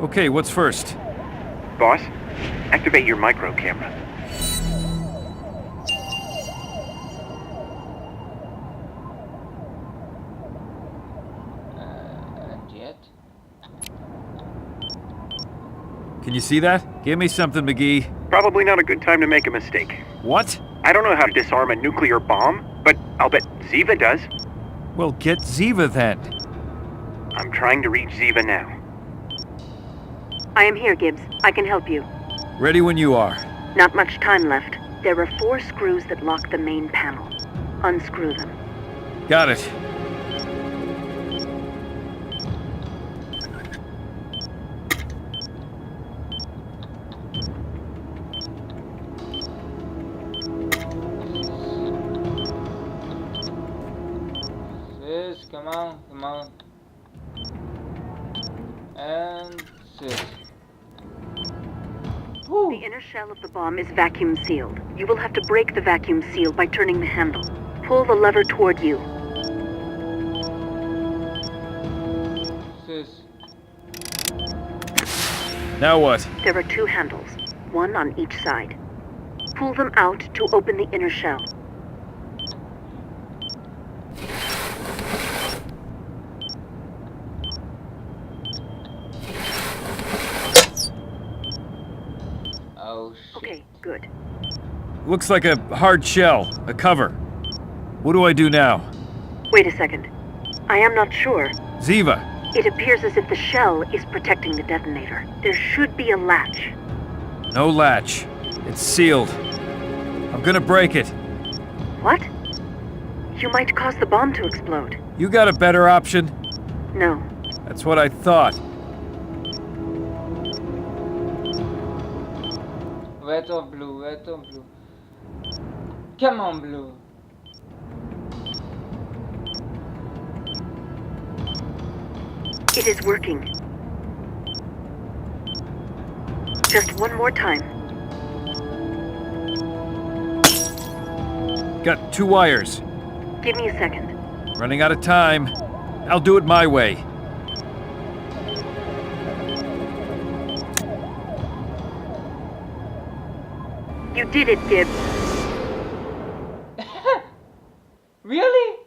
S3: Okay, what's first?
S17: Boss, activate your micro camera.
S1: And yet?
S3: Can you see that? Give me something, McGee.
S17: Probably not a good time to make a mistake.
S3: What?
S17: I don't know how to disarm a nuclear bomb, but I'll bet Ziva does.
S3: Well, get Ziva then.
S17: I'm trying to reach Ziva now.
S9: I am here, Gibbs. I can help you.
S3: Ready when you are.
S9: Not much time left. There are 4 screws that lock the main panel. Unscrew them.
S3: Got it.
S1: Sis, come on, come on. And sis.
S9: The inner shell of the bomb is vacuum sealed. You will have to break the vacuum seal by turning the handle. Pull the lever toward you.
S1: Sis.
S3: Now what?
S9: There are 2 handles, one on each side. Pull them out to open the inner shell.
S1: Oh shit.
S9: Okay, good.
S3: Looks like a hard shell, a cover. What do I do now?
S9: Wait a second. I am not sure.
S3: Ziva!
S9: It appears as if the shell is protecting the detonator. There should be a latch.
S3: No latch. It's sealed. I'm gonna break it.
S9: What? You might cause the bomb to explode.
S3: You got a better option?
S9: No.
S3: That's what I thought.
S1: Red or blue, red or blue. Come on, blue.
S9: It is working. Just one more time.
S3: Got 2 wires.
S9: Give me a second.
S3: Running out of time. I'll do it my way.
S9: You did it, Gibbs.
S1: Really?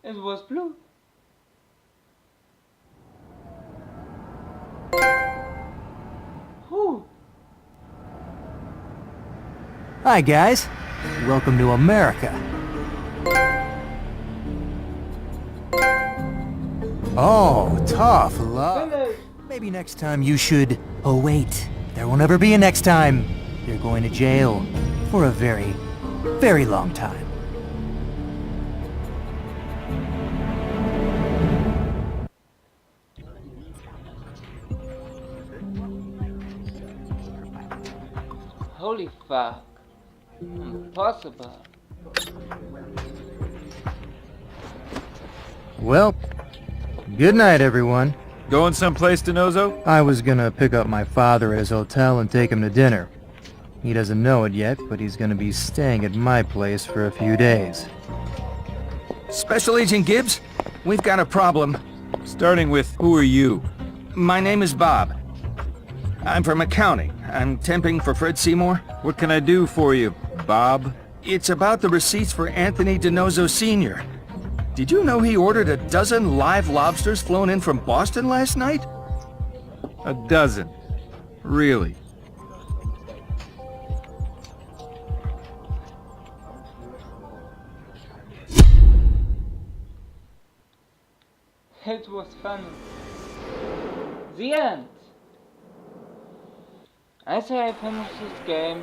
S1: It was blue. Whew.
S5: Hi, guys. Welcome to America. Oh, tough love. Maybe next time you should... Oh, wait. There won't ever be a next time. You're going to jail for a very, very long time.
S1: Holy fuck. Impossible.
S5: Well, good night, everyone.
S3: Going someplace, DeNozo?
S5: I was gonna pick up my father at his hotel and take him to dinner. He doesn't know it yet, but he's gonna be staying at my place for a few days.
S7: Special Agent Gibbs, we've got a problem.
S3: Starting with, who are you?
S7: My name is Bob. I'm from accounting. I'm temping for Fred Seymour.
S3: What can I do for you, Bob?
S7: It's about the receipts for Anthony DeNozo Sr. Did you know he ordered a dozen live lobsters flown in from Boston last night?
S3: A dozen? Really?
S1: It was funny. The end. I say I finished this game.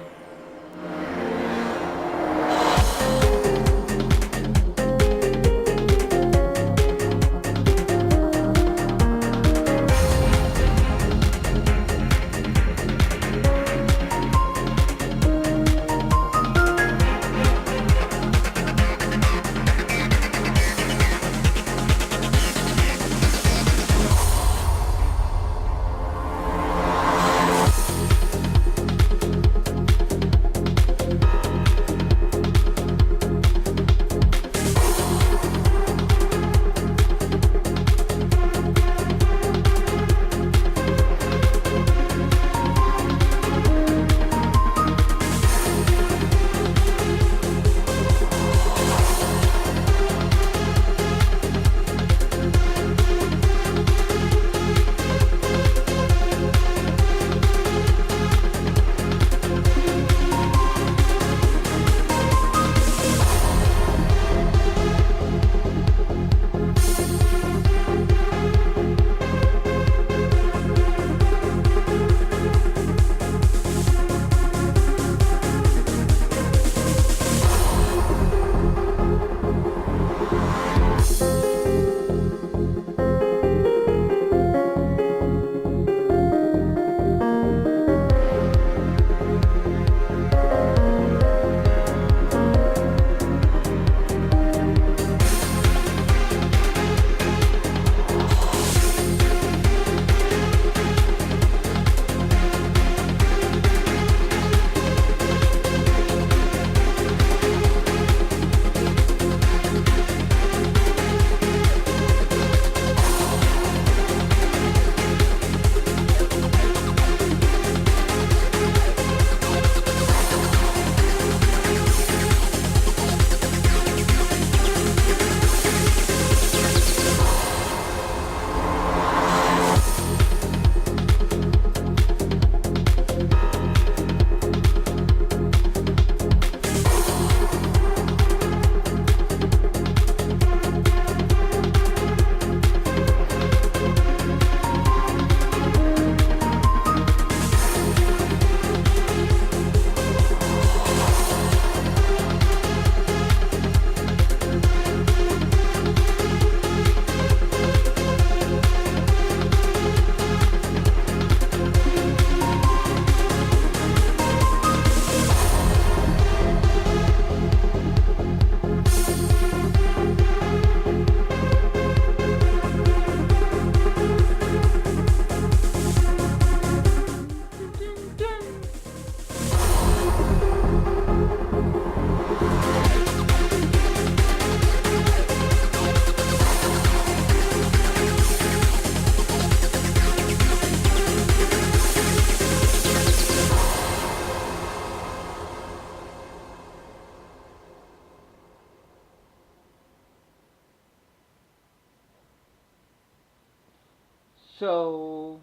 S1: So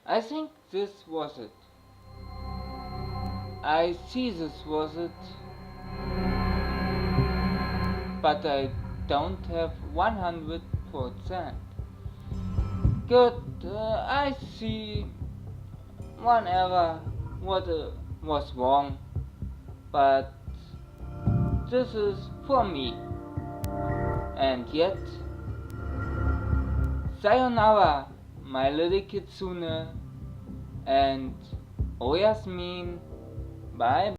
S1: I think this was it. I see this was it, but I don't have 100%. Good, I see one error, what was wrong, but this is for me. And yet, sayonara, my little kitsune, and Oyasmin, bye.